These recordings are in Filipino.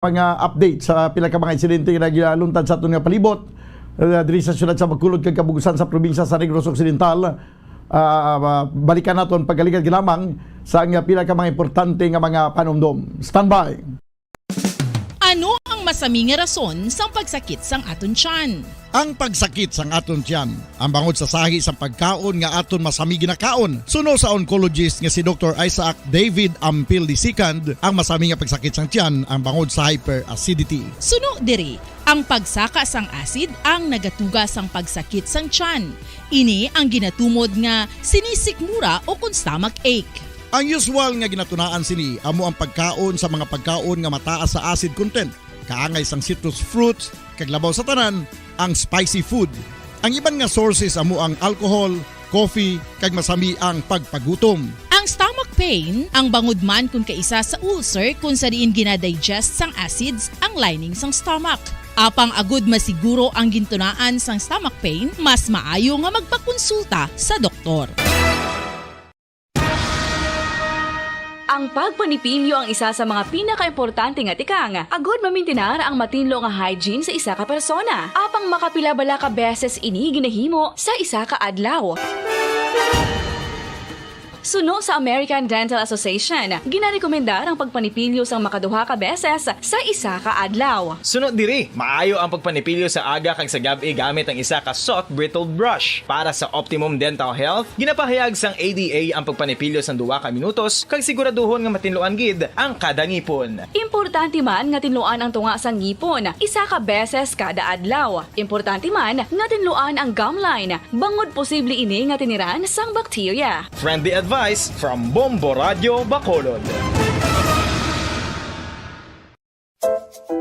mga update sa pila ka mga insidente nga giluntad sa aton nga palibot diri sa syudad sa Bacolod kag Kabugusan sa probinsya sa Negros Occidental. Balikan naton pagaligad lamang sa pila ka mga importante nga mga panumdom. Standby. Ano ang masami nga rason sa pagsakit sang aton tiyan? Ang pagsakit sang aton tiyan, ang bangod sa sahi sang pagkaon nga aton masami ginakaon. Suno sa oncologist nga si Dr. Isaac David Ampil II, ang masami nga pagsakit sang tiyan ang bangod sa hyperacidity. Suno diri, ang pagsaka sang acid ang nagatuga sang pagsakit sang tiyan. Ini ang ginatumod nga sinisikmura o kung stomach ache. Ang usual nga ginatunaan sini amo ang pagkaon sa mga pagkaon nga mataas sa acid content, kaangay sang citrus fruits, kag labaw sa tanan ang spicy food. Ang iban nga sources amo ang alcohol, coffee, kag masami ang pagpagutom. Ang stomach pain, ang bangod man kung kaisa sa ulcer kung sa diin ginadigest sang acids ang lining sang stomach. Apang agud masiguro ang gintunaan sang stomach pain, mas maayo nga magpakonsulta sa doktor. Ang pagpanipilyo ang isa sa mga pinaka-importante nga tikang. Agud mamintinar ang matinlo nga hygiene sa isa ka persona. Apang makapila-bala ka beses ini ginahimo sa isa ka adlaw. Suno sa American Dental Association, ginarekomendar ang pagpanipilyo sang makaduha ka beses sa isa ka adlaw. Sunod diri, maayo ang pagpanipilyo sa aga kag sa gabi gamit ang isa ka soft brittled brush. Para sa optimum dental health, ginapahayag sang ADA ang pagpanipilyo sang 2 ka minutos kag siguraduhon nga matinluan gid ang kada ngipon. Importante man nga tinluan ang tunga sang ngipon, isa ka beses kada adlaw. Importante man nga tinluan ang gum line, bangod posible ini nga tiniran sang bakterya. Friendly advice from Bombo Radio Bacolod.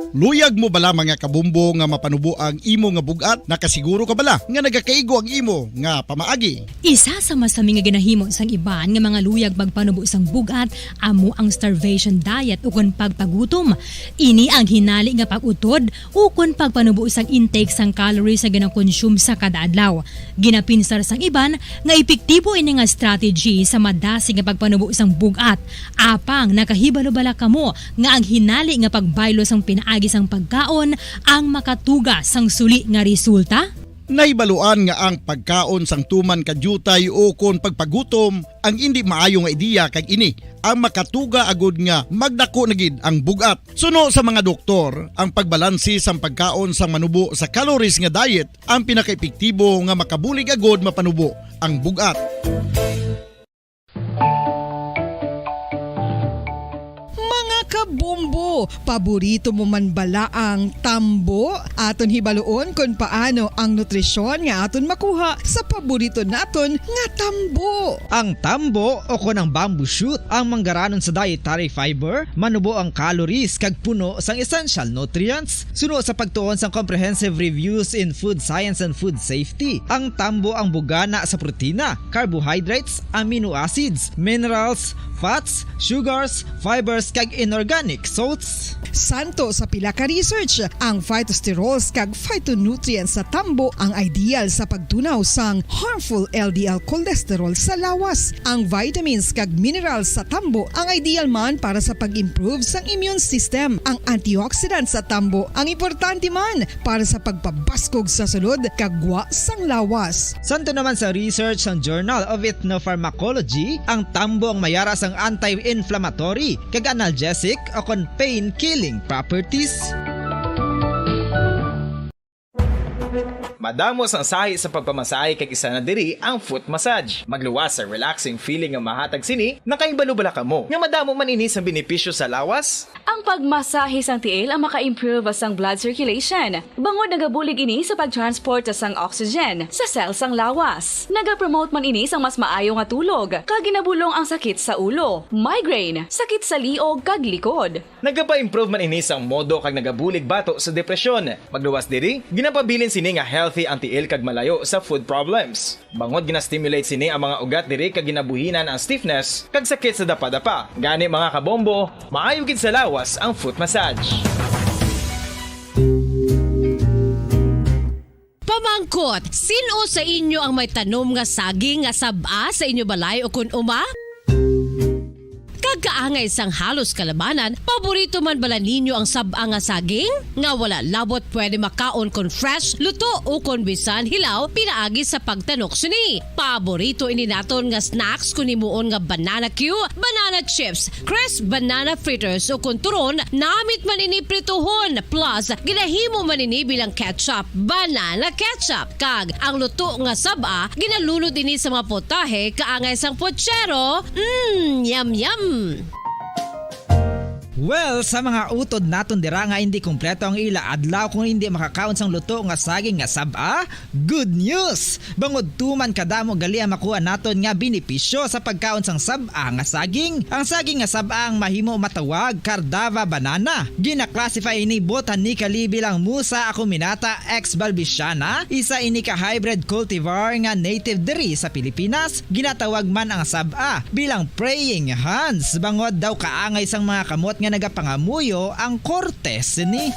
Luyag mo bala mga kabumbo nga mapanubo ang imo nga bugat? Nakasiguro ka bala nga nagakaigo ang imo nga pamaagi? Isa sa masami nga ginahimo sang iban nga mga luyag magpanubo sang bugat amo ang starvation diet ukon pagpagutom. Ini ang hinali nga pag-utod ukon pagpanubo sang intake sang calories sa gina-consume sa kada adlaw. Ginapinsar sang iban nga epektibo ini nga strategy sa madasi nga pagpanubo sang bugat. Apang nakahibalo bala kamo nga ang hinali nga pagbaylo sang pinaagi sang pagkaon ang makatuga sang suli nga resulta? Naibaluan nga ang pagkaon sang tuman kadyutay o kon pagpagutom ang hindi maayo nga ideya kag ini ang makatuga agud nga magdako na gid ang bugat. Suno sa mga doktor, ang pagbalansi sang pagkaon sang manubo sa calories nga diet ang pinakaepektibo nga makabulig agud mapanubo ang bugat. Kabumbo, paborito mo man bala ang tambo? Aton hibaluon kung paano ang nutrisyon nga aton makuha sa paborito naton nga tambo. Ang tambo o kon ang bamboo shoot ang manggaranon sa dietary fiber, manubo ang calories kag puno sang essential nutrients. Suno sa pagtuon sang comprehensive reviews in food science and food safety, ang tambo ang bugana sa protina, carbohydrates, amino acids, minerals, fats, sugars, fibers kag inorganic salts. Santo sa pila ka research, ang phytosterols kag phytonutrients sa tambo ang ideal sa pagtunaw sang harmful LDL cholesterol sa lawas. Ang vitamins kag minerals sa tambo ang ideal man para sa pag-improve sang immune system. Ang antioxidants sa tambo ang importante man para sa pagpabaskog sa sulod kag gwa sang lawas. Santo naman sa research ng Journal of Ethnopharmacology, ang tambo ang mayara sang anti-inflammatory kag analgesic o kon pain-killing properties. Madamos ang sahi sa pagpamasahe kag isa na diri ang foot massage. Magluwas sa relaxing feeling nga mahatag sini, nakaibalo bala kamo. Nga madamo man ini sa benepisyo sa lawas. Ang pagmasahe sang tiil ang maka-improve sang blood circulation. Bangod nagabulig ini sa pagtransport sang oxygen sa cell sang lawas. Nagapromote man ini sang mas maayo nga tulog, kag ginabulong ang sakit sa ulo, migraine, sakit sa liog kag likod. Nagapa-improve man ini sang modo kag nagabulig bato sa depresyon. Magluwas diri, ginapabilin sini nga healthy ang tiil kag malayo sa food problems. Bangod gina-stimulate sini ang mga ugat diri kag ginabuhinan ang stiffness kag sakit sa dapa-dapa. Gani mga kabombo, maayo gid sa lawas ang foot massage. Pamangkot, sino sa inyo ang may tanom nga saging nga saba sa inyo balay o kun uma? Pagkaangay sang halos kalabanan, paborito man bala ninyo ang sab-a nga saging? Nga wala labot pwede makaon kon fresh, luto o kon bisan hilaw pinaagi sa pagtanok sini. Paborito ini naton nga snacks kun himuon nga banana Q, banana chips, crisp banana fritters o kun turon, namit man ini prituhon plus ginahimo man ini bilang ketchup, banana ketchup. Kag ang luto nga sab-a ginalunod ini sa mga potahe kaangay sang pochero. Yum yum. Well, sa mga utod naton dira nga hindi kumpleto ang ila adlaw kung hindi makakaon sang luto nga saging nga sab-a, good news! Bangod tuman kadamo gali ang makuha naton nga benepisyo sa pagkaon sang sab-a nga saging. Ang saging nga sab-a ang mahimo matawag Cardava banana. Gina-classify ini botanically bilang Musa acuminata ex balbisiana, isa ini ka hybrid cultivar nga native diri sa Pilipinas. Ginatawag man ang sab-a bilang praying hands. Bangod daw kaangay sang mga kamot nga nagapangamuyo ang kortes ni.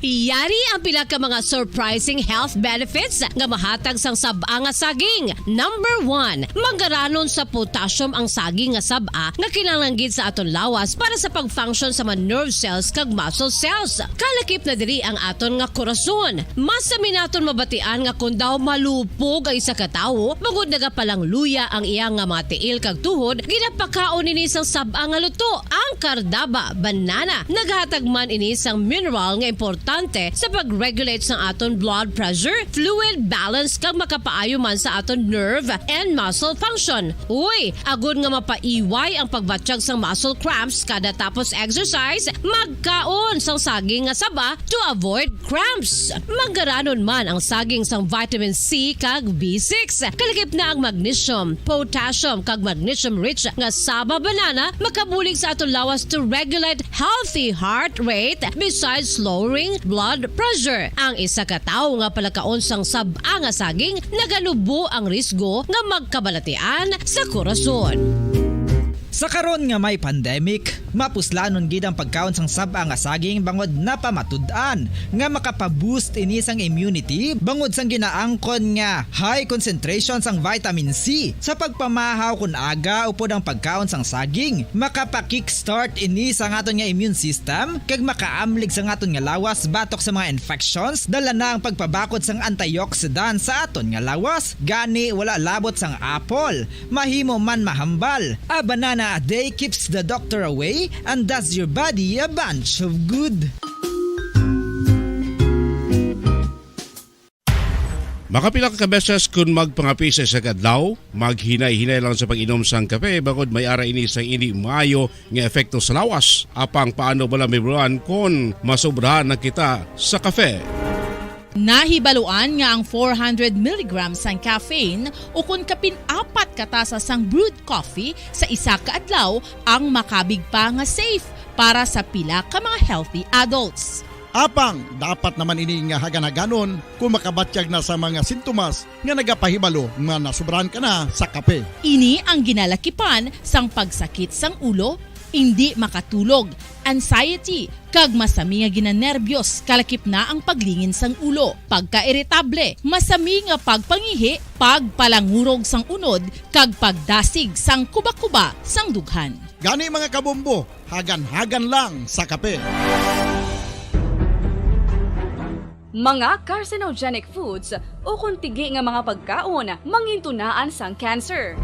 Yari ang pila ka mga surprising health benefits nga mahatag sang sab-a nga saging. Number 1, manggaranon sa potassium ang saging nga sab-a nga kinahanglan gid sa aton lawas para sa pag-function sa mga nerve cells kag muscle cells. Kalakip na diri ang aton nga korason. Mas sa minaton mabatian nga kun daw malupog ang isa ka tawo, magud nagapalang luya ang iyang nga mga tiil kag tuhod, ginapakaon ini sang sab-a nga luto, ang Cardava banana. Naghatag man ini sang mineral nga importante sa pag-regulate sa aton blood pressure, fluid balance kag makapaayo man sa aton nerve and muscle function. Uy, agud nga mapaiway ang pagbatsyag sang muscle cramps kada tapos exercise, magkaon sang saging nga saba to avoid cramps. Manggaranon man ang saging sang vitamin C kag B6. Kalakip na ang magnesium, potassium kag magnesium rich nga saba banana makabulig sa aton lawas to regulate healthy heart rate besides lowering blood pressure. Ang isa ka tawo nga palakaon sang sab-a nga saging naganubo ang risgo nga magkabalatian sa korason. Sa karon nga may pandemic, mapuslanon gid ang pagkaon sang sab-a nga saging bangod napamatud-an nga makapaboost ini sang immunity bangod sang ginaangkon nga high concentration sang vitamin C sa pagpamahaw kun aga upod ang pagkaon sang saging. Makapa-kickstart ini sa aton nga immune system kag makaamlig sa aton nga lawas batok sa mga infections, dala na ang pagpabakod sang antioxidant sa aton nga lawas. Gani wala labot sang apple, mahimo man mahambal. A banana a day keeps the doctor away and does your body a bunch of good. Makapila ka beses kung magpangapi sa adlaw, maghinay-hinay lang sa pag-inom sang kape bakod may ara ini sang hindi maayo nga epekto sa lawas. Apang paano bala may buruan kung masobrahan na kita sa kape. Nahibaluan nga ang 400 mg sang caffeine o kung kapin-4 katasa sang brewed coffee sa isa ka adlaw ang makabig pa nga safe para sa pila ka mga healthy adults. Apang, dapat naman ini nga haganaganon kung makabatyag na sa mga sintomas nga nagapahibalo nga nasubrahan ka na sa kape. Ini ang ginalakipan sang pagsakit sang ulo, hindi makatulog, anxiety, kag masami nga ginanerbiyos, kalakip na ang paglingin sang ulo, pagka-iritable, masami nga pagpangihi, pagpalangurog sang unod, kag pagdasig sang kuba-kuba sang dughan. Gani mga kabombo, hagan-hagan lang sa kape. Mga carcinogenic foods o kuntigi nga mga pagkaon mangintunaan sang cancer.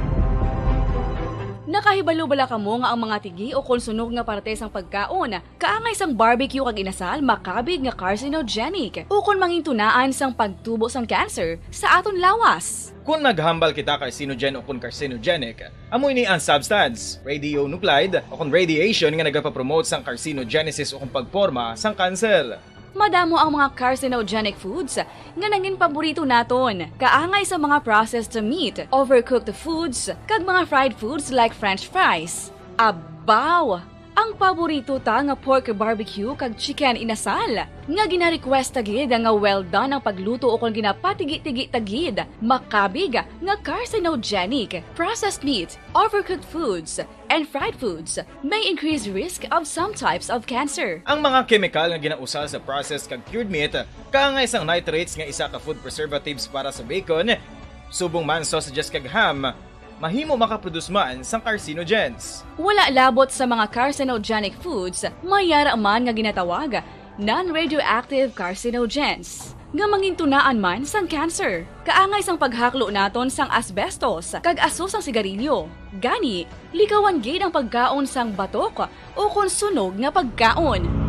Nakahibalo bala kamo nga ang mga tigi o konsunog nga parte sang pagkaon kaangay sang barbecue kag inasal makabig nga carcinogenic o kon mangintunaan sang pagtubo sang cancer sa aton lawas. Kung naghambal kita carcinogen o kung carcinogenic, amoy ni ang substance, radionuclide o kung radiation nga nagapapromote sang carcinogenesis o kung pagporma sang cancer. Madamo ang mga carcinogenic foods nga nangin paborito naton. Kaangay sa mga processed meat, overcooked foods, kag mga fried foods like french fries. Abaw! Ang paborito ta nga pork barbecue kag chicken inasal. Nga gina-request tagid nga well done ang pagluto o kung ginapatigi-tigi tagid. Makabig nga carcinogenic, processed meat, overcooked foods, and fried foods may increase risk of some types of cancer. Ang mga chemical nga ginausal sa processed kag cured meat, kaangay sang nitrates nga isa ka food preservatives para sa bacon, subong man sausages kag ham, mahimo makaproduce man sang carcinogens. Wala labot sa mga carcinogenic foods, mayara man nga ginatawag non-radioactive carcinogens nga mangintunaan man sang cancer. Kaangay sang paghaklo naton sang asbestos kag aso sang sigarilyo. Gani, likawan gid ang pagkaon sang batok o kon sunog nga pagkaon.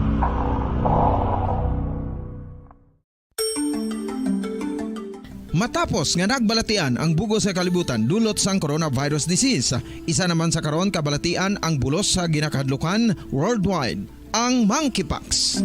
Matapos nga nagbalatian ang bugo sa kalibutan dulot sang coronavirus disease, isa naman sa karon kabalatian ang bulos sa ginakahadlukan worldwide, ang monkeypox.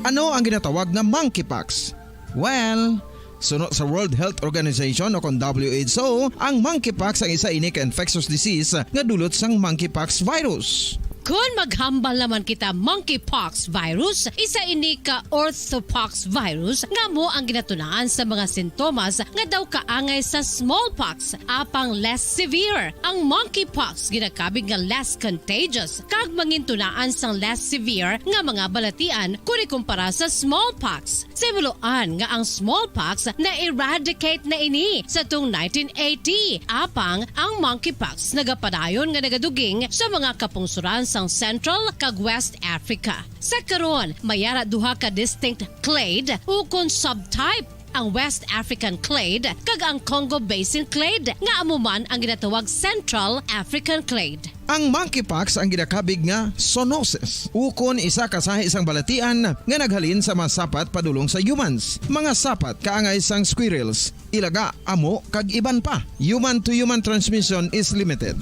Ano ang ginatawag na monkeypox? Well, sunod sa World Health Organization o kon WHO, ang monkeypox ang isa ini ka infectious disease nga dulot sang monkeypox virus. Kung maghambal naman kita monkeypox virus, isa ini ka orthopox virus nga mo ang ginatunaan sa mga sintomas nga daw kaangay sa smallpox apang less severe. Ang monkeypox ginakabig nga less contagious kag mangintunaan sang less severe nga mga balatian kung ikumpara sa smallpox. Simuloan nga ang smallpox na eradicate na ini sa tung 1980 apang ang monkeypox nagapadayon nga nagaduging sa mga kapungsuran sang Central kag West Africa. Sa karon, mayara duha ka distinct clade ukon subtype, ang West African clade kag ang Congo Basin clade nga amuman ang ginatawag Central African clade. Ang monkeypox ang ginakabig nga zoonosis. Ukon isa kasahi isang balatian nga naghalin sa mga sapat padulong sa humans. Mga sapat kaangay sang squirrels, ilaga, amo kag iban pa. Human to human transmission is limited.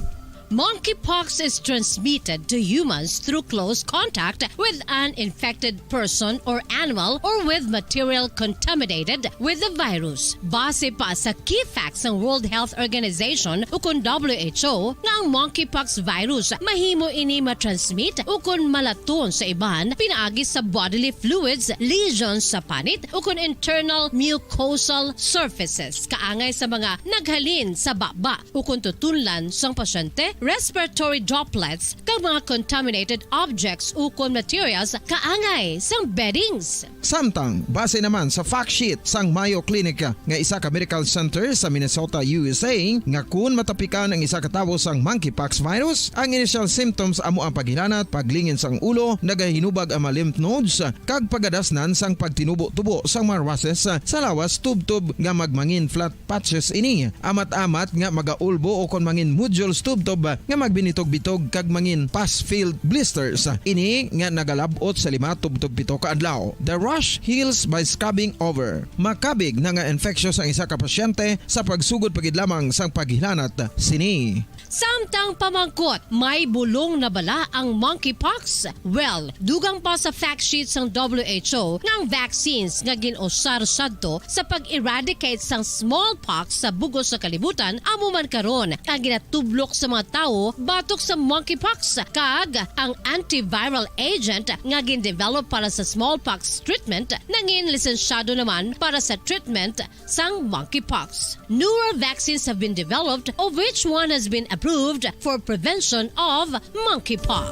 Monkeypox is transmitted to humans through close contact with an infected person or animal or with material contaminated with the virus. Base pa sa key facts ng World Health Organization ukon WHO nga ang monkeypox virus mahimo ini matransmit ukon malaton sa iban pinaagi sa bodily fluids, lesions sa panit ukon internal mucosal surfaces kaangay sa mga naghalin sa baba ukon tutunlan sang pasyente, respiratory droplets kag mga contaminated objects ukon materials kaangay sang beddings. Samtang, base naman sa fact sheet sang Mayo Clinic nga isa ka medical center sa Minnesota, USA, nga kun matapikan ang isa ka tawo sang monkeypox virus, ang initial symptoms amo ang paghilanat, paglingin sang ulo, nagahinubag ang mga lymph nodes, kag pagadasnan sang pagtinubo-tubo sang mga rashes sa lawas tub-tub nga magmangin flat patches ini. Amat-amat nga magaulbo o kon mangin nodules tub-tub nga magbinitog-bitog kag mangin pus-filled blisters. Ini nga nagalabot sa 5-7 ka adlaw. The rash heals by scabbing over. Makabig na nga infectious ang isa ka pasyente sa pagsugod pagid lamang sang paghilanat sini. Samtang pamangkot, may bulong na bala ang monkeypox? Well, dugang pa sa fact sheet sang WHO nga ang vaccines nga ginusar sadto sa pag-eradicate sang smallpox sa bugos sa kalibutan amo man karon ang ginatublok sa mga tao batok sa monkeypox kag ang antiviral agent nga gin-develop para sa smallpox treatment nangin lisensyado naman para sa treatment sang monkeypox. Newer vaccines have been developed of which one has been approved for prevention of monkeypox.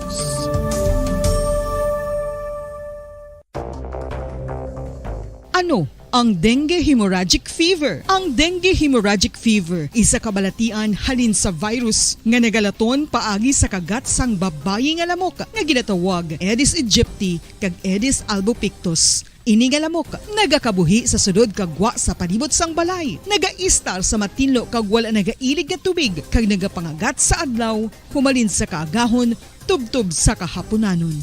Ano ang dengue hemorrhagic fever? Ang dengue hemorrhagic fever isa kabalatian halin sa virus nga nagalaton paagi sa kagat sang babayi nga lamok nga ginatawag Aedes aegypti kag Aedes albopictus. Ini nga lamok nagakabuhi sa sudod kagwa sa palibot sang balay, nagaistar sa matinlo kag wala nagailig nga tubig kag nagapangagat sa adlaw humalin sa kaagahon tubtub sa kahaponanon.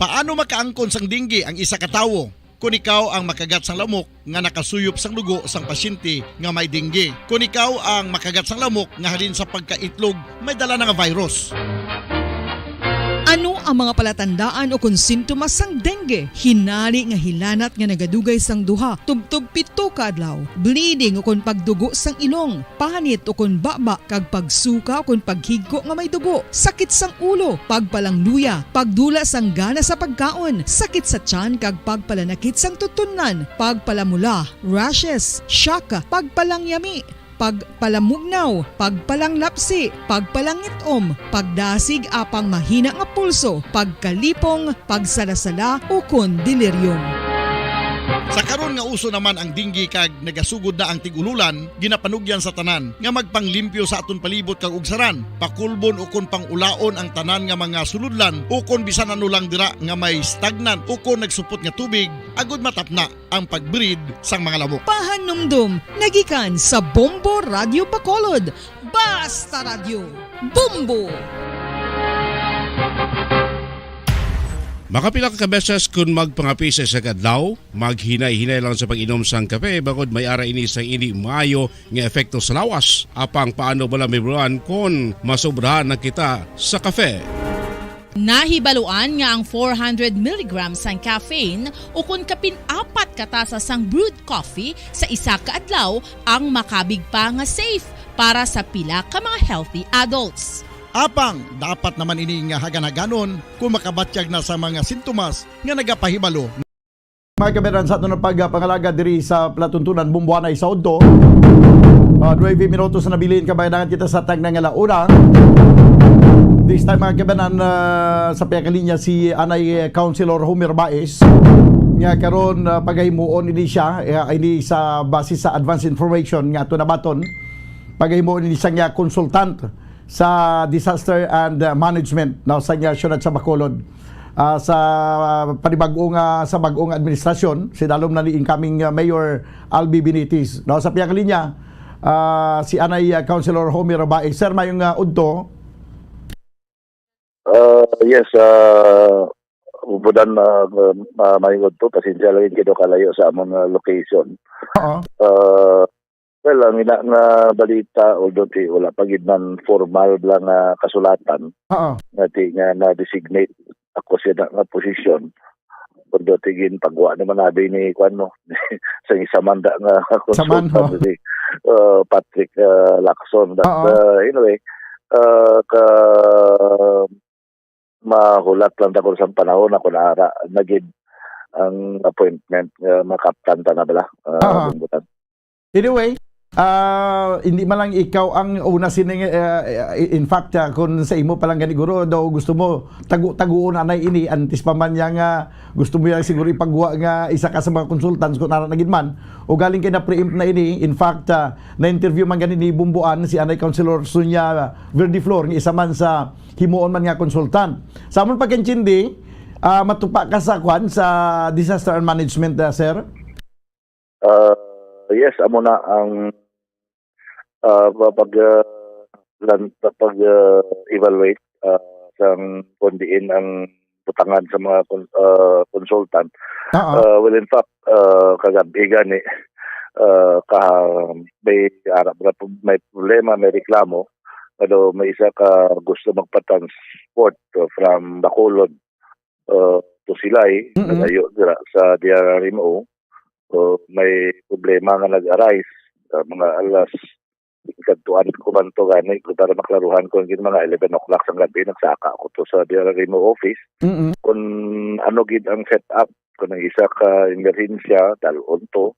Paano makaangkon sang dengue ang isa ka tawo? Kung ikaw ang makagat sang lamok nga nakasuyop sang dugo sang pasyente nga may dengue. Kung ikaw ang makagat sang lamok nga halin sa pagkaitlog may dala nga virus. Ano ang mga palatandaan o kung sintomas sang dengue? Hinali nga hilanat nga nagadugay sang duha, tubtub 7 ka adlaw, bleeding o kung pagdugo sang ilong, panit o kung baba kag pagsuka o kung paghigko nga may dugo, sakit sang ulo, pagpalangluya, pagdula sang gana sa pagkaon, sakit sa tiyan kag pagpalanakit sang tutunan, pagpalamula, rashes, shock, pagpalangyami, pagpalamugnaw, pagpalanglapsi, pagpalangitom, pagdasig apang mahina nga pulso, pagkalipong, pagsalasala o kon delirium. Sa Sa karon nga uso naman ang dinggi kag nagasugod na ang tigululan, ginapanugyan sa tanan nga magpanglimpyo sa aton palibot kag ugsaran, pakulbon o kon pangulaon ang tanan nga mga suludlan o kon bisan ano lang dira nga may stagnant o kon nagsupot nga tubig, agud matapna ang pagbreed sang mga lamok. Pahanumdum, nagikan sa Bombo Radio Bacolod. Basta Radio, Bombo! Makapila ka beses kung magpangapisa sa kadlaw, maghinay-hinay lang sa pag-inom sang kape bakod may ara ini sang hindi maayo nga epekto sa lawas. Apang paano bala may buruan kung masobrahan na kita sa kape. Nahibaluan nga ang 400 mg sang caffeine o kung kapin-apat katasa sang brewed coffee sa isa ka adlaw ang makabig pa nga safe para sa pila ka mga healthy adults. Apang dapat naman ini nga haganaganon kung makabatyag na sa mga sintomas nga nagapahibalo. Mga kaberan sa aton pagpangalaga diri sa Platuntunan Bumbuanay sa Udto. 9 minutos na nabilin kabayan kita sa tag ng alauna. This time mga kaberan sa piyakalinya si Anay Councilor Homer Baez nga karon paghimuon ini siya ini sa base sa advance information nga ato nabaton paghimuon ini siya nga konsultant sa disaster and management na sa niya syudad sa Bacolod sa panibagong sa bagong administrasyon si dalom na ni incoming Mayor Albi Benitez no sa piyang linya si Anay Councilor Homer Baez. Sir mayong udto. Yes, ubudan mayong udto pasensya lang kido kalayo sa among location. Well, ang ina nga balita, although wala pagidman formal lang nga kasulatan, nga na-designate ako siya nga posisyon, although tigin pagwa naman nabi ni Kwano, sa isamanda nga konsultan ni Patrick Lacson. But anyway, mahulat lang ako sa panahon ako naara, nagid ang appointment, makaptan ta na bala. Anyway, hindi man lang ikaw ang una sining in fact kung sa imo pa lang ganiguro daw gusto mo taguon anay ini antis pa man nga gusto mo yang siguro ipagwa nga isa ka sa mga consultants kung nara nagid man o galing kay na preempt na ini in fact na interview man gani ni Bumbuan si Anay Councilor Sonia Verdiflor nga isa man sa himuon man nga consultant sa amon pagkensindi matupa ka sa kwan sa disaster and management sir. Yes, amo na ang pag-evaluate sang kundiin ang butangan sa mga consultant. Well, in fact, kagabi gani, may problema, may reklamo, pero may isa ka gusto magpa-transport from Bacolod to Silay, nalayo sa DRRMO. So, may problema nga nag-arise mga alas ikatuan ko man to gani para maklaruhan ko gid mga 11 o'clock sa gabi nagsaka ako to sa DRRMO office kung ano gid ang setup kung ang isa ka emerhensya dalon to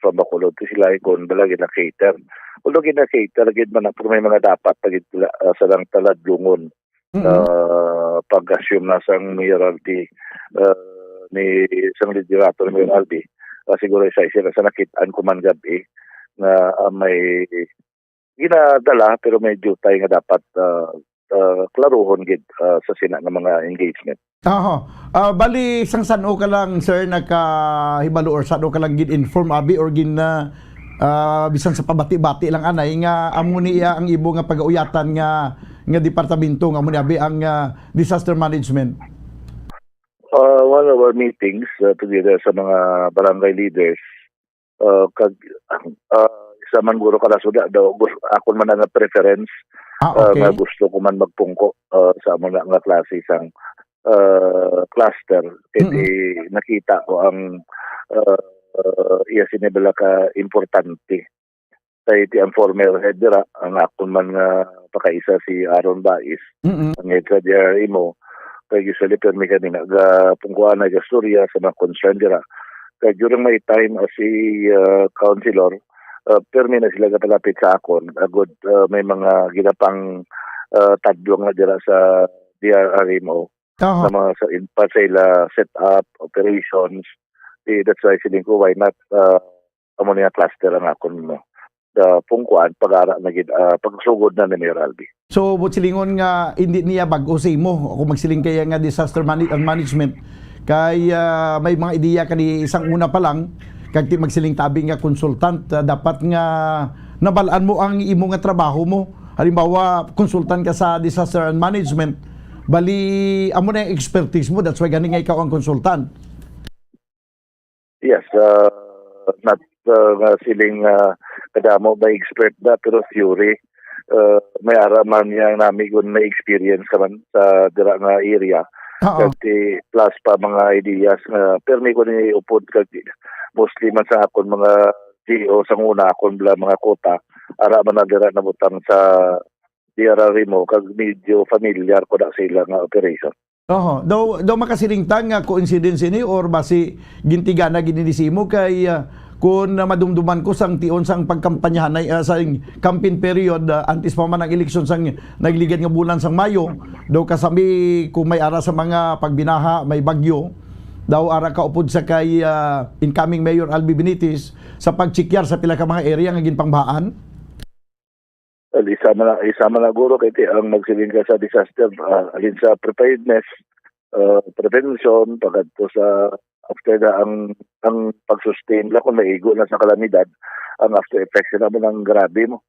from Bacolod to Silay kung balagi na cater although gid na cater gid man may mga dapat pagid sa lang talad lungon pag-assume na sang mayoralty ni isang liderato ni Mayor Albi siguro isa sa nakitaan ko man gabi na may ginadala pero may jutay nga dapat klaruhon gid sa sina nga mga engagement. Bali sang sano ka lang sir nagkahibalo or sano ka lang gid inform abi or gin bisan sa pabati-bati lang anay nga amo niya ang ibo nga pagauyatan nga departamento nga amo ni abi ang disaster management. One of our meetings together sa mga barangay leaders isa man guro kada suda daw ako man nga preference nga gusto ko man magpungko sa amo nga klase sang cluster nakita ko ang iya sinibala ka importante kay ti ang former head dira ang akon man nga pakaisa si Aaron Baez ang head sa DRRMO kay usually permi kanina ga pungkuan na gasturya sa mga concern dira kay during my time as si councilor permi na sila kapalapit sa akon agud may mga ginapang tadlong na dira sa DRRMO sa mga sa sila set up operations That's why siling ko, why not amo niya cluster ang akon pungkuan pag-ara na pagsugod na ni Mayor Albi. So, silingon nga hindi niya bago sa imo kung magsiling kaya nga disaster management kay may mga ideya kani isang una pa lang kag ti magsiling tabi nga consultant dapat nga nabalaan mo ang imo nga trabaho mo. Halimbawa, consultant ka sa disaster and management, bali amo na yung expertise mo, that's why gani nga ikaw ang consultant. Yes, not siling kadamo may expert na pero theory may araman niya namin kung may experience naman sa dira nga area. Kati plus pa mga ideas nga pero may ko ni upod kati mostly man sa akon mga GO sa una akon bla mga kota ara man na dira nabutang sa DRR mo kag medyo familiar ko na sila nga operation. Daw makasilingtang nga coincidence ni or basi gintigana ginisimo kay kung madumduman ko sang tion sang pagkampanyahan sa campaign period antes pa man ang eleksyon sang nagligad nga bulan sang Mayo daw kasami kung may ara sa mga pagbinaha may bagyo daw ara ka upod sa kay incoming Mayor Albi Benitez sa pagchikyar sa pila ka mga area nga ginpangbahaan. Isa man na guro kay ang magsiling ka sa disaster alin sa preparedness prevention pagadto sa after na ang pag-sustain lang kung maigo na sa kalamidad ang after effects na mo ng grabe mo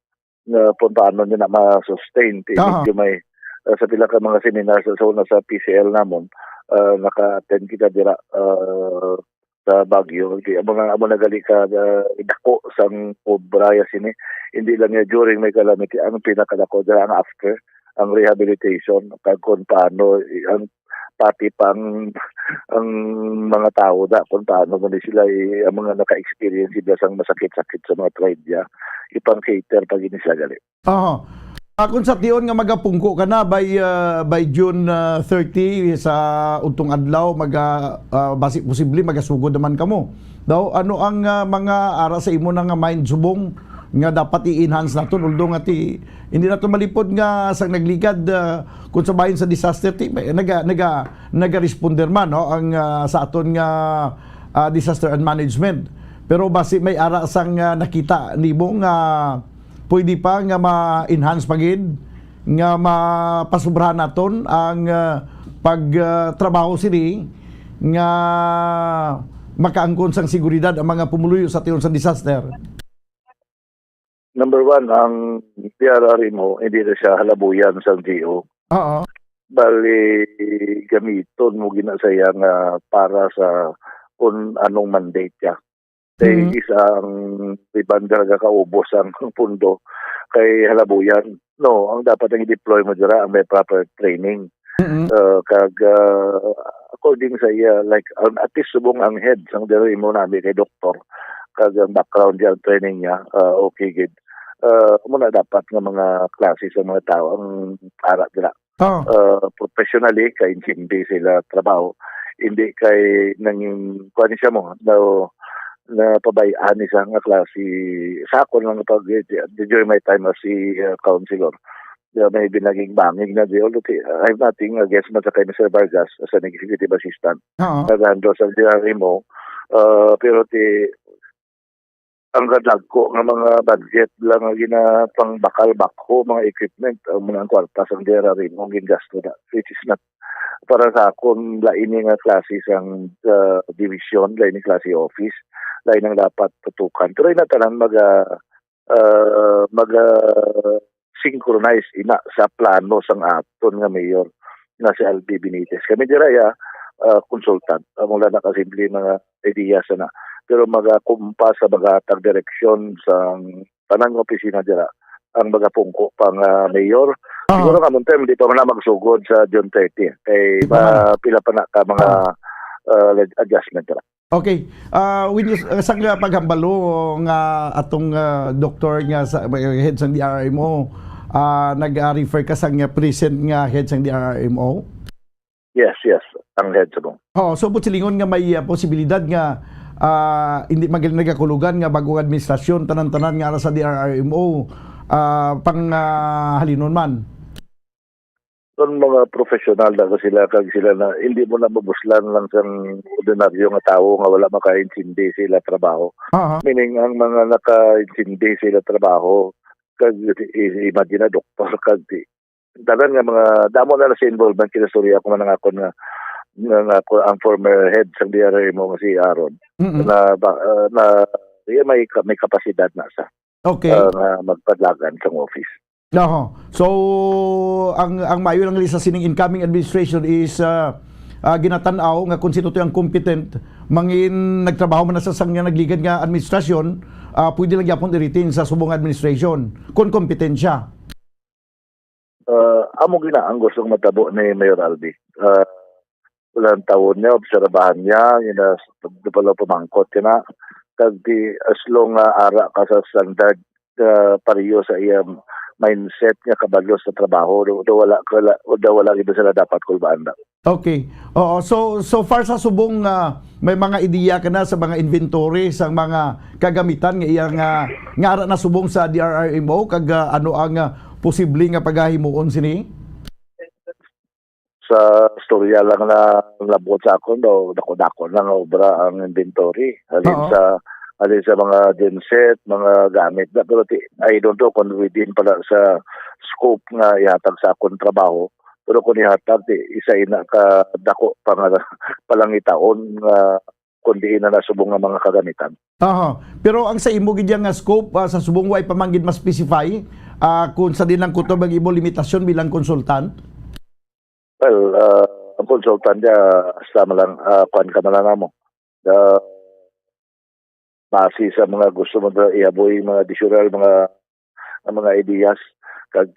na puntaan mo na ma-sustain medyo may sa pila ka mga seminar sa sa PCL namon naka-attend kita dira sa Baguio amo nagali ka idako sang obraya sini hindi lang niya during may calamity ang pinakadako dira ang after ang rehabilitation kag kung paano ang pati pang ang mga tao kung paano mo sila ang mga naka-experience sila sang masakit-sakit sa mga tragedya ipang-cater pag inisagali. Kung sa tion nga magapungko ka na by June 30 sa untong adlaw basi posible magasugod naman kamo. Daw ano ang mga ara sa imo nga mind subong nga dapat i-enhance naton although nga hindi nato malipod nga sang nagligad kung sabahin sa disaster naga-responder man no ang sa aton nga disaster and management pero basi may ara sang nakita nimo nga pwede pa nga ma-enhance pagid nga mapasubrahan naton ang pagtrabaho sini nga makaangkon sang seguridad ang mga pumuluyo sa tion sa disaster. Number one, ang DRR mo, hindi na siya halabuyan sa GO. Bali, gamiton mo ginasaya nga para sa kung anong mandate niya. Kaya isang ibang talaga kaubos ang pundo kay halabuyan. No, ang dapat ang i-deploy mo dira ang may proper training. According sa iya, like, at least subong ang head sang dira mo namin kay doktor. Kag ang background niya, training niya, okay, good. Muna dapat ng mga klase sa mga tao ang para nila. Professionally, kay hindi sila trabaho. Hindi kay nanging kuha siya mo na pabayaan isang klase sa ako lang pag during my time as si councilor. May binaging banging na I have nothing against man sa kay Mr. Vargas as an executive assistant. Naghandle sa diary mo. Pero ang gadagko ng mga budget lang ang ginapang bakal-bakho, mga equipment, mga kwartas ang DRR mo, gingasto na. Which is not, para sa akong lain nga klase sang division, lain ng klase office, lain ang dapat tutukan. Pero na tanan synchronize ina sa plano sang aton nga mayor na si Albi Benitez. Kami diraya consultant, mula na kasimple mga ideas na. Pero magakumpa sa magatag direksyon sa tanang opisina dira ang magapungko pang mayor. Siguro ka mong term, di pa man na magsugod sa June 30. Kay pila pa na ka mga adjustment dira. Okay. When you sang paghambalo nga atong doktor nga sa head sang DRMO nag-refer ka sang present nga head sang DRMO? Yes. Ang head sa mo. So silingon nga may posibilidad nga hindi magaling nagakulugan nga bagong administrasyon tanan-tanan nga sa DRRMO pang halinon man. So kung mga professional na sila kag sila na hindi mo na mabuslan lang sang ordinaryo nga tawo nga wala makaintindi sila trabaho. Aha. Meaning ang mga nakaintindi sila trabaho kag imagine na doktor kag tanan nga mga damo na sa involvement kinastorya ko man ako nga ako ang former head sa DRMO nga si Aaron na may kapasidad na sa Okay. nga magpadlagan sa office. So ang maayo lang sa sining incoming administration is ginatanaw nga kung sino to ang competent mangin nagtrabaho man na sa sangya nagligad nga administrasyon, pwede lang gyapon i-retain sa subong administration kung competent siya. Amo gina ang gustong matabo ni Mayor Albi. Ulang taon niya, obserbahan niya, yun na pala pumangkot na. Kag di as long ara ka sa standard pariyo sa iyang mindset niya kabalo sa trabaho, daw wala iba sila dapat kulbaan na. Okay. Oo, so far sa subong may mga ideya ka na sa mga inventory sa mga kagamitan nga iyang nga ara na subong sa DRRMO kag ano ang posible nga paghahimuon sini? Sa storya lang na labot sa akon daw dako-dako lang obra ang inventory alin sa mga genset, mga gamit na pero I don't know kung within pala sa scope nga ihatag sa akong trabaho pero kung ihatag isa ina ka dako palang itaon nga kundi na nasubong nga mga kagamitan. Pero ang sa imo gid nga scope sa subong way pamanggid mas specify kung sa dilang kutob ang imo limitasyon bilang konsultant. Well, ang consultant niya, sama lang, kuhan ka na lang mo. Base sa mga gusto mo iaboy, mga additional, mga ideas, kag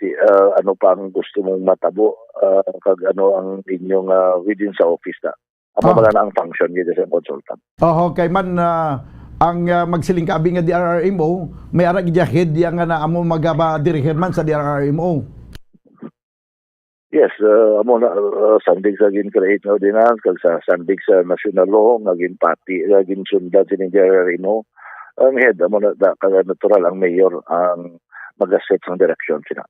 ano pa ang gusto mong matabo, kag ano ang inyong within sa office na. Amo na ang function niya sa consultant. Okay man, ang magsiling kaabing nga DRRMO, may ara gid head yang nga na amo magaba-dirigir man sa DRRMO. Yes, amo na sandig sa gin-create na ordinance, kag sa sandig sa national law, naging pati, naging sundan sa DRRMO. Ang head, amo na natural ang mayor ang mag-set ng direction sila.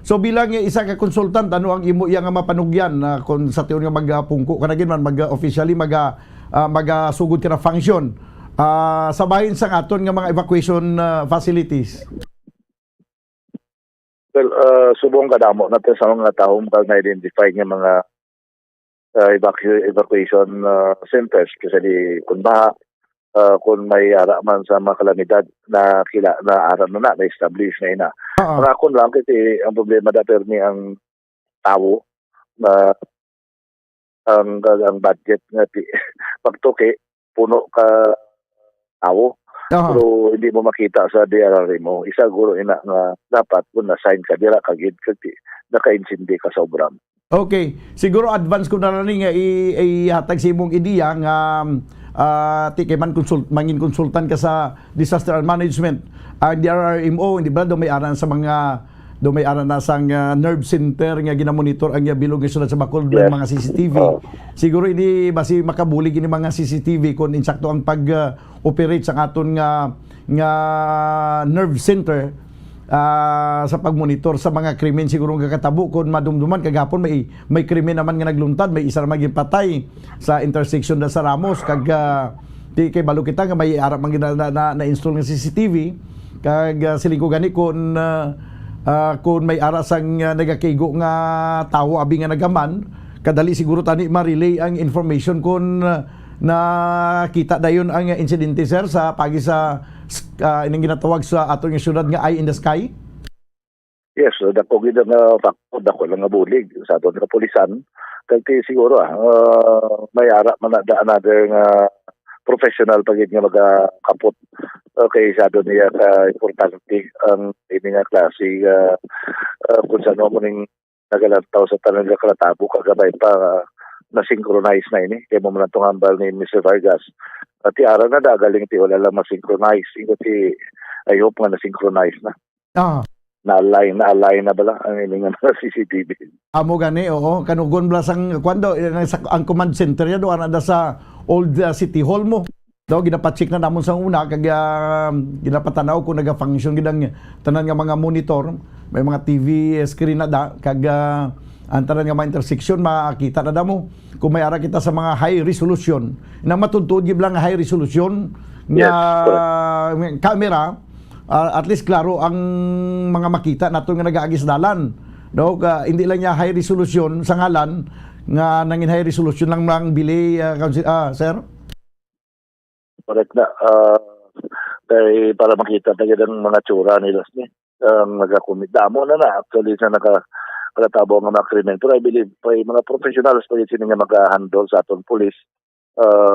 So bilang isa ka consultant, ano ang imo iya nga mapanugyan kung sa tiyon nga magpungko kanagin man mag-officially magasugod ka na function sa bahin sa aton nga mga evacuation facilities? Well, subong kadamo natin sa mga tao na-identify ng mga evacuation centers kasi kung baha, kung may ara man sa mga kalamidad na ara na-establish na ina. Para kun lang kasi ang problema da permi ang tao na ang budget nga pagtuki puno ka tao. Pero hindi mo makita sa DRR mo. Isa guro ina nga dapat kung na-sign ka dira kagid kati naka-insindi ka sa obram. Okay. Siguro advance ko na lang nga ihatag sa imong ideya nga man mangin konsultan ka sa disaster management. Ang DRRMO hindi ba may aran sa mga may aran na sang nerve center nga ginamonitor ang bilog nga sa Bacolod ng mga CCTV. Siguro hindi basi makabulig ini mga CCTV kung insakto ang pag-operate sa aton nga nerve center sa pagmonitor sa mga krimen siguro nga katabo kung madumduman kagapon may krimen naman nga nagluntad, may isa naman patay sa intersection da sa Ramos kag di kay balo kita nga may ara man na-install nga CCTV kag siling ko gani kung may arasang nagakigo nga tao abi nga nagaman kadali siguro tani ma-relay ang information kung nakita dayon ang insidente sir sa pagi sa ining ginatawag sa atong syudad nga Eye in the Sky. Yes, dako gid nga faktor dako lang nga bulig sa aton nga pulisan kay siguro may ara man another nga professional pagid nga magakapot kay sa doon niya importante ang ini nga klase kung saan mo ning nagalantaw sa tanan nga kalatabo kagabay pa na-synchronize na ini kay mo man itong hambal ni Mr. Vargas at ara na dagaling ti wala lang ma-synchronize ti I hope nga na-synchronize na na-align na bala ang ini nga CCTV amo gani oo kanugon blasang kwando ang command center ya do ana sa old City Hall mo daw ginapacheck na namon sa una kag ginapatanaw kung naga-function gid ang tanan nga mga monitor may mga TV screen na da kag Antaran nga mga intersection, makakita na mo kung may ara kita sa mga high resolution. Nang matuntun gyud lang nga high resolution nga camera, at least klaro ang mga makita nato nga nagaagi sa dalan. No, hindi lang niya high resolution sa ngalan nga nangin high resolution lang mang bili, sir. Correct na. Kaya para makita talaga ng mga tsura nila nagakumit. Damo na actually sa nakatabo ng mga krimen. Pero I believe mga professionals pa sila nga mag-handle sa atong police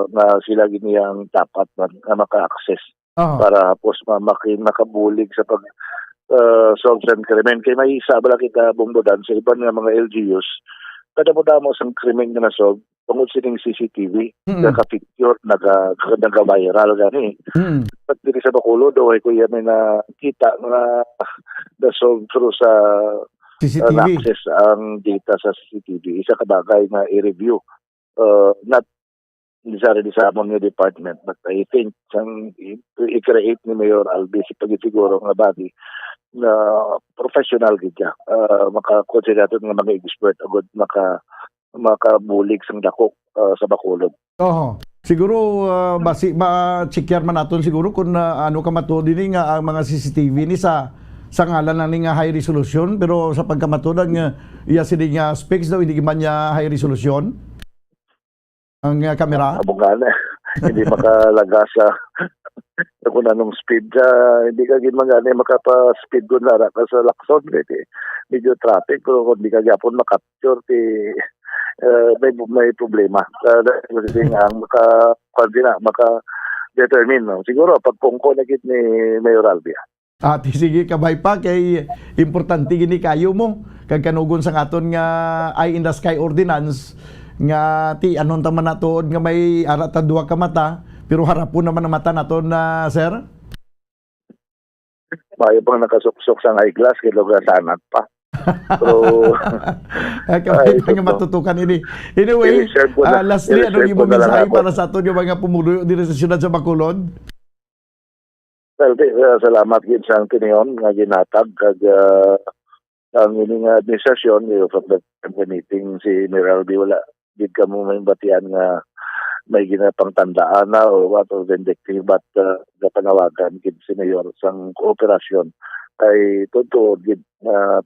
na sila giniyang dapat na maka-access para hapos makabulig sa pag solve ng krimen. Kaya may isa bala kita bumbudan sa iban nga mga LGUs. Kada mo damo sa krimen nga na-solve, tungod sining CCTV, naka-picture, naka-viral gani. At dito sa Bacolod, ay kuya may nakita na na-solve through sa CCTV. access ang data sa CCTV. Isa kabagay na i-review. Not necessarily sa amon nga department, but I think i-create ni Mayor Albi si pag-isiguro nga body na professional gid siya. Maka-consider nga mga expert agad makabulig sang dako sa Bacolod. Siguro ma-checkyan man naton siguro kung ano ka matuod din nga ang mga CCTV ni sa ngalan na nga high resolution, pero sa pagkamatudan nga iya sini nga specs daw hindi man niya high resolution ang kamera. Abungana. Hindi makalaga sa kung anong speed. Hindi ka gimagana makapa-speed ko na ka sa Lacson. Medyo traffic, pero kung hindi ka gyapon makapture, may problema. Kasi ang maka-determine. Siguro, pagpungko na git ni Mayor Albia. Sige kabay pa kay importante gini kayo mo kag kanugon sa aton nga Eye in the Sky Ordinance nga anon taman natuod nga may ara ta duha ka mata pero harapon naman ang mata naton na sir. Mayo pang nakasuksok sa eyeglass kay lugar sanat pa. Pero kabay pa nga matutukan ini. Anyway, lastly ano yung mensahe para sa aton yung mga pumulo diri sa siyudad sa Bacolod? Well, salamat gid sa tiniyon nga ginatag kag ang ining administrasyon from the meeting si Miralbi wala gid kamo may batian nga may ginapang tandaan na o what or vindictive but panawagan gid si Mayor sang kooperasyon ay totoo gid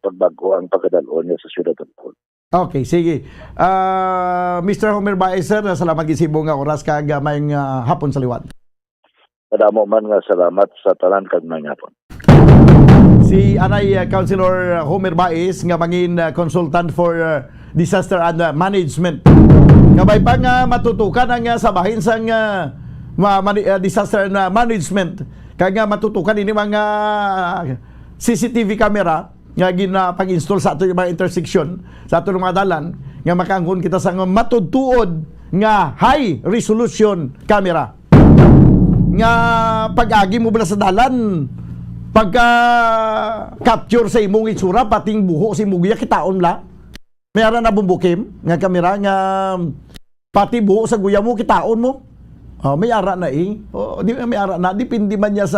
pagbago ang pagkadalon niya sa siyudad ng Bacolod. Okay, sige. Mr. Homer Baez, sir, salamat gid sa imong oras kag mayong hapon sa liwat. Madamo man nga salamat sa tanan kag nangapon. Si Anay Councilor Homer Baez nga mangin consultant for disaster and management. Kabay pa nga matutukan ang sabahin sang disaster and management. Kaya nga matutukan ini mga CCTV camera nga ginapag-install sa ato yung mga intersection, sa ato mga dalan, nga makangkon kita sa matudtuod nga high resolution camera. Nga pag-agi mo bala sa dalan, pagka capture sa imong itsura, pating buho si Mugia, kitaon la. Mayroon na bumbukim, nga kamera, nga pati buho sa guya mo, kitaon mo. May ara na may ara na, dipindi man niya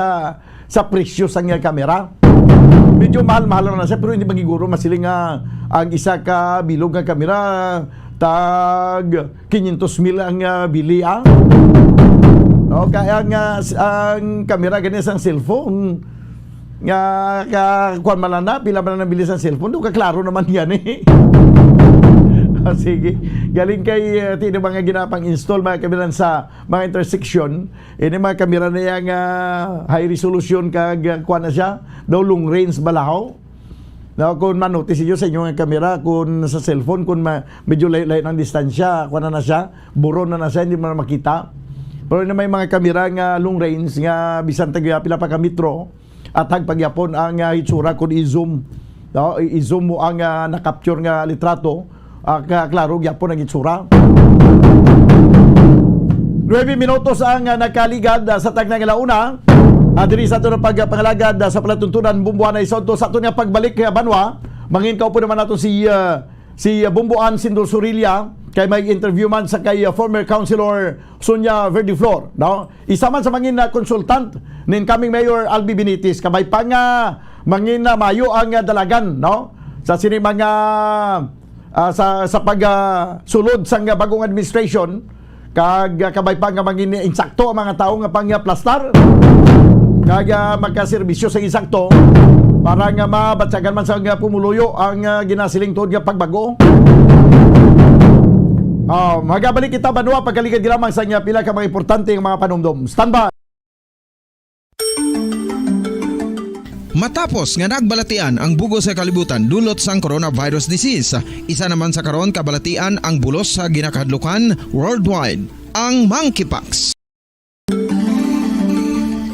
sa presyo sa nga kamera. Medyo mahal-mahal na siya, pero hindi magiguro masiling nga ang isa ka bilog nga kamera, tag 500,000 ang bili kaya nga ang kamera ganyan sa cellphone nga kuan malana pila man nabili sa cellphone do ka klaro naman yan sige galing kay tino mga ginapang install mga kamera sa mga intersection ini mga kamera na yang high resolution kag kuan na siya daw long range balahaw. Now, kung manotice niyo sa inyong kamera, kung sa cellphone, kung medyo layo ng distansya, kuan na siya, buron na siya, hindi mo na makita. Pero na may mga kamera nga long range nga bisan tagya pila pa ka metro at hagpagyapon ang hitsura kun i-zoom. No, i-zoom mo ang na-capture nga litrato, klaro gyapon ang hitsura. 9 minutos ang nakaligad sa tagnang alauna. Diri sa ato na pagpangalagad sa palatuntunan Bumbuan ay sonto sa ato nga pagbalik kay Banwa. Mangin ka po naman nato si Bumbuan Sindol Surilla kay may interview man sa kay former councilor Sonia Verdiflor, no? Isa man sa mangin na consultant ni incoming Mayor Albi Benitez kabay pa nga mangin na mayo ang dalagan, no? Sa sini mga sa pagsulod sa bagong administration kag kabay pa nga mangin insakto ang mga tao nga pang plastar kag magkaserbisyo sa insakto para nga mabatsagan man sa pumuluyo ang ginasiling tuod nga pagbago. Magabalik kita banwa pagkaligid lamang sa pila ka mga importante nga mga panumdum. Standby. Matapos nga nagbalatian ang bugo sa kalibutan dulot sang coronavirus disease, isa naman sa karon kabalatian ang bulos sa ginakahadlukan worldwide, ang monkeypox.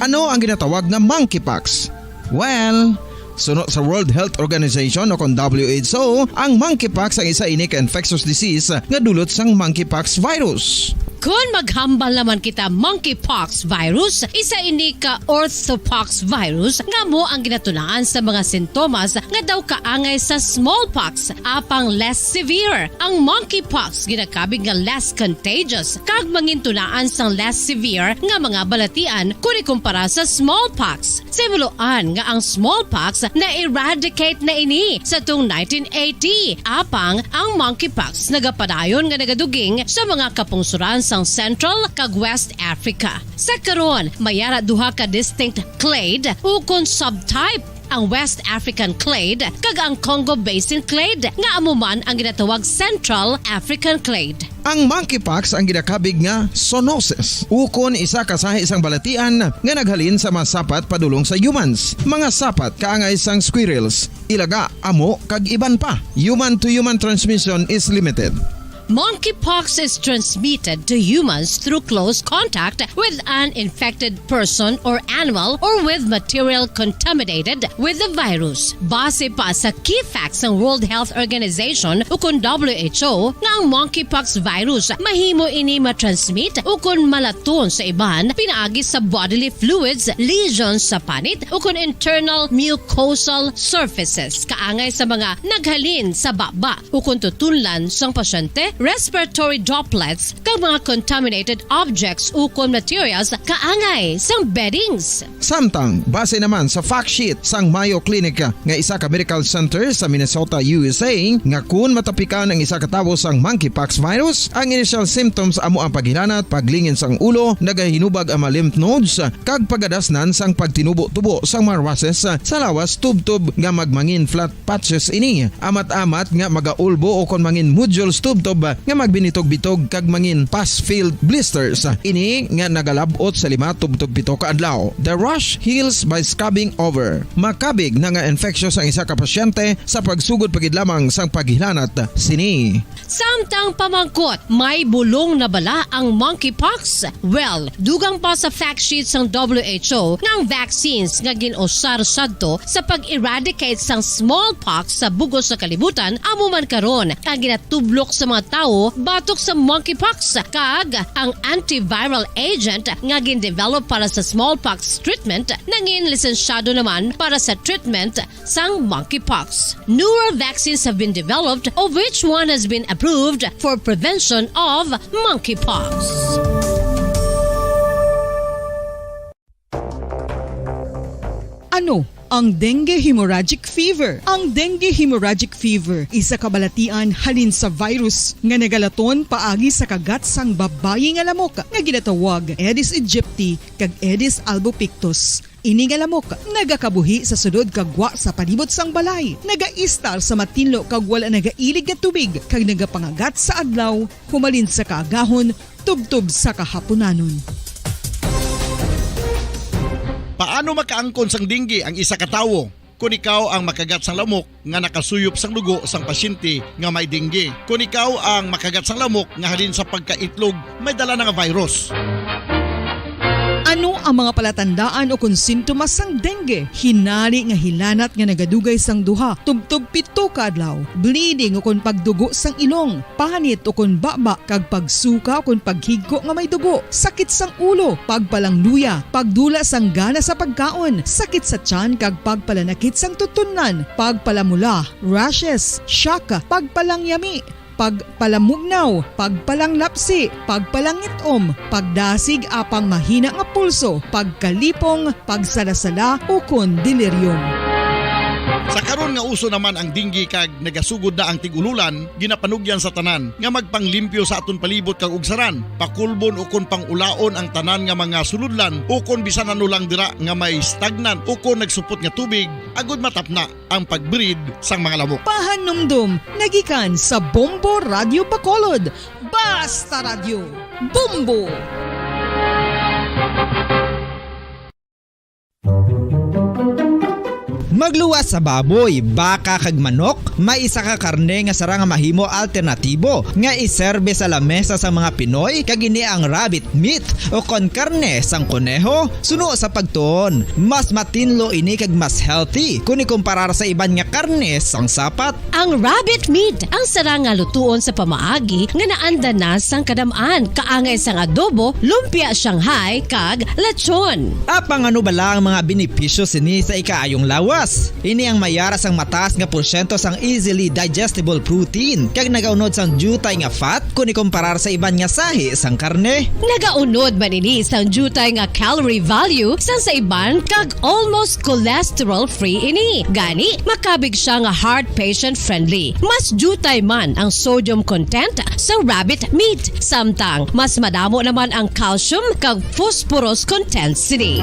Ano ang ginatawag na monkeypox? Well, suno sa World Health Organization o kung WHO, ang monkeypox ang isa ini ka infectious disease nga dulot sang monkeypox virus. Kung maghambal naman kita monkeypox virus, isa ini ka orthopox virus nga mo ang ginatunaan sa mga sintomas nga daw kaangay sa smallpox, apang less severe. Ang monkeypox ginakabig nga less contagious kag mangintunaan sang less severe nga mga balatian kung ikumpara sa smallpox. Simuloan nga ang smallpox na-eradicate na ini sa tung 1980, apang ang monkeypox nagapadayon nga nagaduging sa mga kapungsuran sang Central kag West Africa. Sa karon, mayara duha ka distinct clade ukon subtype, ang West African clade kag ang Congo Basin clade nga amuman ang ginatawag Central African clade. Ang monkeypox ang ginakabig nga zoonosis. Ukon isa ka sa isang balatian nga naghalin sa mga sapat padulong sa humans. Mga sapat kaangay sang squirrels, ilaga, amo kag iban pa. Human to human transmission is limited. Monkeypox is transmitted to humans through close contact with an infected person or animal or with material contaminated with the virus. Base pa sa key facts ng World Health Organization ukon WHO nga ang monkeypox virus mahimo ini matransmit ukon malaton sa iban pinaagi sa bodily fluids, lesions sa panit ukon internal mucosal surfaces kaangay sa mga naghalin sa baba ukon tutunlan sang pasyente, respiratory droplets kag mga contaminated objects ukon materials kaangay sang beddings. Samtang, base naman sa fact sheet sang Mayo Clinic nga isa ka medical center sa Minnesota, USA, nga kun matapikan ang isa ka tawo sang monkeypox virus, ang initial symptoms amo ang paghilanat, paglingin sang ulo, nagahinubag ang mga lymph nodes, kag pagadasnan sang pagtinubo-tubo sang mga rashes sa lawas tubtob nga magmangin flat patches ini. Amat-amat nga magaulbo o kon mangin nodules tubtob nga magbinitog-bitog kag mangin pus-filled blisters. Ini nga nagalabot sa 5 tubtob 7 ka adlaw. The rash heals by scabbing over. Makabig na nga infectious ang isa ka pasyente sa pagsugod pagid lamang sang paghilanat sini. Samtang pamangkot, may bulong na bala ang monkeypox? Well, dugang pa sa fact sheet sang WHO nga ang vaccines nga ginusar sadto sa pag-eradicate sang smallpox sa bugos sa kalibutan amo man karon ang ginatublok sa mga tao batok sa monkeypox kag ang antiviral agent nga gin-develop para sa smallpox treatment nangin lisensyado naman para sa treatment sang monkeypox. Newer vaccines have been developed of which one has been approved for prevention of monkeypox. Ano ang dengue hemorrhagic fever? Ang dengue hemorrhagic fever isa kabalatian halin sa virus nga nagalaton paagi sa kagat sang babayi nga lamok nga ginatawag Aedes aegypti kag Aedes albopictus. Ini nga lamok nagakabuhi sa sudod kagwa sa palibot sang balay, nagaistar sa matinlo kag wala nagailig nga tubig kag nagapangagat sa adlaw humalin sa kaagahon tubtob sa kahaponanon. Paano makaangkon sang dengue ang isa ka tawo? Kung ikaw ang makagat sang lamok nga nakasuyop sang dugo sang pasyente nga may dengue. Kung ikaw ang makagat sang lamok nga halin sa pagkaitlog may dala nga virus. Ano ang mga palatandaan o kung sintomas sang dengue? Hinali nga hilanat nga nagadugay sang duha, tubtob 7 ka adlaw, bleeding o kung pagdugo sang ilong, panit o kung baba, kag pagsuka o kung paghigko nga may dugo, sakit sang ulo, pagpalangluya, pagdula sang gana sa pagkaon, sakit sa tiyan kag pagpalanakit sang tutunan, pagpalamula, rashes, shock, pagpalangyami, pagpalamugnaw, pagpalanglapsi, pagpalangitom, pagdasig apang mahina nga pulso, pagkalipong, pagsalasala o kon delirium. Sa karon nga uso naman ang dinggi kag nagasugod na ang tigululan, ginapanugyan sa tanan nga magpanglimpyo sa aton palibot kag ugsaran, pakulbon o kon pangulaon ang tanan nga mga suludlan o kon bisan ano lang dira nga may stagnan o kon nagsupot nga tubig, agud matapna ang pagbreed sang mga lamok. Pahanumdum, nagikan sa Bombo Radio Bacolod. Basta Radio, Bombo! Magluwas sa baboy, baka kag manok, may isa ka karne nga sara nga mahimo alternatibo nga iserbe sa lamesa sa mga Pinoy kag ini ang rabbit meat o kon karne sang koneho. Suno sa pagtuon, mas matinlo ini kag mas healthy kung ikumparar sa iban nga karne sang sapat. Ang rabbit meat ang sara nga lutuon sa pamaagi nga naanda na sang kadamaan, kaangay sang adobo, lumpia Shanghai kag lechon. Apang ano bala ang mga benepisyo sini sa ikaayong lawas? Ini ang mayaras ang mataas nga porsyento sang easily digestible protein kag nagaunod sang jutay nga fat kung ikumparar sa iban nga sahi sang karne. Nagaunod man ini sang jutay nga calorie value sang sa iban kag almost cholesterol free ini. Gani makabig siya nga heart patient friendly. Mas jutay man ang sodium content sa rabbit meat, samtang mas madamo naman ang calcium kag phosphorus content sini.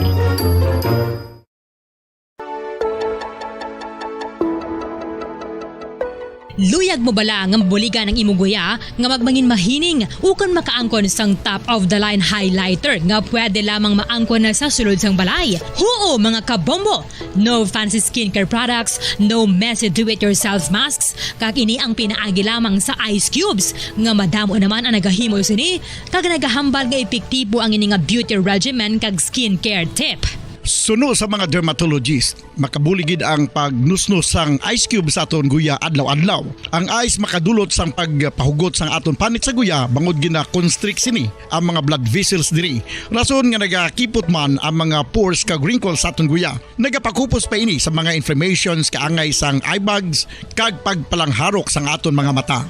Luyag mo bala nga mabuligan ng imong guya nga magmangin mahining ukon makaangkon sang top of the line highlighter nga pwede lamang maangkon na sa sulod sang balay. Huo mga kabombo! No fancy skincare products, no messy do-it-yourself masks, kag ini ang pinaagi lamang sa ice cubes nga madamo naman ang nagahimo sini kag nagahambal nga epektibo ang ini nga beauty regimen kag skincare tip. Suno sa mga dermatologist, makabuligid ang pagnusnos sang ice cube sa aton guya adlaw-adlaw. Ang ice makadulot sang pagpahugot sang aton panit sa guya bangod gina constrict sini ang mga blood vessels diri. Rason nga nagakipot man ang mga pores kag wrinkles sa aton guya. Nagapakupos pa ini sa mga inflammations kaangay sang eye bags kag pagpalangharok sang aton mga mata.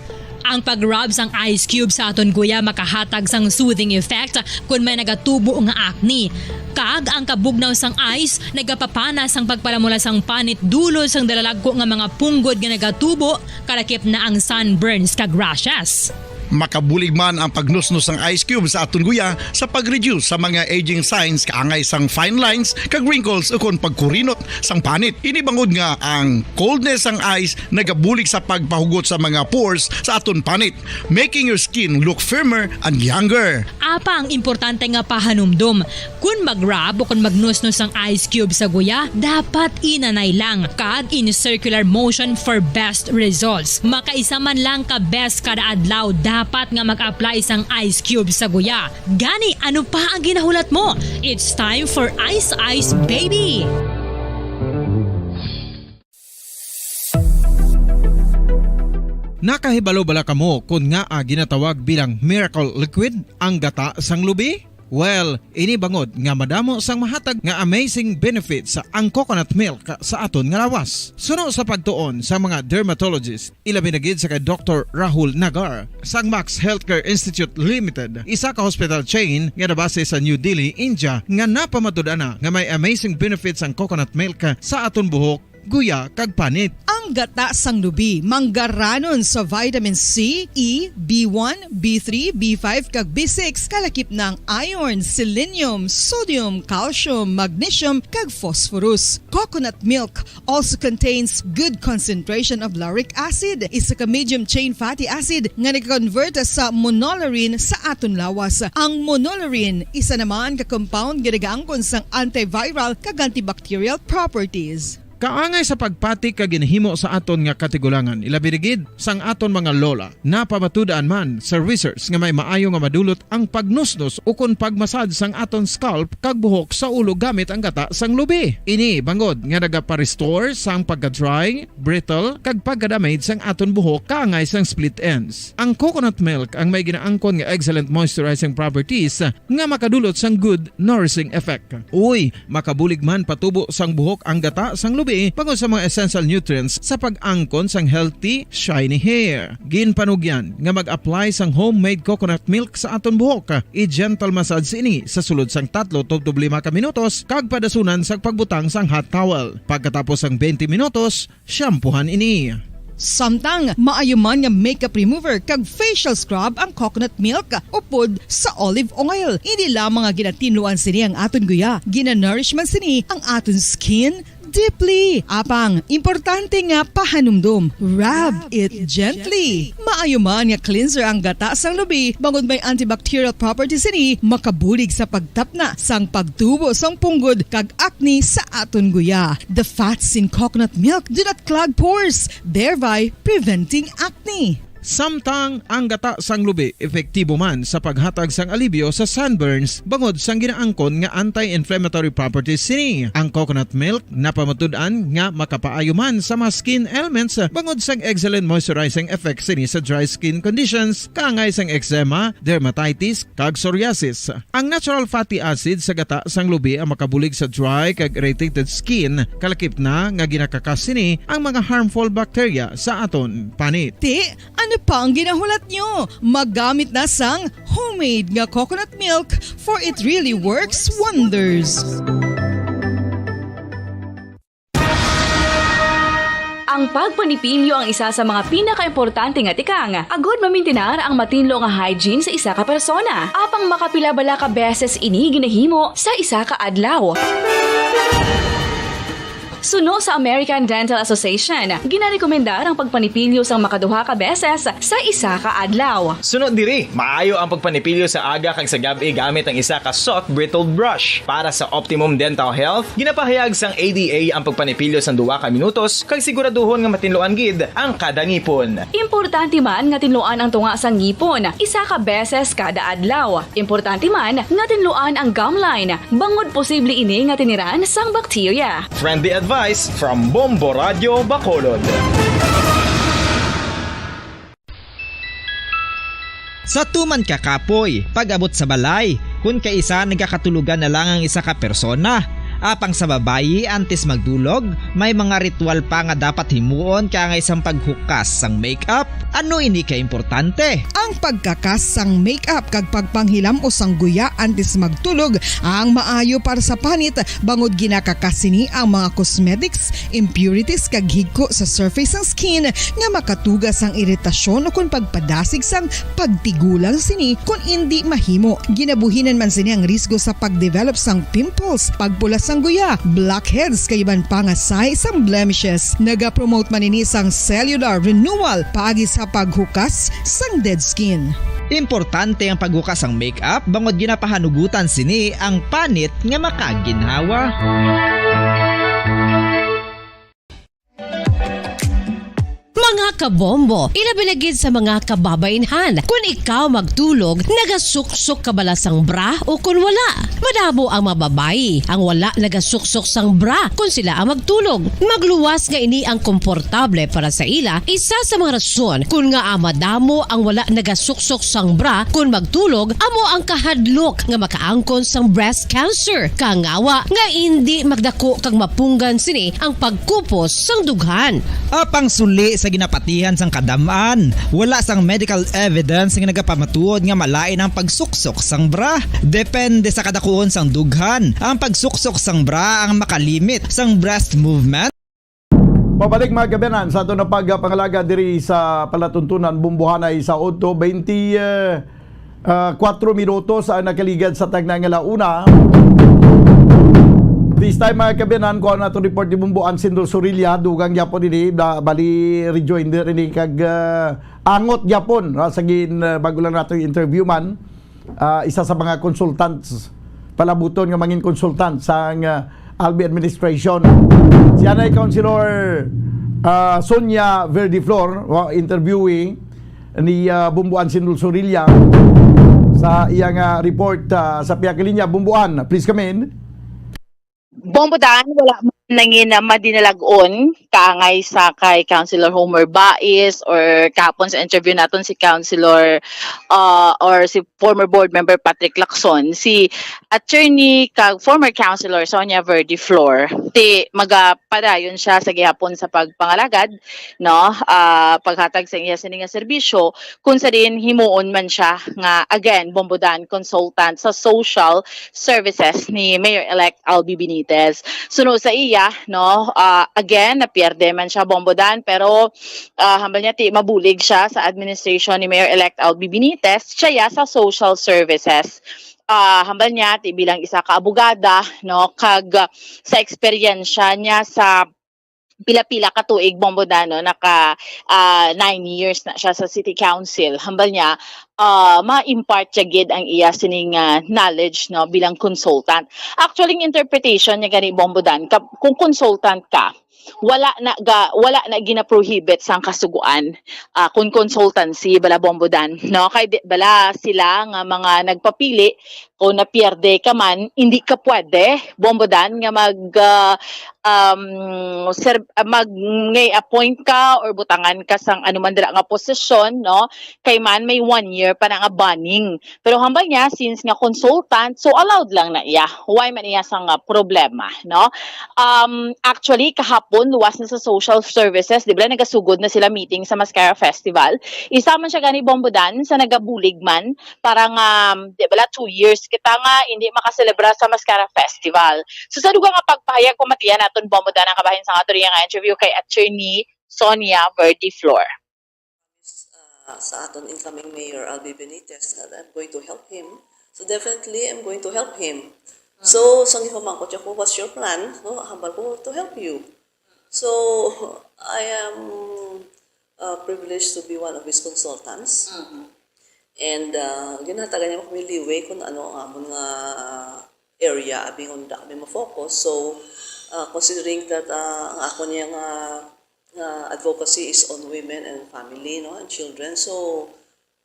Ang pag-rub sang ice cube sa aton guya makahatag sang soothing effect kung may nagatubo nga acne. Kag ang kabugnaw sang ice nagapapana sang pagpalamula sang panit dulo sang dalalagko nga mga punggod nga nagatubo kalakip na ang sunburns kag rashes. Makabulig man ang pagnusnos ng ice cube sa aton guya sa pag-reduce sa mga aging signs kaangay sang fine lines kag wrinkles o kon pagkurinot sang panit. Ini bangod nga ang coldness sang ice nagabulig sa pagpahugot sa mga pores sa aton panit, making your skin look firmer and younger. Apa ang importante nga pahanumdum, kung mag-rub o kung magnusnos ang ice cube sa guya, dapat inanay lang kag in circular motion for best results. Makaisa man lang ka best kada adlaw dapat nga mag-apply sang ice cube sa guya. Gani, ano pa ang ginahulat mo? It's time for Ice Ice Baby! Nakahibalo bala kamo kung nga ginatawag bilang miracle liquid ang gata sang lubi? Well, ini bangod nga madamo sang mahatag nga amazing benefits sa ang coconut milk sa aton nga lawas. Suno sa pagtuon sa mga dermatologist, ilabi na gid sa kay Dr. Rahul Nagar sang Max Healthcare Institute Limited, isa ka hospital chain nga nabase sa New Delhi, India, nga napamatud-ana nga may amazing benefits ang coconut milk sa aton buhok, guya kag panit. Ang gata sang lubi manggaranon sa vitamin C, E, B1, B3, B5 kag B6 kalakip ng iron, selenium, sodium, calcium, magnesium kag phosphorus. Coconut milk also contains good concentration of lauric acid, isa ka medium chain fatty acid nga nag-convert sa monolaurin sa aton lawas. Ang monolaurin isa naman ka compound nga nagaangkon sang antiviral kag antibacterial properties. Kaangay sa pagpati kag ginhimo sa aton nga katigulangan, ilabirigid sang aton mga lola. Napamatudan man sa research nga may maayo nga madulot ang pagnusnos o kon pagmasad sang aton scalp kag buhok sa ulo gamit ang gata sang lubi. Ini bangod nga nagapa-restore sang pagka-dry, brittle kag pagka-damage sang aton buhok kaangay sang split ends. Ang coconut milk ang may ginaangkon nga excellent moisturizing properties nga makadulot sang good nourishing effect. Uy, makabulig man patubo sang buhok ang gata sang lubi. lubi bangod sa mga essential nutrients sa pag-angkon sang healthy, shiny hair. Ginpanugyan nga mag-apply sang homemade coconut milk sa aton buhok. I-gentle massage ini sa sulod sang 3 to 5 ka minutos kag padasunan sang pagbutang sang hot towel. Pagkatapos sang 20 minutos, shampoohan ini. Samtang maayo man nga makeup remover kag facial scrub ang coconut milk upod sa olive oil. Hindi lamang nga ginatinluan sini ang aton guya, ginanourish man sini ang aton skin deeply. Apang, importante nga pahanumdum. Rub it gently. Maayo man nga cleanser ang gata sang lubi bangod may antibacterial properties ini makabulig sa pagtapna sang pagtubo sang punggod kag acne sa aton guya. The fats in coconut milk do not clog pores, thereby preventing acne. Samtang ang gata sang lubi epektibo man sa paghatag sang alibyo sa sunburns bangod sang ginaangkon nga anti-inflammatory properties sini. Ang coconut milk napamatud-an nga makapaayo man sa mga skin ailments bangod sang excellent moisturizing effect sini sa dry skin conditions kaangay sang eczema, dermatitis kag psoriasis. Ang natural fatty acid sa gata sang lubi ang makabulig sa dry kag irritated skin, kalakip na nga ginakakas sini ang mga harmful bacteria sa aton panit. Ano pa ang ginahulat nyo? Maggamit na sang homemade nga coconut milk for it really works wonders. Ang pagpanipilyo ang isa sa mga pinaka-importante nga tikang. Agod mamintinar ang matinlo nga hygiene sa isa ka persona. Apang makapilabala ka beses ini ginahimo sa isa ka adlaw. Suno sa American Dental Association, ginarekomendar ang pagpanipilyo sang makaduha ka beses sa isa ka adlaw. Sunod diri, maayo ang pagpanipilyo sa aga kag sa gabi gamit ang isa ka soft brittled brush. Para sa optimum dental health, ginapahayag sang ADA ang pagpanipilyo sang 2 ka minutos kag siguraduhon nga matinloan gid ang kada ngipon. Importante man nga tinluan ang tunga sang ngipon, isa ka beses kada adlaw. Importante man nga tinluan ang gum line, bangod posible ini nga tiniran sang bakterya. Friendly advice from Bombo Radio Bacolod. Sa tuman ka kapoy, pag-abot sa balay, kung kaisa nagkakatulugan na lang ang isa ka persona. Apang sa babayi antes magdulog, may mga ritual pa nga dapat himuon kaya nga isang paghukas sang makeup. Ano ini ka importante? Ang pagkakas sang makeup kag pagpanghilam o sang guya antes magtulog ang maayo para sa panit bangod ginakakas sini ang mga cosmetics, impurities kag higko sa surface sang skin nga makatugas sang iritasyon o kung pagpadasig sang pagtigulang sini kung hindi mahimo. Ginabuhinan man sini ang risgo sa pagdevelop sang pimples, pagpula sang guya, blackheads kay iban pa nga size sang blemishes. Naga-promote man ini sang cellular renewal paagi sa paghukas sang dead skin. Importante ang paghukas ang makeup bangod ginapahanugutan sini ang panit nga makaginhawa. Mga kabombo, ilabinagid sa mga kababainhan. Kung ikaw magtulog, nagasuksok ka bala sang bra o kung wala. Madamo ang mababayi, ang wala nagasuksok sang bra kung sila ang magtulog. Magluwas nga ini ang komportable para sa ila, isa sa mga rason kung nga madamo ang wala nagasuksok sang bra kung magtulog, amo ang kahadlok nga makaangkon sang breast cancer. Kangawa nga hindi magdako kag mapunggan sini ang pagkupos sang dughan. Apang suli sa ginapatihan sang kadamaan, wala sang medical evidence nga nagapamatuod nga malain ang pagsuksok sang bra. Depende sa kadakuon sang dughan. Ang pagsuksok sang bra ang makalimit sang breast movement. Pabalik mga kabenan sa ito na pagpangalaga diri sa palatuntunan bumbuhanay sa 8:24 minutos ang nakaligad sa tagnang alauna. This time mga kabinan ko na to report ni Bumbuan Sindol Sorilla dugang Japon ini bali rejoinder ini kag angot Japon sagin bago lang nato yung interview man isa sa mga consultants palabuton nga mangin consultant sa Albi administration siya na Councilor Sonia Verdiflor interviewee ni Bumbuan Sindol Sorilla sa iyang report sa Piyakilinya. Bumbuan, please come in. Bombo Dan, wala nangin na madinalagon kaangay sa kay Councilor Homer Bais or kapon sa interview naton si Councilor or si former board member Patrick Lacson, si attorney kag former Councilor Sonia Verde Flor ti magapadayon siya sa gihapon sa pagpangalagad, no, paghatag sa iya sining nga serbisyo kung sa din himuon man siya nga again bombodan consultant sa social services ni Mayor-elect Albi Benitez. Suno sa iya, no, again napierde man siya bombodan pero hambal niya ti mabulig siya sa administration ni Mayor-elect Albi Benitez, siya sa social services. Hambal niya ti bilang isa ka abogada, no, kag sa eksperyensya niya sa pila-pila ka tuig bombodano, naka 9 years na siya sa city council. Hambal niya ma-impart siya gid ang iya sining knowledge, no, bilang consultant. Actually, ang interpretation niya gani bombodan kung consultant ka, wala na gina-prohibit sang kasuguan kung consultancy bala bombodan, no, kay bala sila nga mga nagpapili kung napierde ka man hindi ka pwede bombodan nga mag-appoint ka or butangan ka sang anuman dira nga posisyon, no, kay man may 1 year pa na nga banning. Pero hambal niya since nga consultant, so allowed lang na iya, why man iya sang problema, no. Actually kahapon luwas na sa social services, di ba nagasugod na sila meeting sa Mascara Festival, isa man siya gani bombodan sa nagabulig man parang di ba 2 years kita nga hindi makaselebra sa Mascara Festival. So sa dugang nga pagpahayag ko matiyan naton bombodan ang kabahin sa ato nga interview kay attorney Sonia Verde Flor. Sa aton incoming Mayor Albi Benitez that I'm going to help him. So definitely I'm going to help him. So sang ipamangkot siya ko, what's your plan? No, hambal ko to help you. So I am privileged to be one of his consultants. And ginatagan niya kami liway kung ano ang amon nga area abing onda kami ma-focus. So considering that ang ako niya nga advocacy is on women and family, no, and children. So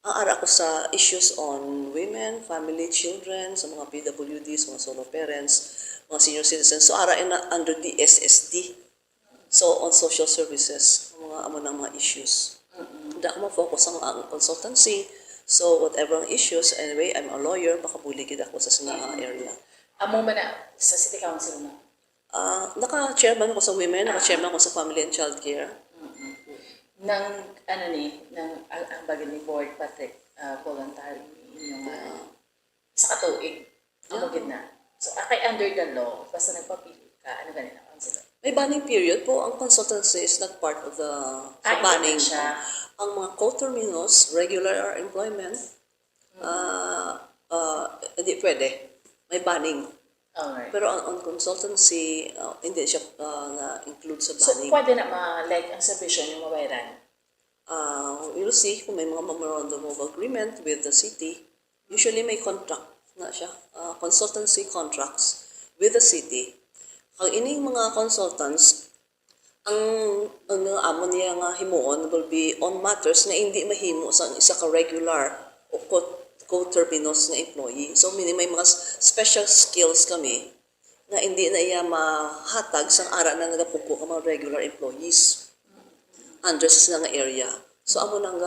ang ara ko sa issues on women, family, children, sa mga PWDs, mga solo parents, mga senior citizens. So ara na under the SSD. So on social services, mga amo ng mga issues. Hindi ako ma-focus ang consultancy. So whatever ang issues, anyway, I'm a lawyer, makabuligid ako sa sinang area. Amo man na sa City Council na? Naka-chairman ko sa women, naka-chairman ko sa family and child care. Nang ang bagay ni Board Patrick, voluntary yung sa katuig, amagid na. So kay under the law, basta nagpapili ka, ano ganun na councilor? May banning period po. Ang consultancy is not part of the banning. Ang mga coterminous, regular employment, hindi pwede. May banning. Alright. Pero on consultancy, hindi siya na-include sa banning. So pwede na like ang submission yung mabayaran? We'll see kung may mga memorandum of agreement with the city. Usually may contract na siya. Consultancy contracts with the city. Ang ining mga consultants, ang amon niya nga himuon will be on matters na hindi mahimo sa isa ka regular o coterminous na employee. So may mga special skills kami na hindi na iya mahatag sang ara na nagapuko ka mga regular employees under sa nga area. So amo nang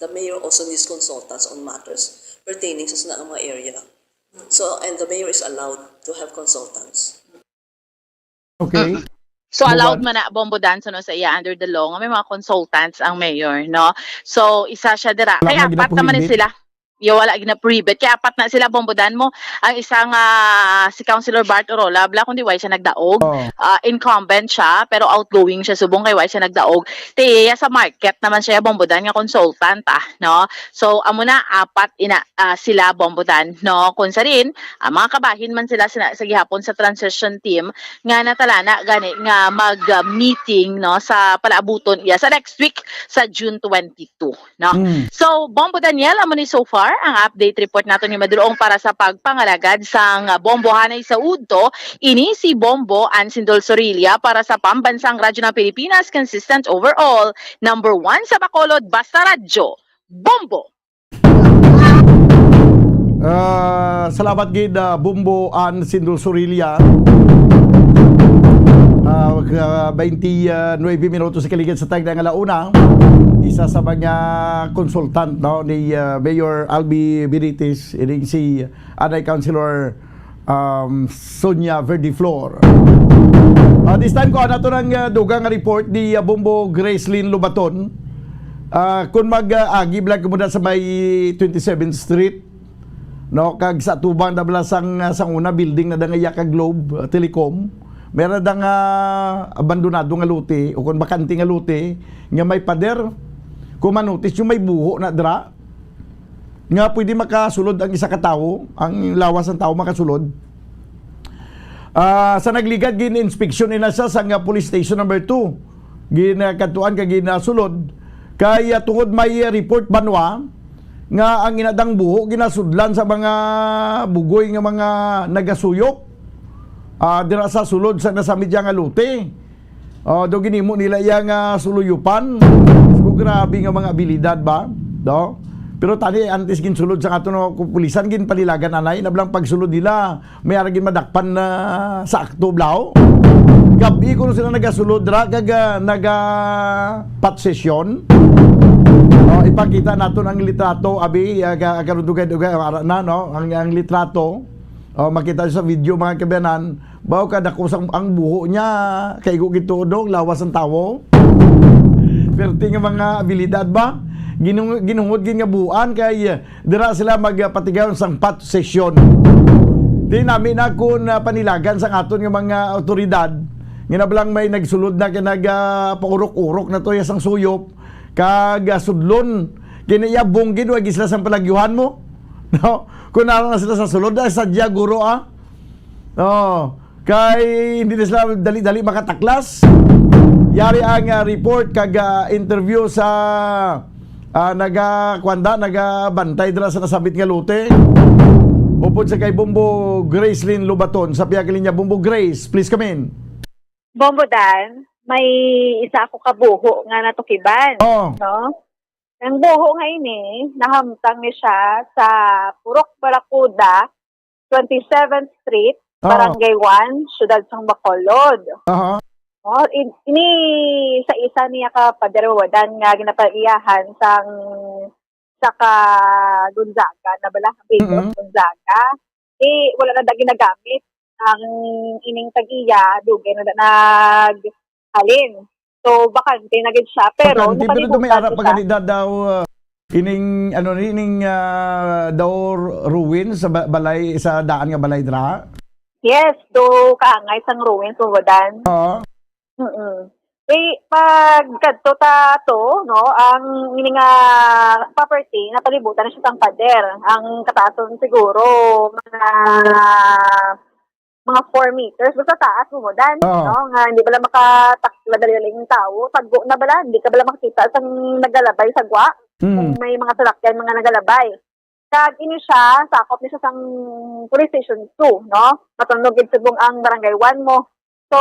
the mayor also needs consultants on matters pertaining sa mga area. So and the mayor is allowed to have consultants. Okay. So allowed man na bombodan no, sa iya under the law nga may mga consultants ang mayor, no. So isa siya dira. Kaya apat naman sila. Yo wala gina-prohibit. Kaya apat na sila bombodan mo. Ang isang si Councilor Bart Orola, bla kundi why siya nagdaog. Incumbent siya pero outgoing siya subong kay why siya nagdaog. Tiya sa market naman siya bombodan nga consultant no. So amo na apat sila bombodan no. Kun sa rin mga kabahin man sila sa gihapon sa transition team nga natalana gani nga mag-meeting no sa palaabuton iya sa next week sa June 22 no. So Bombo Daniel amo ni so far ang update report nato ni Madroong para sa pagpangalagad sang bombohanay sa udto. Ini si Bombo Ansindol Sorilla para sa Pambansang Radyo ng Pilipinas, consistent overall, number 1 sa Bacolod, basta radyo, Bombo. Salamat gid Bombo Ansindol Sorilla. 29 minutos sa kaligid sa tagda ng alauna, isa sa mga consultant no ni Mayor Albi Benitez, ini si Anay Councilor Sonia Verdiflor. This time ko nato ng dugang report ni Bombo Gracelyn Lubaton. Kung mag-agi blag mo sa may 27th Street, no, kag sa tubang na bala sang una building na dangaya kag Globe Telecom, meron dang abandonado nga lote o kung bakante nga lote nga may pader. Kung manotis yung may buho na dra nga pwede makasulod ang isa ka tawo, ang lawas ng tao makasulod. Sa nagligad gin-inspeksyon ina siya sa nga police station number 2, ginakatuan kag ginasulod kaya tungod may report banwa nga ang inadang buho ginasudlan sa mga bugoy nga mga nagasuyok dira sa sulod sa nasamid nga lote. Do ginimo nila yang suluyupan. So, grabe nga mga abilidad ba? Do? Pero tani antes gin sulod sa ato no pulisan gin palilagan anay nablang pagsulod nila may ara gin madakpan na sa akto blaw. Gabi ko sila nagasulod ra kag naga pat session. Ipakita naton ang litrato abi karon dugay-dugay na no ang litrato. Makita sa video mga kabayanan, bawo kada kusang ang buho niya kay gitudong lawas ang tawo. Perti nga mga abilidad ba? Ginungod gin nga buan kay dira sila magpatigayon sang pat session. Di namin ako panilagan sa aton nga mga otoridad. Ginablang may nagsulod na kinag paurok-urok na to sang suyop kag sudlon kinaya bunggin wag sila sang palagyuhan mo. No? Kung naroon na sila sa sulod, sadya guro kay hindi na sila dali-dali makataklas. Yari ang report kag interview sa nagabantay dira sa nasabit nga lote. Upod sa kay Bombo Gracelyn Lubaton sa piyagilin niya. Bombo Grace, please come in. Bombo Dan, may isa ako kabuho nga natukiban. No? Ang buho nga ini, nahamtang ni siya sa Purok Barakuda, 27th Street, Barangay 1, Siyudad Sang Bacolod. Ini sa isa niya ka paderwadan nga ginapaiyahan sa Gonzaga, na bala Gonzaga. Wala na ginagamit ang ining tag-iya, dugay na naghalin. So bakante na gid siya pero may ara pa kanida daw ining daw ruin sa balay sa daan nga balay dra. Yes, do kaangay sang ruin so wadan. Pag kadto ta to no ang ining property na palibutan na siya sang pader. Ang kataason siguro mga 4 meters basta taas umudan no nga hindi bala makatakla dali ng tao tagbo na bala hindi ka bala makita sang nagalabay sa gwa kung may mga salakyan mga nagalabay kag ini siya sakop ni siya sang police station 2 no matunog gid subong ang barangay 1 mo so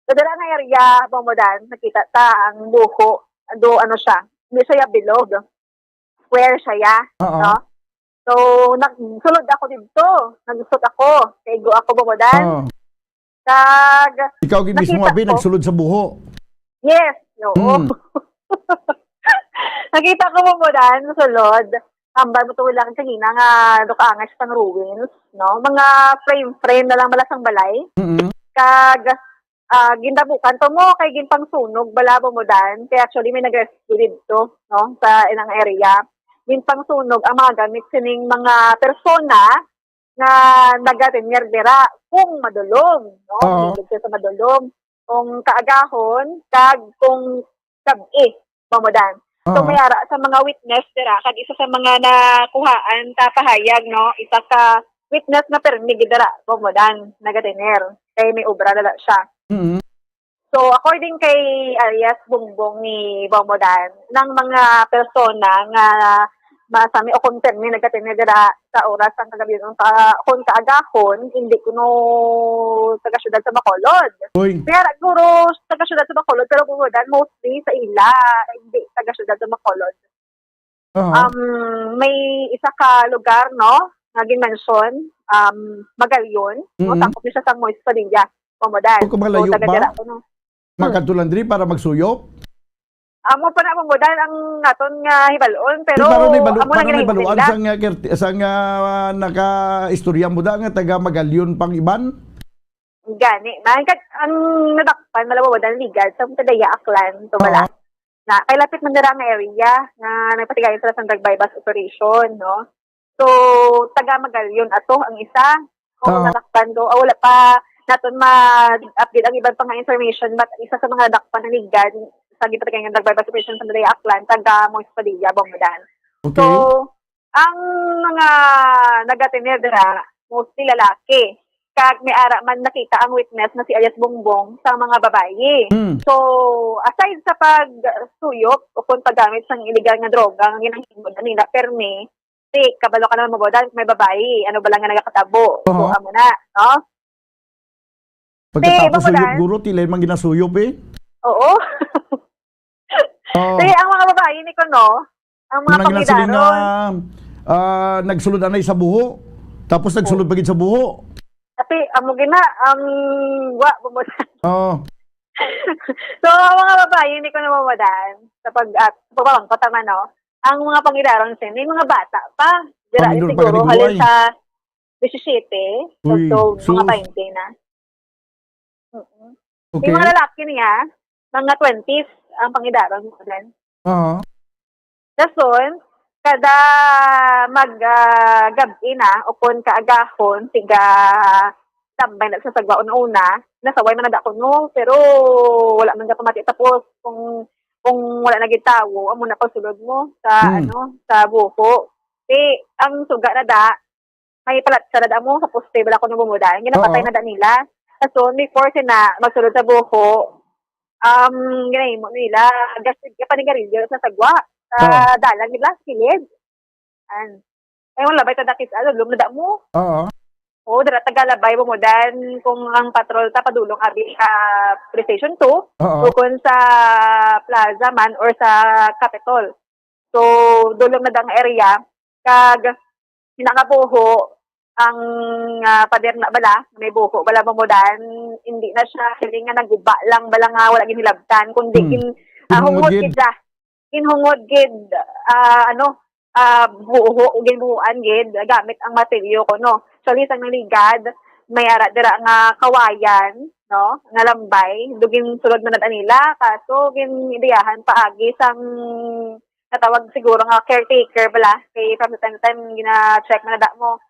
dala nga area Bomodan nakita ta ang buho do ano siya hindi siya bilog square siya no. So, nagsulod ako dito. Nagsulod ako. Kaigo ako Bomodan. Kag ikaw gid mismo abi nagsulod sa buho. Yes, oo. Nakita ko Bomodan sulod. Ambal mo tuwi lang kanina nga dukaangas sang ruins, no? Mga frame na lang balasang balay. Kag gindabukan to mo kay ginpang sunog bala Bomodan. Kaya actually may nag-rescue dito, no? Sa inang area. Ginpang sunog ang mga gamit sining mga persona na nagatinyer dira kung madulong, no? Sa madulong, kung kaagahon, kag kung gabi, Bomodan. So may ara sa mga witness dira, kag isa sa mga nakuhaan ta pahayag, no? Isa ka witness na permi dira, Bomodan, nagatinyer. Kay may obra na siya. So, according kay alias Bongbong ni Bomodan, ng mga persona nga masami o konterni nagkatinidira sa oras ang kagabi kung kaagahon, hindi kuno taga-syudad sa Bacolod. Pero guro taga-syudad sa Bacolod, pero Bomodan mostly sa ila, hindi taga-syudad sa Bacolod. May isa ka lugar, no, naging mention, Magalyon, no, takop niya sa Moise Padilla. pamudan. Kung malayo taga ba? dira ko no. Makatulan diri para magsuyop. Amo pa na pamudan ang aton nga hibalon pero Di para na amo para lang na ginahimo ibaluan nila. sa nga naka-istorya mo da nga taga Magalyon pang iban. Gani. Kag ang nadakpan malabawadan legal sa Tadaya Aklan tumala. Na kay lapit man dira nga area nga nagpatigayon sila sa drug bypass operation, no. So taga Magalyon ato ang isa. Kung nadakpan do, wala pa naton ma-update ang ibang pang information but isa sa mga nadakpan na legal sa gipatigayon nga drug bypass operation sa Tadaya Aklan taga Moist Padilla, Bongdan. Okay. So ang mga nagatinir dira mostly lalaki. Kag may ara man nakita ang witness na si Alias Bongbong sa mga babae. So, aside sa pagsuyop o kung paggamit ng illegal nga droga, ang ginahimo na nila, perme, kabalo ka naman mabodan, may babae, ano ba lang nga nagakatabo. So, amo na, no? Pagkatapos suyop, guro, tilay man ginasuyop eh. Oo. Ang mga babae ni ko, no? Ang mga pangidaron. Nagsulod anay sa buho, tapos nagsulod pagid sa buho. Kasi amo gina ang bumudan. So mga babae hindi ko na mamadan sa pagpapangkot naman no. Ang mga pangidaron sin may mga bata pa. Dira siguro halin sa 17. So mga 20 na. Okay. Yung mga lalaki niya, mga 20s ang pangidaron mo din. Dason kada gabi na o kung kaagahon tiga tambay na sa sagwaon una nasaway man na ko no pero wala man ka pamati tapos kung wala na gitawo amo na pagsulod mo sa sa buko ang suga na da may palat sa da mo sa poste bala ko no bumudan ginapatay na da nila so before sina magsulod sa buko ginahimo nila gasig ka panigarilyo sa sagwa sa dalan nila kilid. Ay wala bay ta dakis lumnada mo. Oo, dira tagalabay mo dan kung ang patrol ta padulong abi sa police station 2 o kung sa plaza man or sa Capitol. So dulong na dang area kag pinakabuho ang pader na bala may buho bala mo dan hindi na siya hiling nga naguba lang bala nga wala ginilabtan kundi hungod gid inhungod gid buhuan gid gamit ang materyo ko no so lisang naligad may ara dira nga kawayan no nga lambay dugin sulod man nila kaso ginidiyahan paagi sang natawag siguro nga caretaker bala kay from the time to time gina-check man na mo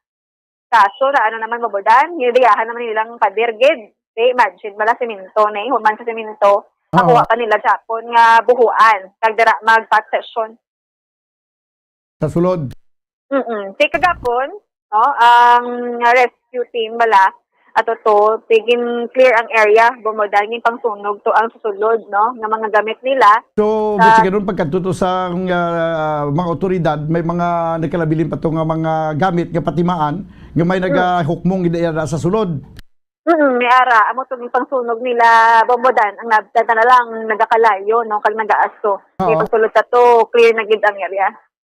kaso na ano naman mabodan ginidiyahan naman nilang pader gid imagine bala semento na human sa semento nakuha pa nila Japon nga buhuan kag dira mag-pot session sa sulod. Say kagapon, no, ang rescue team bala ato to tigin clear ang area bumodan yung pangsunog to ang susulod no nga mga gamit nila. So siguro pagkatuto sa mga otoridad may mga nagkalabilin pa to nga mga gamit nga patimaan nga may nagahukmong gidaya sa sulod. May ara amo to pangsunog nila bumodan ang nabtan na lang nagakalayo no kag nagaasto. Kay pagsulod sa to clear na gid ang area.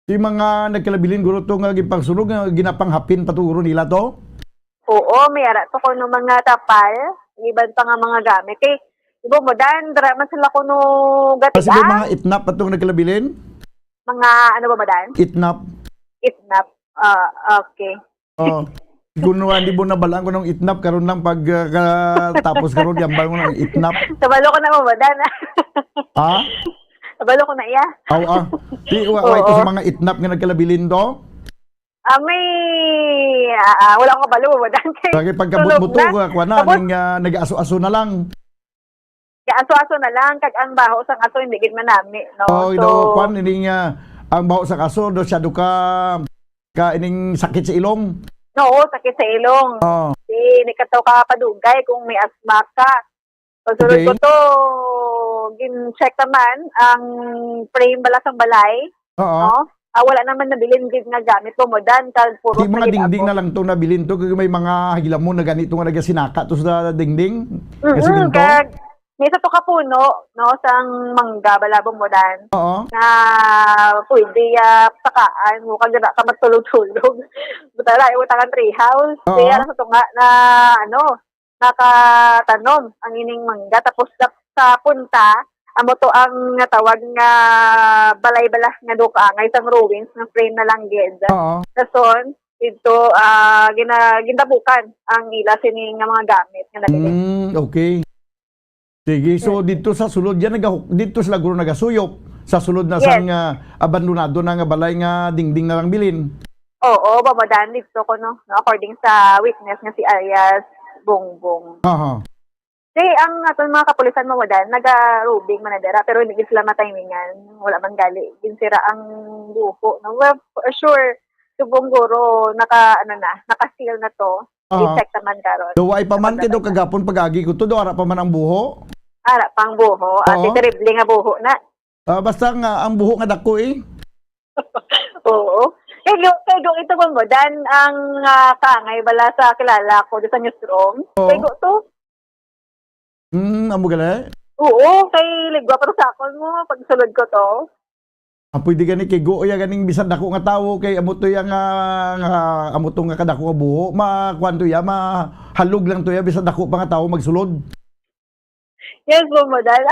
Yung mga nagkalabilin guro to nga gipangsunog nga ginapanghapin paturo nila to? Oo, may ara to kuno mga tapal, iban pa nga mga gamit. Kay ibo mo dan dara man sila kuno gatiga. Kasi mga itnap patong nagkalabilin? Mga ano ba madan? Itnap. Okay. Gunuan di mo na balaan ko ng itnap karon lang pag tapos karon yambal mo ng itnap. Sabalo ko na mo madan. Ha? Sabalo ko na iya. Di ito sa mga itnap nga nagkalabilin do? May wala ko kabalo mo dan kay. Kaya pagkabut-buto ko na nag-aso-aso na lang. Aso-aso na lang kag ang baho sang aso hindi gid manami no. So kwan ini nga ang baho sa aso do siya ka ining sakit sa ilong. Oo, sakit sa ilong. Ni kataw ka padugay kung may asma ka. Pagsulod ko to gin-check naman ang frame bala sang balay. No? Wala naman nabilin gid nga gamit mo modan kag puro di mga dingding na lang to nabilin to kag may mga hilamon na ganito nga nagasinaka to sa dingding. Kasi ginto. Kag may sa to ka puno no sang mangga bala modan. Na pwede sakaan mo kag dira ka magtulog-tulog. Butala utangan tree house. Kaya sa to nga na ano nakatanom ang ining mangga tapos sa punta amo to ang tawag nga balay-bala nga dukaangay sang ruins nga frame na lang gid. Oo. Dason dito ginabukan ang ila sini nga mga gamit nga nalagay. Okay. Sige, so dito sa sulod yan dito sila guro nagasuyop sa sulod na sang abandonado na nga balay nga dingding na lang bilin. Oo, babadan dito ko no, according sa witness nga si Arias Bongbong. Aha. Si ang aton mga kapulisan mawadan naga-rubing manadera pero hindi sila matimingan. Wala man gali. Ginsira ang buho. No? Well, for sure subong guro naka-seal na to. I-check naman karon. Do ay pa man kay do kagapon pagagi ko to do ara pa man ang buho. Ara pang buho. Ate terrible nga buho na. Basta nga ang buho nga dako eh. Oo. Kaya ito mo dan ang kaangay bala sa kilala ko sa newsroom. Kaya to. Amo gala? Oo, kay ligwa pero sa akon mo pag sulod ko to. Pwede gani kay go ya ganing bisan dako nga tawo kay amo to yang amo to nga kadako nga buho kwanto ya halog lang to ya bisan dako pa nga tawo magsulod. Yes, Bumodan.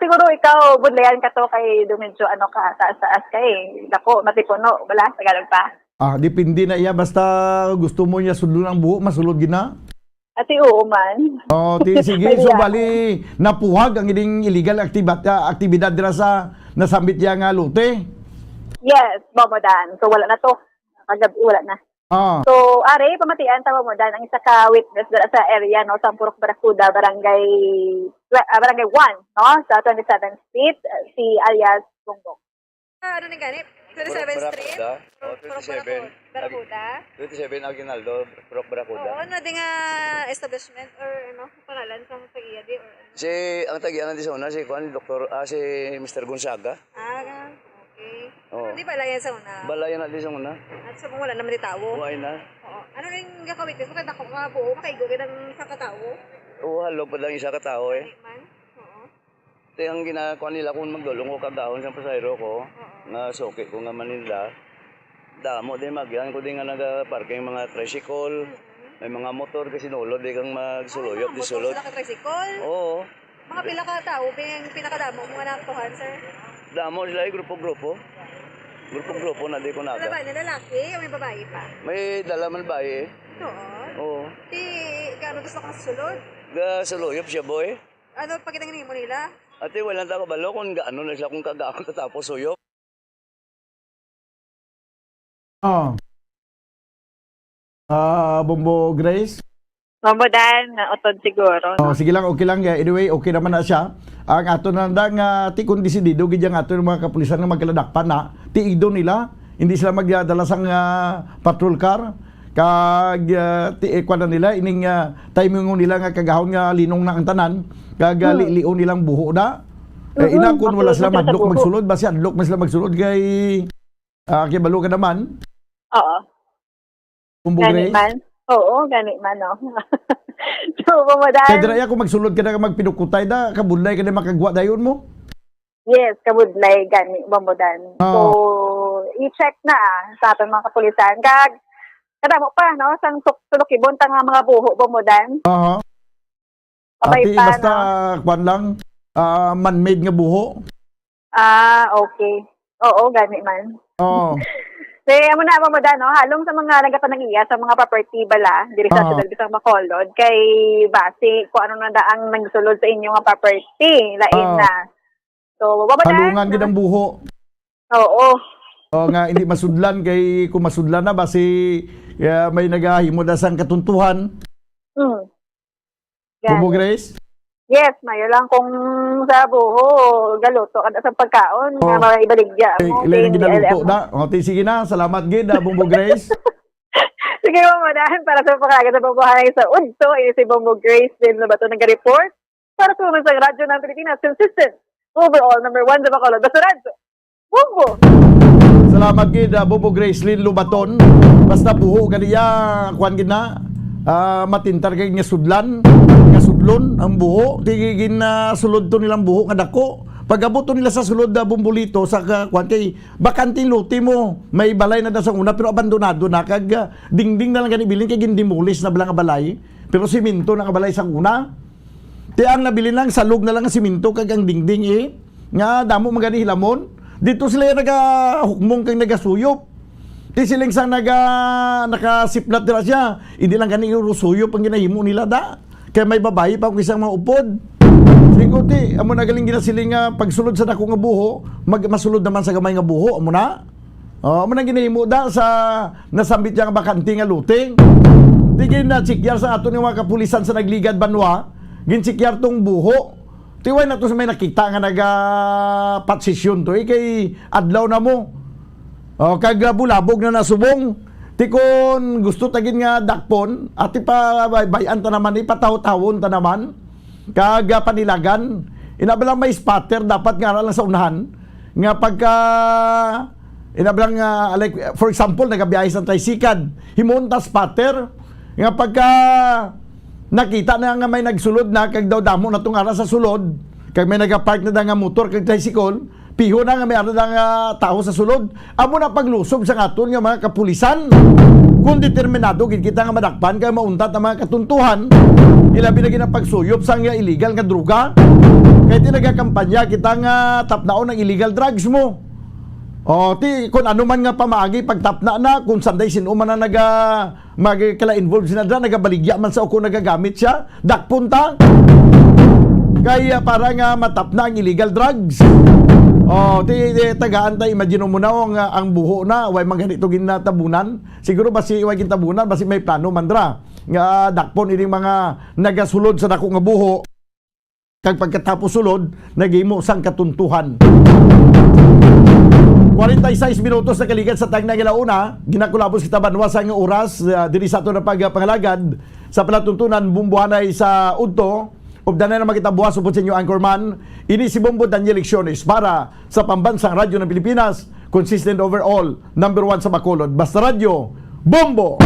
Siguro ikaw budlayan ka to kay medyo ka taas kay dako matipuno bala Tagalog pa. Depende na iya basta gusto mo niya sudlon ang buho masulod gina. Ati oo man. Sige so bali napuhag ang ining illegal aktibidad dira sa nasambit ya nga lote. Yes, Bumodan. So wala na to. Kagabi wala na. So, are, pamatian, tawa mo dan, ang isa ka witness dala sa area, no, sa Purok Barakuda, barangay 1, no, sa 27th Street, si Arias Bongbong. Ano ni ganit? 27th Street? 27. Barakuda? 27 Aguinaldo, Purok Barakuda. Oo, ano din nga establishment or pangalan sa iya di or ano? Ang tagian natin sa una, si Mr. Gonzaga. Okay. Oo. Hindi pala yan sa una? Balayan natin sa una. At sa wala naman di tao? Buhay na. Oo. Ano rin gakawit? Bakit ako nga buo? Makaigo ka ng sa katao? Oo, halog pa lang isa katao eh. Man? Oo. Ito ang ginagawa nila kung magdulong ko kagahon sa pasayro ko, nga soke ko nga Manila. Damo din magyan ko din nga nagaparking mga tricycle, may mga motor kasi nulod di kang magsuluyot di sulod. Motor sila ka tricycle? Oo. Mga pila ka tao, pinakadamo mo nga nakuhan, sir? Damo sila grupo-grupo. Grupo-grupo na di ko naga. Babae na lalaki o may babae pa? May dalaman bae eh. Oo. Oo. Kano gusto kang sulod? Suluyop siya boy. Ano pagkitang mo nila? Ate, walang takabalo kung gaano na siya kung kagaakot tapos suyop. Bombo Grace? Mamudan, otod siguro. Sige lang, okay lang. Anyway, okay naman na siya. Ang ato na nga tikon disidido, gidya nga ato ng mga kapulisan nga magkaladakpan na, tiigdo nila, hindi sila magdadala sang patrol car, kag tiikwan na nila, ining timing nila nga kagahon nga linong na ang tanan, kag lion nilang buho na. Ina kung wala sila madlok magsulod, basi adlok man sila magsulod, kay balo ka naman. Oo. Gani man? Oo, gani man, no. So, Bumodan. Kaya dira kung magsulod ka na magpinukutay da, kabudlay ka na makagwa dayon mo? Yes, kabudlay, gani, Bumodan. So, i-check na sa ating mga kapulisan. Kadamo pa, no? Sang sulukibon ta nga mga buho, Bumodan. Ati, basta kwan lang, man-made nga buho. Okay. Oo, gani man. Amo na Bumodan, no? Halong sa mga nagapanangiya sa mga property bala, diri sa Ciudad Bisang Bacolod, kay base kung ano na daang nagsulod sa inyong mga property, lain na. So, Bumodan. Halungan din ang buho. Oo. Nga hindi masudlan kay kung masudlan na basi may nagahimo da sang katuntuhan. Bumo Grace? Yes, mayo lang kung sa buho, galuto kada sa pagkaon, nga mga ibaligya mo. Ilan ginaluto na? Sige na, salamat gid, Bumbo Grace. Sige Bumodan, para sa pagkagat sa pambuhay sa Udto, si Bumbo Grace din na ba ito nag-report? Para sa mga radyo ng Pilipinas, consistent, overall, number 1 sa Bacolod, Basurad, Bumbo! Salamat gid, Bumbo Grace Lynn Lubaton. Basta buho ganiya, kuan gid na. Matintar kay nga sudlan, nga sudlon ang buho, tigigin na sulod to nilang buho nga dako. Pag abot to nila sa sulod na bumbulito sa kwan kay bakanting lote mo, may balay na da sa una pero abandonado na kag dingding na lang gani bilin kay gindimulis na bala nga balay. pero siminto na kabalay sa una. Ti ang nabili lang salog na lang ang siminto kag ang dingding nga damo magani hilamon. Dito sila nagahukmong kang nagasuyop. Ti siling sang nakasiplat dira siya. Hindi lang gani rusuyop ang ginahimo nila da. Kaya may babae pa kung isang maupod. Singkuti, amo na galing ginasiling nga pagsulod sa dako nga buho, masulod naman sa gamay nga buho, amo na. Amo na ginahimo da sa nasambit yang bakanti nga luting. Di na chikyar sa ato ng mga kapulisan sa nagligad banwa, ginchikyar tong buho. Tiway na to sa may nakita nga patsisyon to kay adlaw na mo. Kag bulabog na nasubong. Ti kon gusto tagin nga dakpon, ati pa bayan ta naman ipataw-tawon ta naman. Kag panilagan, inabalang may spotter dapat nga lang sa unahan nga pagka inabalang like for example nagabiyahe sa tricycle, himunta spotter nga pagka nakita na nga may nagsulod na kag daw damo na tong ara sa sulod, kag may nagapark na nga motor kag tricycle, piho na nga may ara nga tao sa sulod, amo na paglusob sa aton nga mga kapulisan. Kung determinado gid kita nga madakpan kay mauntat ang mga katuntuhan, ilabi na ginang pagsuyop sa nga illegal nga droga. Kaya ti nagakampanya kita nga tapnaon ng illegal drugs mo. Ti kung ano man nga pamaagi pagtapna na kung sanday sino man na magkala involved sina dra nagabaligya man sa uko nagagamit siya, dakpunta. Kaya para nga matapna ang illegal drugs. Tagaan tayo, imagine mo na ang buho na, way maghanito ginatabunan. Siguro basi way gintabunan, basi may plano mandra. Nga dakpon ining mga nagasulod sa dako nga buho. Kag pagkatapos sulod, nagimo sang katuntuhan. 46 minutos na kaligan sa tag na gilauna, ginakulabos kita banwa sa nga oras, diri sa ato na pagpangalagad sa palatuntunan bumbuhanay sa udto. Obdanay na makita buwas upod sa inyo Anchorman. Ini si Bombo Daniel Lecciones para sa Pambansang Radyo ng Pilipinas. Consistent overall, number 1 sa Bacolod. Basta Radyo, Bombo!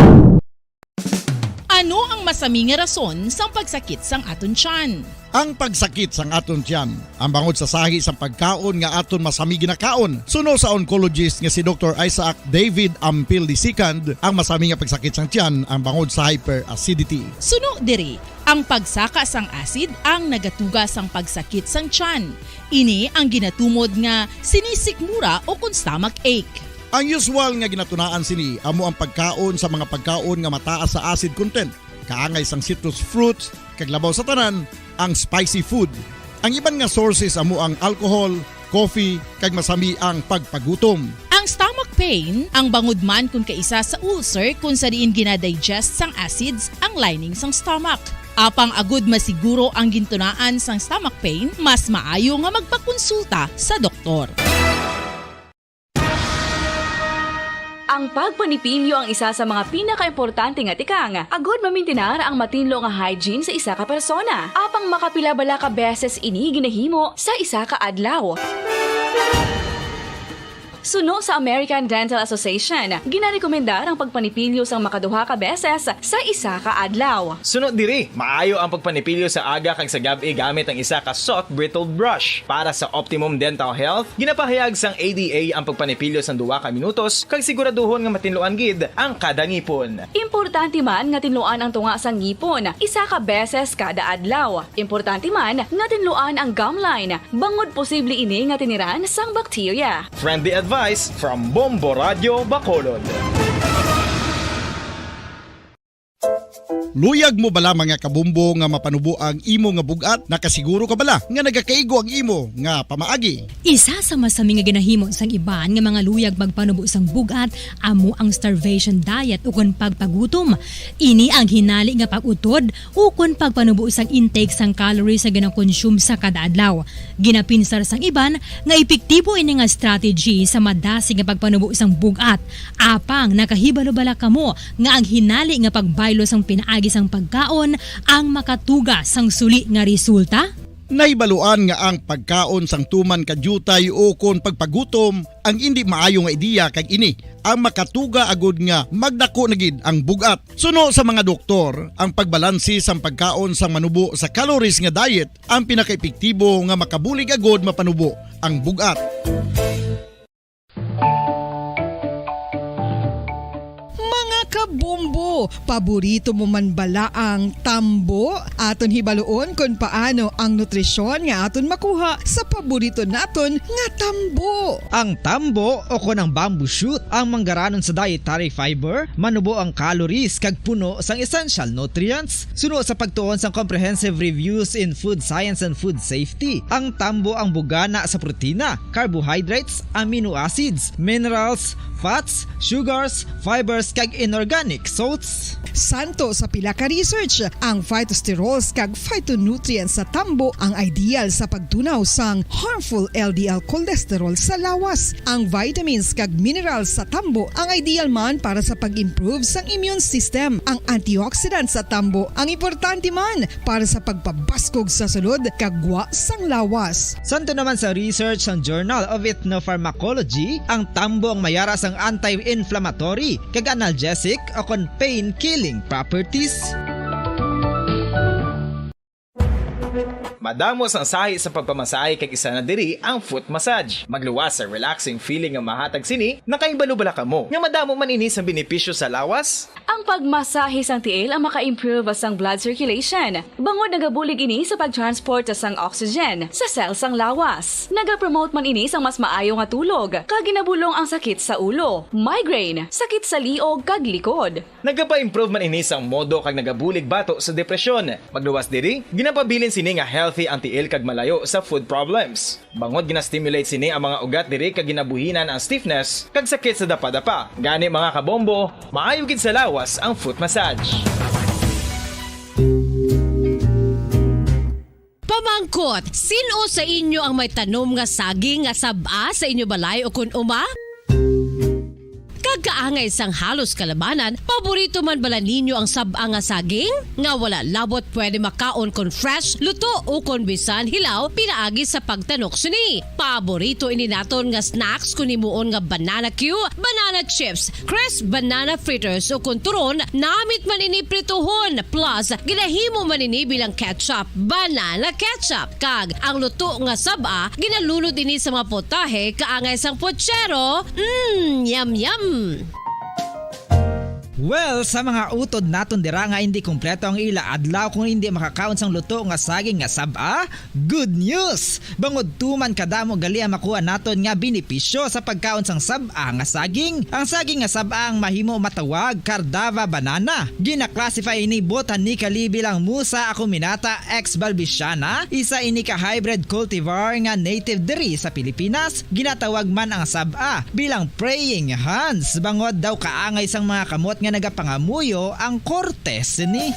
Ano ang masaming rason sa pagsakit sang aton tiyan? Ang pagsakit sang aton tiyan, ang bangod sa sahi sang pagkaon nga aton masami ginakaon. Suno sa oncologist nga si Dr. Isaac David Ampil II, ang masami nga pagsakit sang tiyan ang bangod sa hyperacidity. Suno diri, ang pagsaka sang acid ang nagatuga sang pagsakit sang tiyan. Ini ang ginatumod nga sinisikmura o kung stomach ache. Ang usual nga ginatunaan sini amo ang pagkaon sa mga pagkaon nga mataas sa acid content. Kaangay sang citrus fruits, kaglabaw sa tanan, ang spicy food. Ang iban nga sources amo ang alcohol, coffee, kag masami ang pagpagutom. Ang stomach pain, ang bangod man kung kaisa sa ulcer kung sa diin ginadigest sang acids ang lining sang stomach. Apang agud masiguro ang gintunaan sang stomach pain, mas maayo nga magpakonsulta sa doktor. Ang pagpanipilyo ang isa sa mga pinaka-importante nga tikang. Agud mamintinar ang matinlo nga hygiene sa isa ka persona. Apang makapila-bala ka beses ini ginahimo sa isa ka adlaw. Suno sa American Dental Association, ginarekomendar ang pagpanipilyo sang makaduha ka beses sa isa ka adlaw. Suno diri, maayo ang pagpanipilyo sa aga kag sa gabi gamit ang isa ka soft brittled brush. Para sa optimum dental health, ginapahayag sang ADA ang pagpanipilyo sang 2 ka minutos kag siguraduhon nga matinluan gid ang kada ngipon. Importante man nga tinluan ang tunga sang ngipon, isa ka beses kada adlaw. Importante man nga tinluan ang gum line, bangod posible ini nga tiniran sang bakterya. Friendly advice from Bombo Radio Bacolod. Luyag mo bala mga kabumbo nga mapanubo ang imo nga bugat? Nakasiguro ka bala nga nagakaigo ang imo nga pamaagi? Isa sa masami nga ginahimo sang iban nga mga luyag magpanubo sang bugat amo ang starvation diet ukon pagpagutom. Ini ang hinali nga pag-utod ukon pagpanubo sang intake sang calories sa gina-consume sa kada adlaw. Ginapinsar sang iban nga epektibo ini nga strategy sa madasi nga pagpanubo sang bugat. Apang nakahibalo-bala kamo nga ang hinali nga pagbaylo sang pinaagi sang pagkaon ang makatuga sang suli nga resulta? Naibaluan nga ang pagkaon sang tuman kadyutay o kon pagpagutom ang hindi maayo nga ideya kag ini ang makatuga agud nga magdako na gid ang bugat. Suno sa mga doktor, ang pagbalansi sang pagkaon sang manubo sa calories nga diet ang pinakaepektibo nga makabulig agud mapanubo ang bugat. kabombo. Paborito mo man bala ang tambo? Aton hibaluon kung paano ang nutrisyon nga aton makuha sa paborito naton nga tambo. Ang tambo o konang bamboo shoot ang manggaranon sa dietary fiber, manubo ang calories kag puno sang essential nutrients. Suno sa pagtuon sang comprehensive reviews in food science and food safety, ang tambo ang bugana sa protina, carbohydrates, amino acids, minerals, fats, sugars, fibers kag inorganic salts. Santo sa pila ka research, ang phytosterols kag phytonutrients sa tambo ang ideal sa pagtunaw sang harmful LDL cholesterol sa lawas. Ang vitamins kag minerals sa tambo ang ideal man para sa pag-improve sang immune system. Ang antioxidants sa tambo ang importante man para sa pagpabaskog sa sulod kag gwa sang lawas. Santo naman sa research ng Journal of Ethnopharmacology, ang tambo ang mayara sang anti-inflammatory kag analgesic o kon pain-killing properties. Madamos ang sahi sa pagpamasahe kag isa na diri ang foot massage. Magluwas sa relaxing feeling nga mahatag sini, nakaibalo-bala ka mo. Nga madamo man ini sa benepisyo sa lawas. Ang pagmasahe sang tiil ang maka-improve sang blood circulation. Bangod nagabulig ini sa pag-transport sang oxygen sa cells sang lawas. Nagapromote man ini sang mas maayo nga tulog, kag ginabulong ang sakit sa ulo, migraine, sakit sa liog kag likod. Nagapa-improve man ini sang modo kag nagabulig bato sa depresyon. Magluwas diri, ginapabilin sini nga healthy ang tiil kag malayo sa food problems. Bangod gina-stimulate sini ang mga ugat diri kag ginabuhinan ang stiffness kag sakit sa dapa-dapa. Gani mga kabombo, maayo gid sa lawas ang foot massage. Pamangkot, sino sa inyo ang may tanom nga saging nga saba sa inyo balay o kun uma? Kagkaangay sang halos kalabanan, paborito man bala ninyo ang saba nga saging? Nga wala labot pwede makaon kon fresh, luto o kon bisan hilaw, pinaagi sa pagtanok sini. Paborito ini naton nga snacks kun himuon nga banana Q, banana chips, crisp banana fritters o kun turon, namit man ini prituhon, plus ginahimo man ini bilang ketchup, banana ketchup. Kag ang luto nga saba, ginalunod ini sa mga potahe kaangay sang pochero. Yum yum. Well, sa mga utod naton dira nga hindi kompleto ang ila adlaw kung hindi makakaon sang luto nga saging nga saba, good news! Bangod tuman kadamo gali ang makuha naton nga benepisyo sa pagkaon sang saba nga saging. Ang saging nga saba ang mahimo matawag Cardava banana. Gina-classify ini botanically bilang Musa acuminata ex balbisiana, isa ini ka hybrid cultivar nga native diri sa Pilipinas. Ginatawag man ang saba bilang praying hands. Bangod daw kaangay sang mga kamot nga nagapangamuyo ang kortes ni.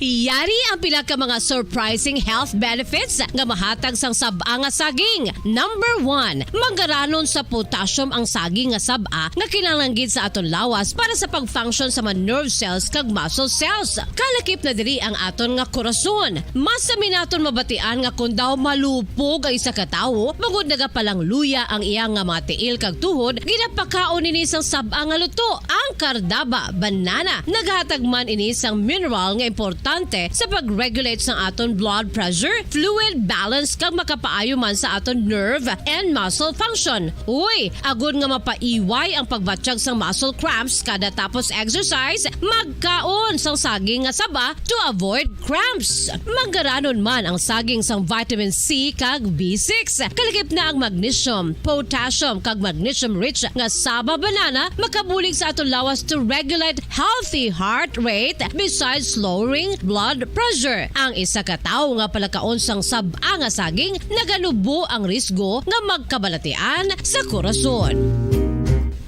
Yari ang pila ka mga surprising health benefits nga mahatag sang saba nga saging. Number 1, manggaranon sa potassium ang saging nga saba nga kinahanglan gid sa aton lawas para sa pag-function sa mga nerve cells kag muscle cells. Kalakip na diri ang aton nga korason. Mas sa minaton mabatian nga kun daw malupog ang isa ka tawo, bangod nagapalang luya ang iyang nga mga tiil kag tuhod, ginapakaon ini sang saba nga luto, ang Cardava banana. Naghatag man ini sang mineral nga importante sa pag-regulate sa aton blood pressure, fluid balance kag makapaayo man sa aton nerve and muscle function. Uy, agud nga mapaiway ang pagbatsyag sang muscle cramps kada tapos exercise, magkaon sang saging nga saba to avoid cramps. Manggaranon man ang saging sang vitamin C kag B6. Kalakip na ang magnesium, potassium kag magnesium rich nga saba banana makabulig sa aton lawas to regulate healthy heart rate besides lowering blood pressure. Ang isa ka tawo nga palakaon sang saba nga saging naganubo ang risgo nga magkabalatian sa korason.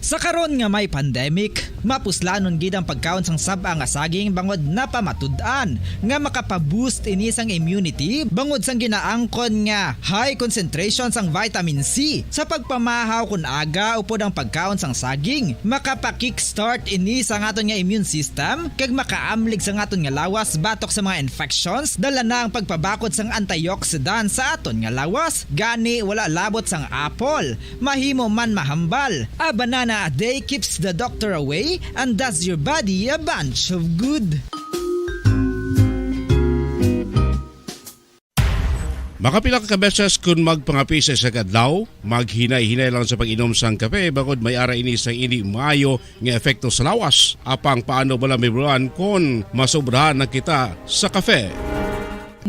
Sa karon nga may pandemic, mapuslanon gid ang pagkaon sang saba nga saging bangod napamatud-an nga makapaboost ini sang immunity bangod sang ginaangkon nga high concentration sang vitamin C sa pagpamahaw kun aga upod ang pagkaon sang saging. Makapa-kickstart ini sa aton nga immune system kag makaamlig sa aton nga lawas batok sa mga infections, dala na ang pagpabakod sang antioxidant sa aton nga lawas. Gani wala labot sang apple, mahimo man mahambal. A banana a day keeps the doctor away and does your body a bunch of good. Makapila ka beses kung magpangapisa sa kadlaw, maghinay-hinay lang sa pag-inom sang kape bakod may ara ini sang hindi maayo nga epekto sa lawas. Apang paano bala may buruan kung masobrahan na kita sa kape.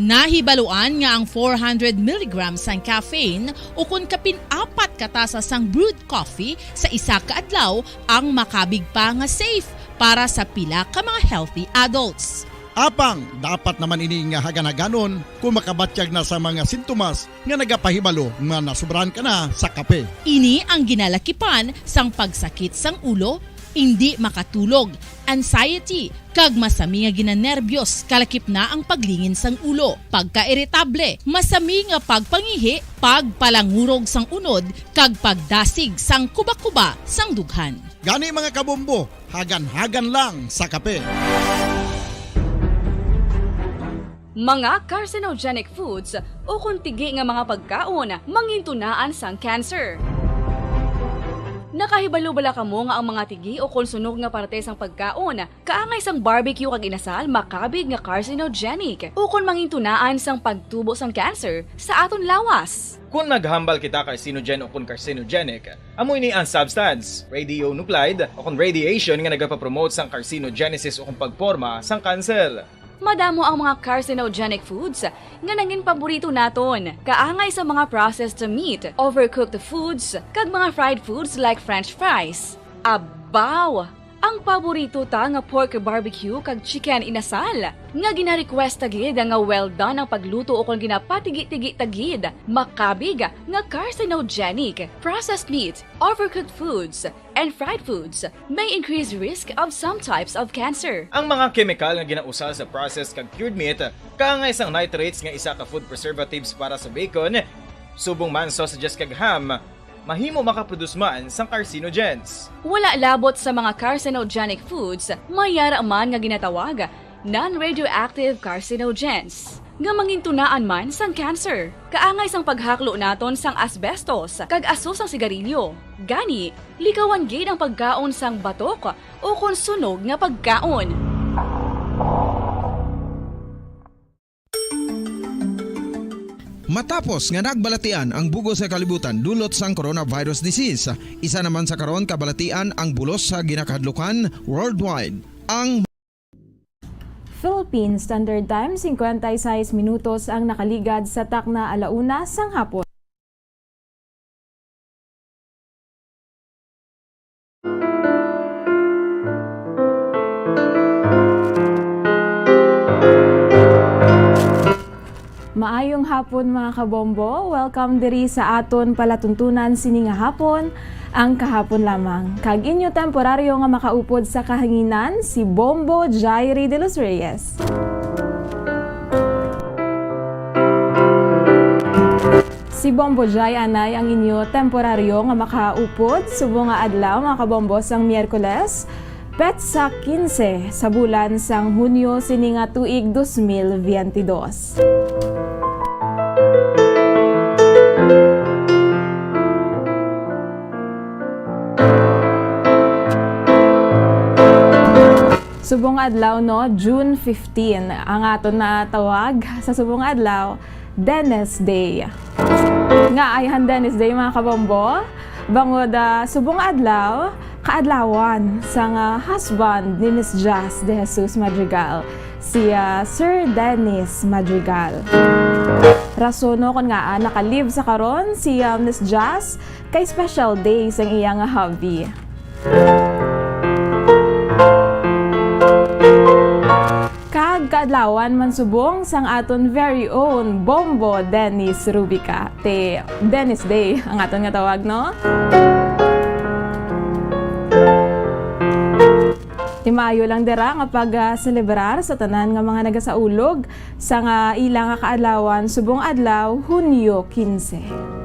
Nahibaluan nga ang 400 mg sang caffeine o kung kapin-apat katasa sang brewed coffee sa isa ka adlaw ang makabig pa nga safe para sa pila ka mga healthy adults. Apang, dapat naman ini nga haganaganon kung makabatyag na sa mga sintomas nga nagapahibalo nga nasubrahan ka na sa kape. Ini ang ginalakipan sang pagsakit sang ulo, hindi makatulog, anxiety, kag masami nga ginanerbiyos, kalakip na ang paglingin sang ulo, pagka-irritable, masami nga pagpangihi, pagpalangurog sang unod, kag pagdasig sang kuba-kuba sang dughan. Gani mga kabombo, hagan-hagan lang sa kape. Mga carcinogenic foods o kuntigi nga mga pagkaon mangintunaan sang cancer. Nakahibalo bala kamo nga ang mga tigi o konsunog nga parte sang pagkaon kaangay sang barbecue kag inasal makabig nga carcinogenic o kon mangintunaan sang pagtubo sang cancer sa aton lawas. Kung naghambal kita carcinogen o kung carcinogenic, amoy ni ang substance, radionuclide o kung radiation nga nagapapromote sang carcinogenesis o kung pagporma sang cancer. Madamo ang mga carcinogenic foods nga nangin paborito naton. Kaangay sa mga processed meat, overcooked foods, kag mga fried foods like french fries. Abaw! Ang paborito ta nga pork barbecue kag chicken inasal. Nga gina-request tagid nga well done ang pagluto o kung ginapatigi-tigi tagid. Makabig nga carcinogenic, processed meat, overcooked foods, and fried foods may increase risk of some types of cancer. Ang mga chemical nga ginausal sa processed kag cured meat, kaangay sang nitrates nga isa ka food preservatives para sa bacon, subong man sausages kag ham, mahimo makaproduce man sang carcinogens. Wala labot sa mga carcinogenic foods, mayara man nga ginatawag non-radioactive carcinogens nga mangintunaan man sang cancer. Kaangay sang paghaklo naton sang asbestos kag aso sang sigarilyo. Gani, likawan gid ang pagkaon sang batok o kon sunog nga pagkaon. Matapos nga nagbalatian ang bugo sa kalibutan dulot sang coronavirus disease, isa naman sa karon kabalatian ang bulos sa ginakahadlukan worldwide. Ang Philippine Standard Time, 56 minutos ang nakaligad sa takna alauna sang hapon. Maayong hapon mga kabombo, welcome diri sa aton palatuntunan sini nga hapon, ang kahapon lamang. Kag inyo temporaryo nga makaupod sa kahanginan si Bombo Jairi de los Reyes. Si Bombo Jai anay ang inyo temporaryo nga makaupod subong nga adlaw mga kabombo sang Miyerkules, petsa 15 sa bulan sang Hunyo sini nga tuig 2022. Subong adlaw no, June 15, ang aton na tawag sa subong adlaw, Dennis Day. Nga ayhan Dennis Day mga kabombo, bangod subong adlaw, kaadlawan sa husband ni Miss Jazz de Jesus Madrigal, si Sir Dennis Madrigal. Rasono kon nga nakalive sa karon si Miss Jazz kay special day sang iyang hubby. Kag kaadlawan man subong sang aton very own Bombo Dennis Rubica. Te Dennis Day ang aton nga tawag no. Timayo lang dira nga pag-celebrar sa tanan nga mga nagasaulog sa nga ilang nga kaadlawan subong adlaw Hunyo 15.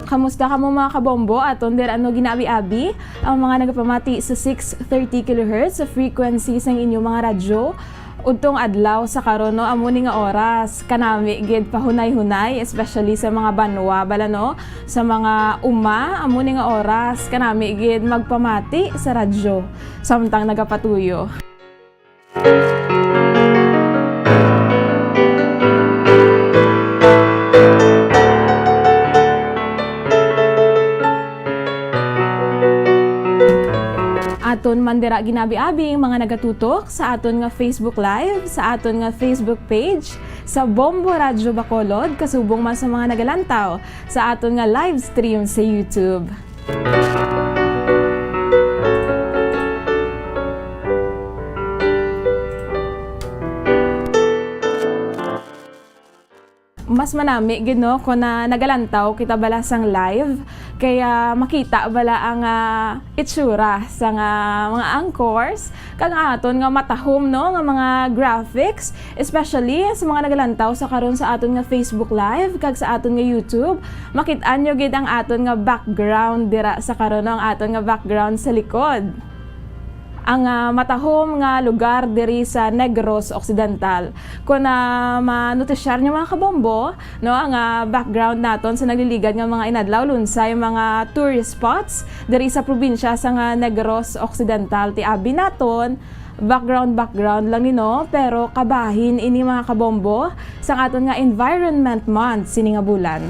Kamusta ka mo mga kabombo at onder ano ginabi-abi ang mga nagapamati sa 630 kHz sa frequency sa inyong mga radyo Udtong adlaw sa karon no amuni nga oras kanami gid pahunay-hunay especially sa mga banwa bala no sa mga amuni nga oras kanami gid magpamati sa radyo samtang nagapatuyo. Aton mandira ginabi-abing mga nagatutok sa aton nga Facebook Live, sa aton nga Facebook page, sa Bombo Radyo Bacolod, kasubong man sa mga nagalantaw sa aton nga live stream sa YouTube. Mas manami gid no kung na nagalantaw kita bala sang live kaya makita bala ang itsura sa mga anchors kag aton nga matahom no nga mga graphics especially sa mga nagalantaw sa karon sa aton nga Facebook Live kag sa aton nga YouTube makit-an nyo gid ang aton nga background dira sa karon ang aton nga background sa likod. Ang matahom nga lugar diri sa Negros Occidental. Kung manotisyar niyo mga kabombo, no, ang background naton sa nagliligad nga mga inadlaw lunsay mga tourist spots diri sa probinsya sa Negros Occidental ti abi naton. Background lang nino pero kabahin ini mga kabombo sa aton nga Environment Month sini nga bulan.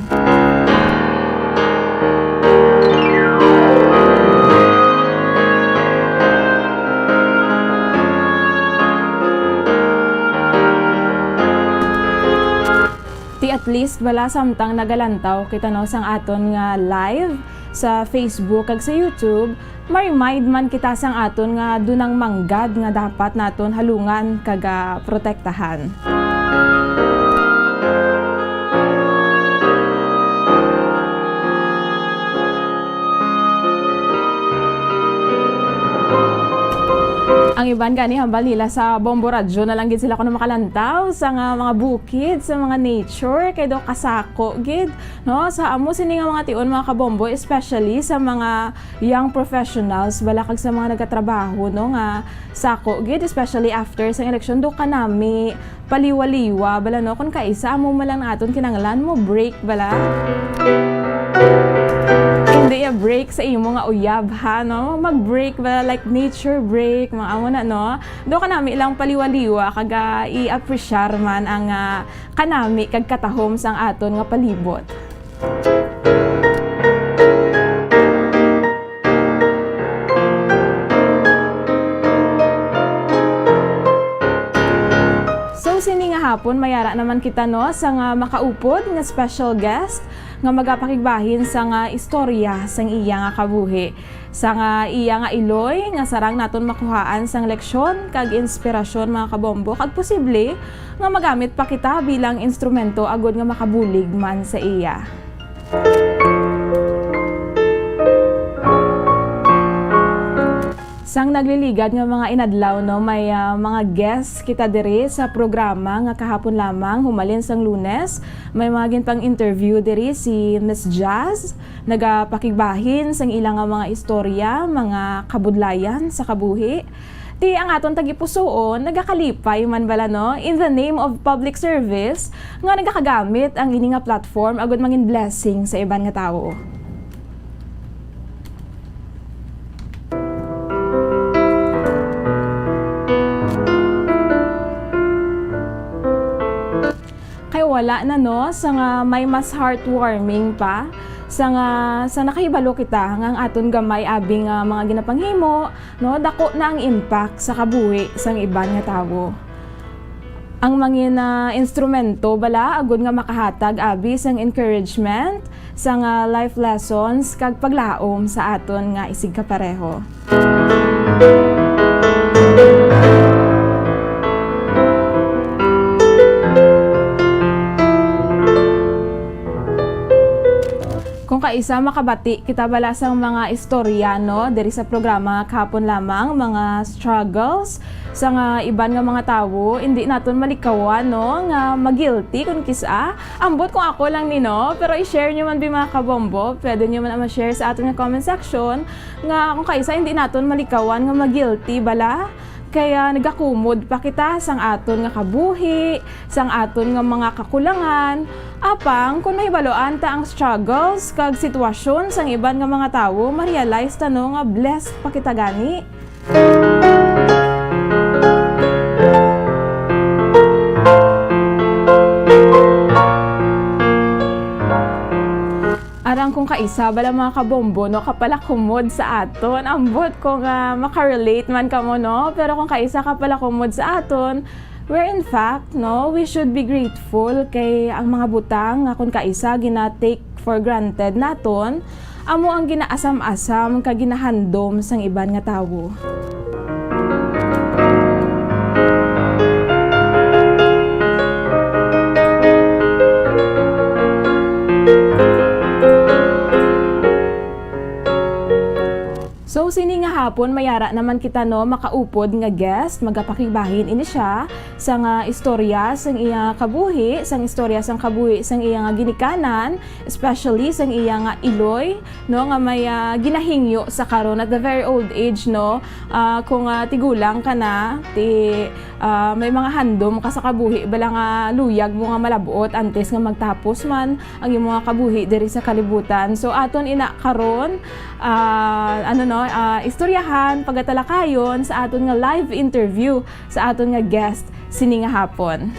At least bala samtang nagalantaw kita no sang aton nga live sa Facebook kag sa YouTube ma-remind man kita sang aton nga dunang manggad nga dapat naton halungan kag protektahan. Ang iban gani hambal nila sa Bombo Radyo na lang gid sila kuno makalantaw sa mga bukid, sa mga nature kay do kasako gid no sa amo sini nga mga tion mga kabombo especially sa mga young professionals bala kag sa mga nagatrabaho no nga sako gid especially after sa election do kanami paliwaliwa bala no kun kaisa amo malang aton kinanglan mo break bala. Hindi break sa imo nga uyab ha no mag-break ba like nature break mga amo na no do kanami ilang paliwaliwa kag i-appreciate man ang kanami kag katahom sang aton nga palibot. So sini nga hapon mayara naman kita no sa makaupod nga special guest nga magapakigbahin sa nga istorya sang iya nga kabuhi sa nga iya nga iloy nga sarang naton makuhaan sang leksyon kag inspirasyon mga kabombo kag posible nga magamit pa kita bilang instrumento agud nga makabulig man sa iya. Sang nagliligad nga mga inadlaw no may mga guests kita diri sa programa nga kahapon lamang humalin sang Lunes may mga ginpang interview diri si Miss Jazz nagapakigbahin sang ilang mga istorya mga kabudlayan sa kabuhi ti ang aton tagipusoon nagakalipay man bala no in the name of public service nga nagakagamit ang ini nga platform agud mangin blessing sa iban nga tawo. Wala na no sa nga may mas heartwarming pa sa nakahibalo kita nga aton gamay abing mga ginapanghimo no dako na ang impact sa kabuhi sang iban nga tawo. Ang mga instrumento bala agud nga makahatag abi sang encouragement sang life lessons kag paglaom sa aton nga isig kapareho. Kung kaisa makabati kita bala sang mga istorya no diri sa programa kahapon lamang mga struggles sa nga iban nga mga tawo hindi naton malikawan no nga magilty kung kisa ambot kung ako lang ni no pero i-share nyo man bi mga kabombo pwede nyo man ma-share sa aton nga comment section nga kung kaisa hindi naton malikawan nga magilty bala kaya nagakumod pa kita sang aton nga kabuhi, sang aton nga mga kakulangan, apang kung mahibaloan ta ang struggles kag sitwasyon sang iban nga mga tawo, ma-realize ta no nga blessed pa kita gani. Arang kung kaisa bala mga kabombo no kapala kumod sa aton, ambot ko nga makarelate man kamo no, pero kung kaisa kapala kumod sa aton, where in fact no, we should be grateful kay ang mga butang nga kung kaisa gina-take for granted naton, amo ang ginaasam-asam kag ginahandom sang iban nga tawo. So sini nga hapon mayara naman kita no makaupod nga guest, magapakibahin ini siya sa nga istorya sang iya kabuhi, sang istorya sang kabuhi sang iya nga ginikanan, especially sang iya nga iloy no nga may ginahingyo sa karon at the very old age no, kung tigulang ka na may mga handom ka sa kabuhi bala nga luyag mo nga malabot antes nga magtapos man ang imong mga kabuhi diri sa kalibutan. So aton ina karon istoryahan pagatalakayon sa aton nga live interview sa aton nga guest sini nga hapon.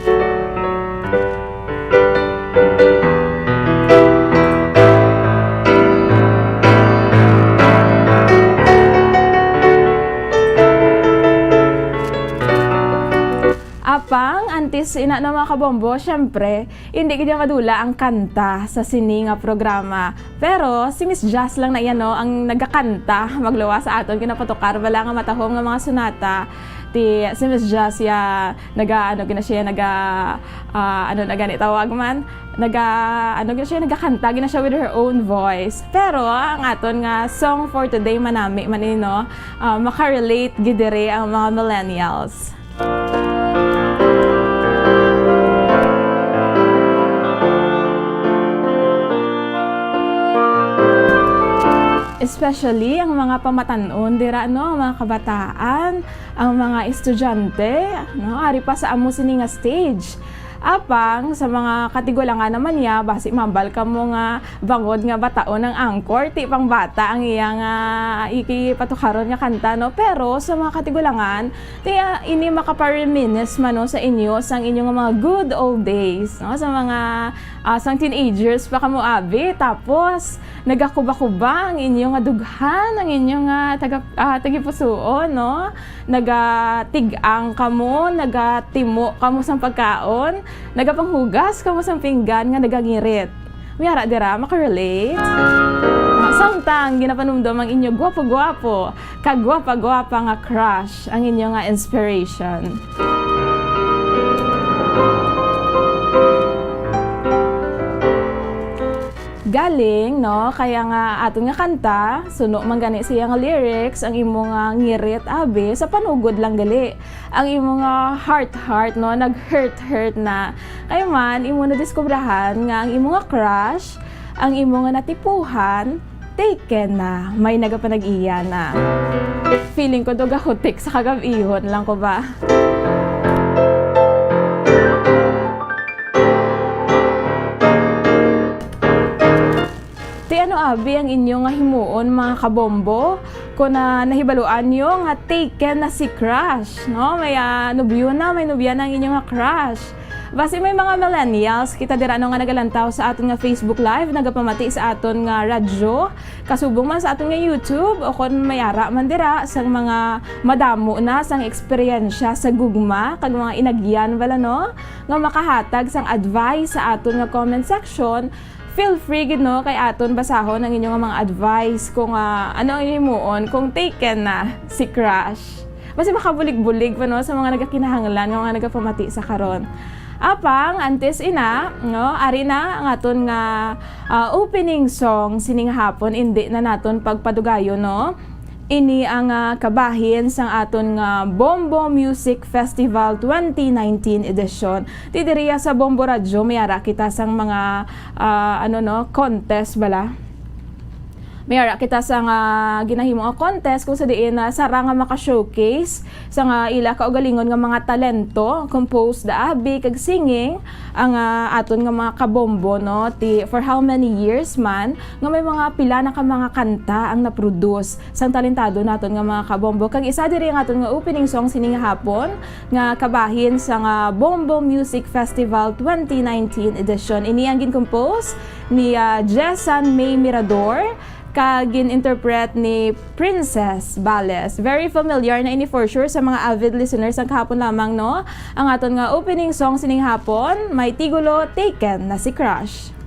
Apang antes ina na mga kabombo, syempre hindi gid madula ang kanta sa sini nga programa. Pero si Miss Jazz lang na yan no ang nagakanta magluwa sa aton kinapatukar bala nga matahom nga mga sunata. Si Miss Jazz ya nagakanta gina siya with her own voice. Pero ang aton nga song for today manami manino makarelate gid diri ang mga millennials. Especially ang mga pamatanon dira no, mga kabataan, ang mga estudyante no, ari pa sa amo sini nga stage. Apang sa mga katigulangan naman niya, basi mambal ka mo nga bangod nga bataon ng angkor, ti pang bata ang iyang ikipatukaron nga kanta no. Pero sa mga katigulangan, ti ini makapareminis man no, sa inyo sang inyong mga good old days no, sa mga sang teenagers pa kamo abi, tapos nagakuba-kuba ang inyong nga dughan, ang inyong tagipusoon no, nagatigang kamo, nagatimo kamo sang pagkaon, nagapanghugas kamo sang pinggan nga nagangirit. Miyara dira makarelate. Samtang ginapanumdom ang inyo gwapo-gwapo, kagwapa-gwapa nga crush, ang inyo nga inspiration. Galing no, kaya nga aton nga kanta suno man gani siya nga lyrics ang imo nga ngirit abi sa panugod lang gali ang imo nga heart no, nag-hurt na kaya man imo na diskubrahan nga ang imo nga crush, ang imo nga natipuhan taken na, may nagapanag-iya na. Feeling ko do gahutik sa kagabihon lang ko ba. Ano abi ang inyo nga himuon mga kabombo kung nahibaluan nyo nga taken na si crush no, may nubyo na, may nubya na ang inyo nga crush. Basi may mga millennials kita dira no nga nagalantaw sa aton nga Facebook live, nagapamati sa aton nga radyo, kasubong man sa aton nga YouTube o kon mayara man dira sang mga madamo na sang eksperyensya sa gugma kag mga inagyan bala no nga makahatag sang advice sa aton nga comment section. Feel free gid no kay aton basahon ang inyong mga advice kung ano ang himuon kung taken na si crush. Basi makabulig-bulig pa no sa mga nagakinahanglan nga mga nagapamati sa karon. Apang antes ina no, ari na ang aton nga opening song sining hapon, indi na naton pagpadugayon no. Ini ang kabahin sang aton nga Bombo Music Festival 2019 edition. Tidiriya sa Bombo Radio mayara kita sang mga contest bala. mayara kita sa nga ginahimo nga contest kung sa diin na sara nga maka-showcase sa nga ila kaugalingon nga mga talento, compose da abi kag singing ang aton nga mga kabombo no for how many years man nga may mga pila na ka mga kanta ang na-produce sang talentado naton nga mga kabombo. Kag isa diri nga aton nga opening song sining hapon nga kabahin sa nga Bombo Music Festival 2019 edition. Ini ang gin-compose ni Jessan May Mirador kagin interpret ni Princess Bales. Very familiar na ini for sure sa mga avid listeners ang kahapon lamang no. Ang aton nga opening song sining hapon may tigulo Taken na si Crush.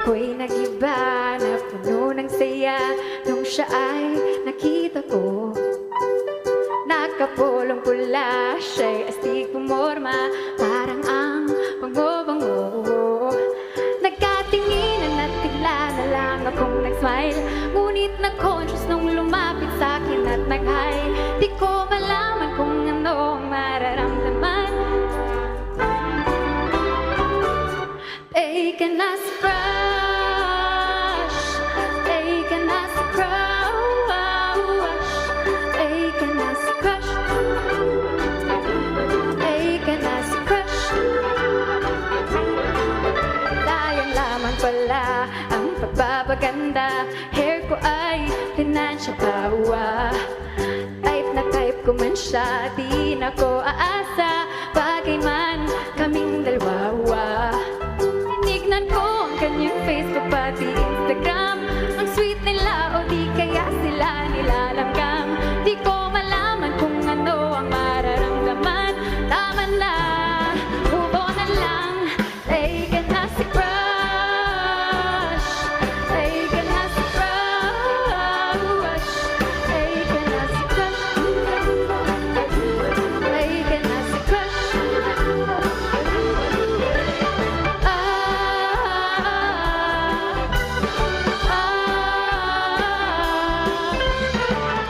Ako'y nag-iba na puno ng saya nung siya ay nakita ko. Nakapulong pula, siya'y astig pumorma, parang ang bango-bango. Nagkatinginan at bigla na lang akong nag-smile, ngunit na-conscious nung lumapit sa'kin at nag-hi. Di ko malaman kung ano ang mararamdaman. Taken as a crush, taken as a crush, taken as a crush, taken as a crush. Sayang lamang pala ang pagpapaganda, hair ko ay financial power. Type na type ko man siya, di na ko aasa, bagay man kaming dalawa. Tinignan ko ang kanyang Facebook pati Instagram, ang sweet nila o di kaya sila nilalanggam. Di ko malaman kung ano ang mararamdaman. Tama na, move on na lang. Taken as a crush, taken as a crush, taken as a crush, taken as a crush.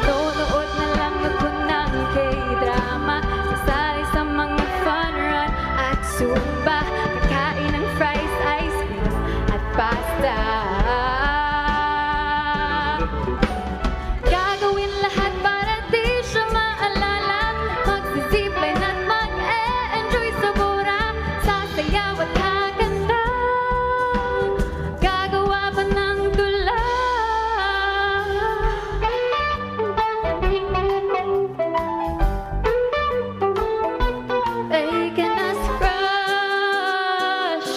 Nonood na lang ako ng K-drama, sasali sa mga fun run at zumba, kakain ng fries, ice cream at pasta. Gagawin lahat para di siya maalala, magsisipline at mag-e-enjoy sa mura, sasayaw at kakanta, gagawa pa ng tula. Taken as a crush,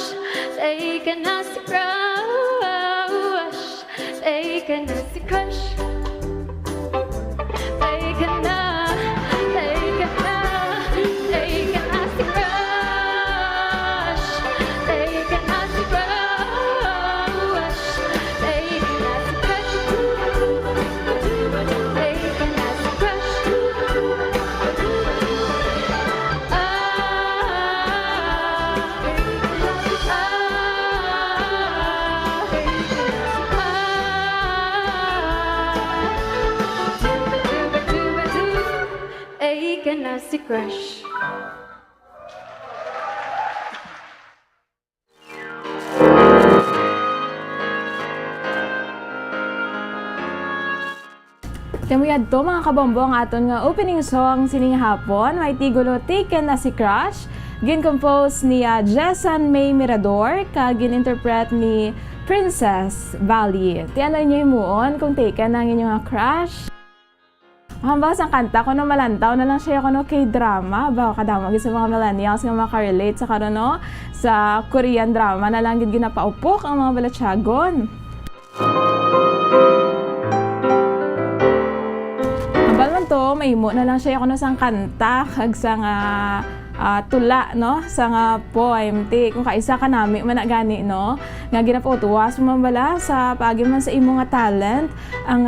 taken as a crush, taken as a crush, taken na, taken na, taken as a crush, taken as a crush, taken as a crush, taken as a crush. Taken as a crush. Temuyad to mga kabombo ang aton nga opening song sining hapon may tigulo Taken as a Crush, gin-compose ni Jessan May Mirador kag gin-interpret ni Princess Bales. Ti ano inyo himuon kung taken ang inyong crush? Hambas ang kanta ko no malantaw na lang siya ko no K-drama ba kadamo sa mga millennials nga maka-relate sa karon no sa Korean drama na lang gid ginapaupok ang mga balatsyagon. Hambal man to mahimo na lang siya ko no sang kanta kag sang tula no sa nga poem ti kung kaisa ka nami man gani no nga ginapautuwas mambala sa paagi man sa imo nga talent ang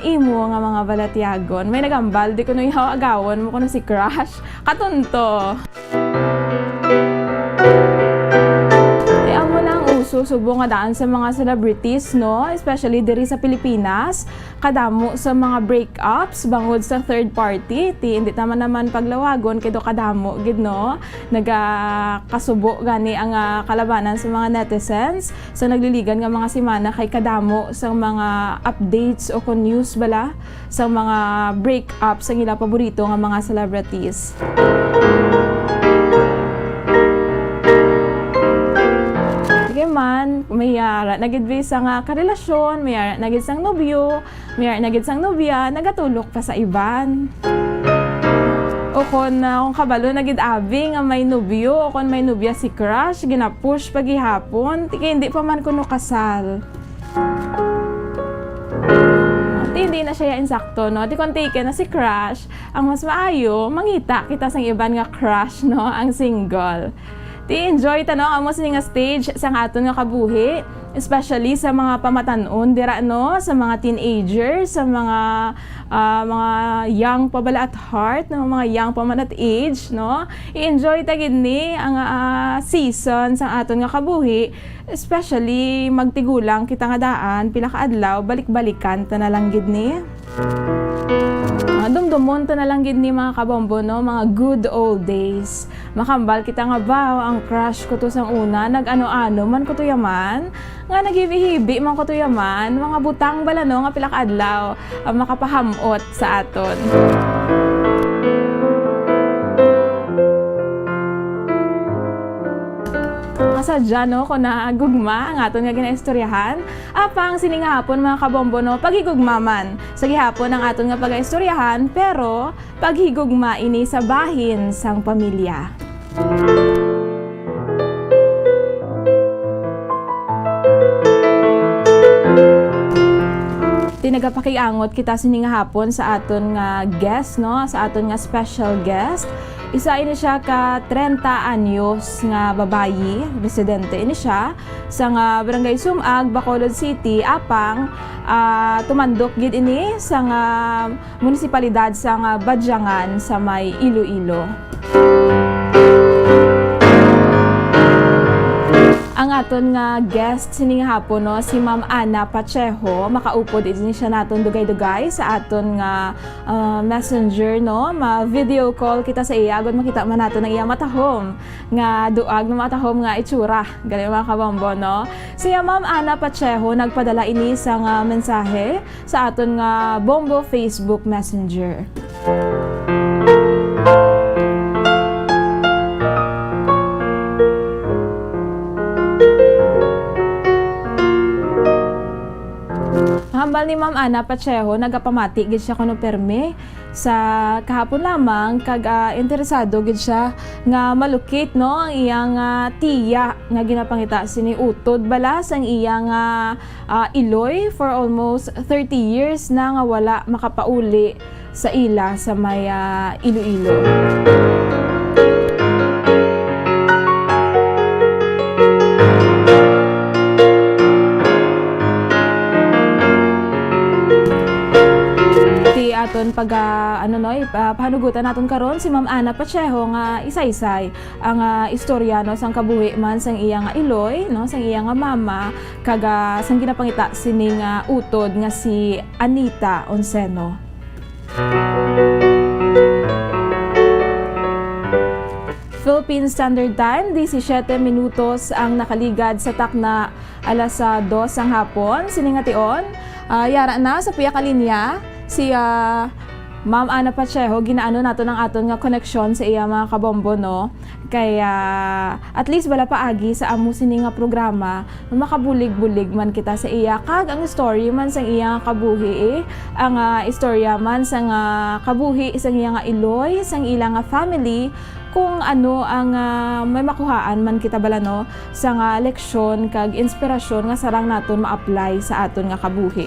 imo nga mga balatyagon may nagambal di kuno ihaw agawon mo kuno si crush katunto ti amo lang uso nagsusubo nga daan sa mga celebrities, no? Especially diri sa Pilipinas, kadamo sa mga breakups bangod sa third party. Hindi naman paglawagon kay do kadamo gid, no? Nagakasubo gani ang kalabanan sa mga netizens sa nagliligan nga mga semana kay kadamo sa mga updates o kon news bala sa mga breakups ang ila paborito nga mga celebrities. Man, may nagidbi sa nga karelasyon, may nagid sang nobyo, may nagid sang nobya, nagatulok pa sa iban. O kung kabalo nagid abi nga may nobyo, o kung may nobya si crush, ginapush pagihapon, hindi pa man kuno kasal. Hindi na siya insakto, no? Di kung take na si crush, ang mas maayo, mangita kita sang iban nga crush, no? Ang single. Enjoy tanong amo sa nga stage sa aton nga kabuhi, especially sa mga pamatanon dira, no, sa mga teenagers, sa mga young pa bala at heart, no, mga young pa man at age, no. I-enjoy ta gid ni ang season sa aton nga kabuhi, especially magtigulang kita nga daan pila ka adlaw balik-balikan ta na lang gid ni. Dumdumon ta na lang gid ni mga kabombo, no, mga good old days. Makambal kita nga ba ang crush ko to sang una, nag-ano-ano man ko to yaman, nga nagibihibi man ko to yaman, mga butang bala, no, nga pila ka adlaw makapahamot sa aton. Kasadya, no, kung naagugma ang aton nga ginaistoryahan, apang sining hapon mga kabombo, no, paghigugma man sa gihapon ang aton nga pagaistoryahan, pero paghigugma ini sa bahin sang pamilya. Tinagapakiangot kita sining hapon sa aton nga guest, no, sa aton nga special guest. Isa ini siya ka 30 anyos nga babayi, residente ini siya sa nga Barangay Sumag, Bacolod City, apang tumandok gid ini sa nga munisipalidad sa nga Badyangan sa may Iloilo. Ang aton nga guest sining hapon, no, si Ma'am Ana Pacheco, makaupod din siya naton dugay-dugay sa aton nga messenger, no, ma-video call kita sa iya agud makita man naton ang iya matahom nga duag nga matahom nga itsura gali mga kabombo, no. Siya Ma'am Ana Pacheco nagpadala ini sa nga mensahe sa aton nga Bombo Facebook Messenger. Hambal ni Ma'am Ana Pacheco, nagapamati gid siya kuno perme sa kahapon lamang kag interesado gid siya nga malukit, no, ang iyang tiya nga ginapangita sini utod bala sang iyang iloy for almost 30 years na nga wala makapauli sa ila sa may Iloilo. Aton pag pahanugutan naton karon si Ma'am Ana Pacheco nga isa-isay ang istorya, no, sang kabuhi man sang iya nga iloy, no, sang iya nga mama kag sang ginapangita sining utod nga si Anita Onseno. Philippine Standard Time, 17 minutos ang nakaligad sa takna alas 2 ang hapon. Siningation, yara na sa piya ka linya si Ma'am Ana Pacheco, ginaano nato ng aton nga connection sa iya mga kabombo, no. Kaya at least wala paagi sa amo sini nga programa makabulig-bulig man kita sa iya kag ang story man sang iya kabuhi, ang istorya man sang kabuhi sang iya nga iloy, sang ilang nga family, kung ano ang may makuhaan man kita bala, no, sa nga leksyon kag inspirasyon nga sarang naton ma-apply sa aton nga kabuhi.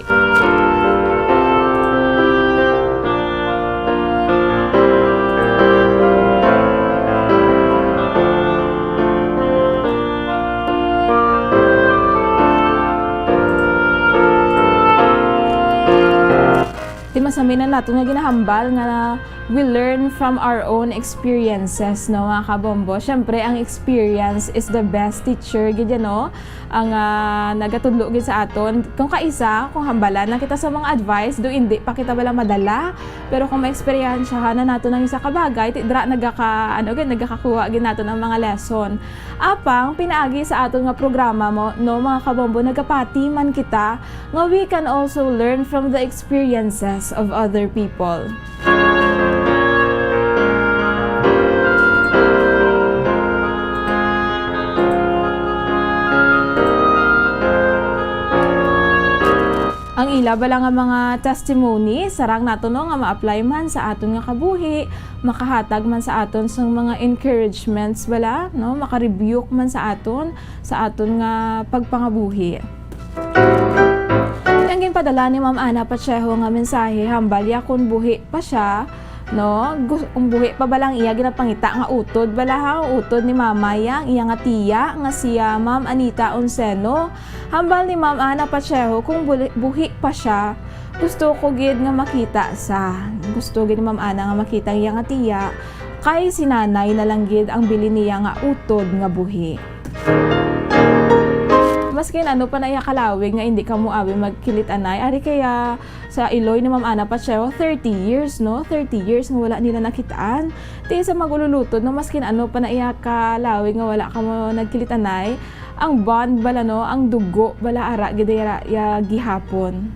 Masaminan nato nga ginahambal nga we learn from our own experiences, no, mga kabombo. Syempre, ang experience is the best teacher, gid no? Ang nagatudlo gid sa aton. Kung kaisa, kung hambalan na kita sa mga advice, do hindi pa kita wala madala. Pero kung ma-experiensyahan na nato ng isa ka bagay, tidra nagakakuha gid nato ng mga lesson. Apang pinaagi sa aton nga programa mo, no, mga kabombo, nagapati man kita nga we can also learn from the experiences of other people. Ang ila bala nga mga testimony sarang nato no nga ma-apply man sa aton nga kabuhi, makahatag man sa aton sang mga encouragements bala, no, maka-rebuke man sa aton nga pagpangabuhi. Ang ginpadala ni Ma'am Ana Pacheco nga mensahe hambalya kun buhi pa siya, no, kung buhi pa balang iya ginapangita nga utod bala ha, utod ni mama yang iya nga tiya nga siya Ma'am Anita Onseno. Hambal ni Ma'am Ana Pacheco kung buhi pa siya, gusto ko gid nga makita gusto gid ni Ma'am Ana nga makita iya nga tiya kay sinanay na lang gid ang bili niya nga utod nga buhi. Maskin ano pa na iya kalawig nga hindi ka muawi magkilit anay, ari kaya sa Iloy ni Ma'am Ana Pacheco 30 years, no, 30 years nga wala nila nakitaan. Di sa magululutod, no, maskin ano pa na iya kalawig nga wala ka mo nagkilit anay, ang bond bala, no, ang dugo bala ara gidaya ya gihapon.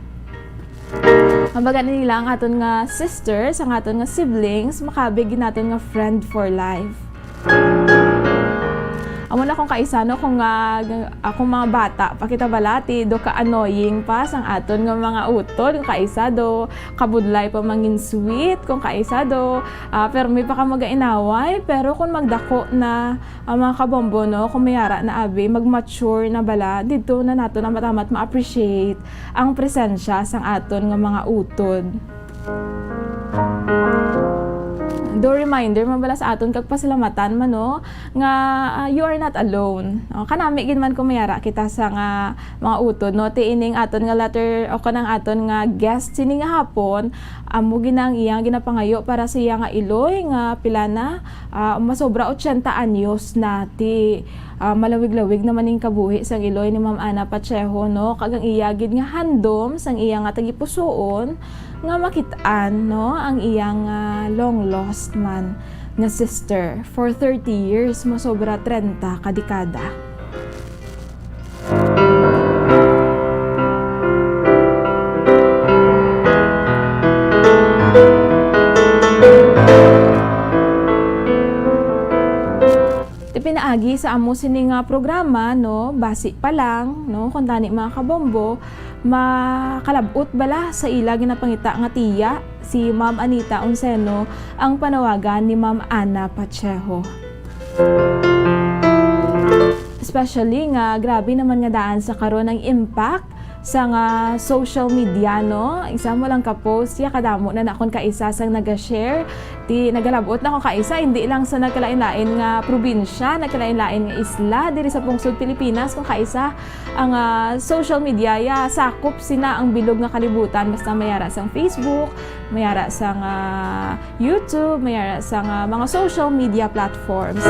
Ang baga nila ang aton nga sisters, ang aton nga siblings, makabig naton nga friend for life. Amo na kung kaisa no kung akong mga bata pakita balati do ka annoying pa sang aton nga mga utod, kung kaisa do kabudlay pa mangin sweet, kung kaisa do pero may pa ka magainaway, pero kung magdako na mga kabombo no, kung mayara na abi mag-mature na bala dito na nato na matamat ma-appreciate ang presensya sang aton nga mga utod. Do reminder mabala sa aton kag pasalamatan man no nga you are not alone. Kanami gid man kumayara kita sa nga mga utod no, tiining aton nga letter o kanang aton nga guest sini nga hapon amo ginang iyang ginapangayo para sa iya nga Iloy nga pila na masobra 80 anyos nati. Malawig-lawig naman ning kabuhi sang Iloy ni Ma'am Ana Pacheco no, kagang iya gid nga handom sang iya nga tagipusoon nga makitaan no ang iyang long lost man nga sister for 30 years, masobra 30 kadekada. Pinaagi sa amo sini nga programa no, basi pa lang no, kung tani mga kabombo makalabot bala sa ila ginapangita nga tiya si Ma'am Anita Onseno ang panawagan ni Ma'am Ana Pacheco. Especially nga grabe naman nga daan sa karon ng impact sa nga social media no, isa mo lang ka-post ya kadamo na nakon kaisa sang naga-share ti nagalabot na ko kaisa hindi lang sa nagkalain-lain nga probinsya, nagkalain-lain nga isla diri sa pungsod Pilipinas, kung kaisa ang social media ya sakop sina ang bilog nga kalibutan, basta mayara sang Facebook, mayara sang YouTube, mayara sang mga social media platforms.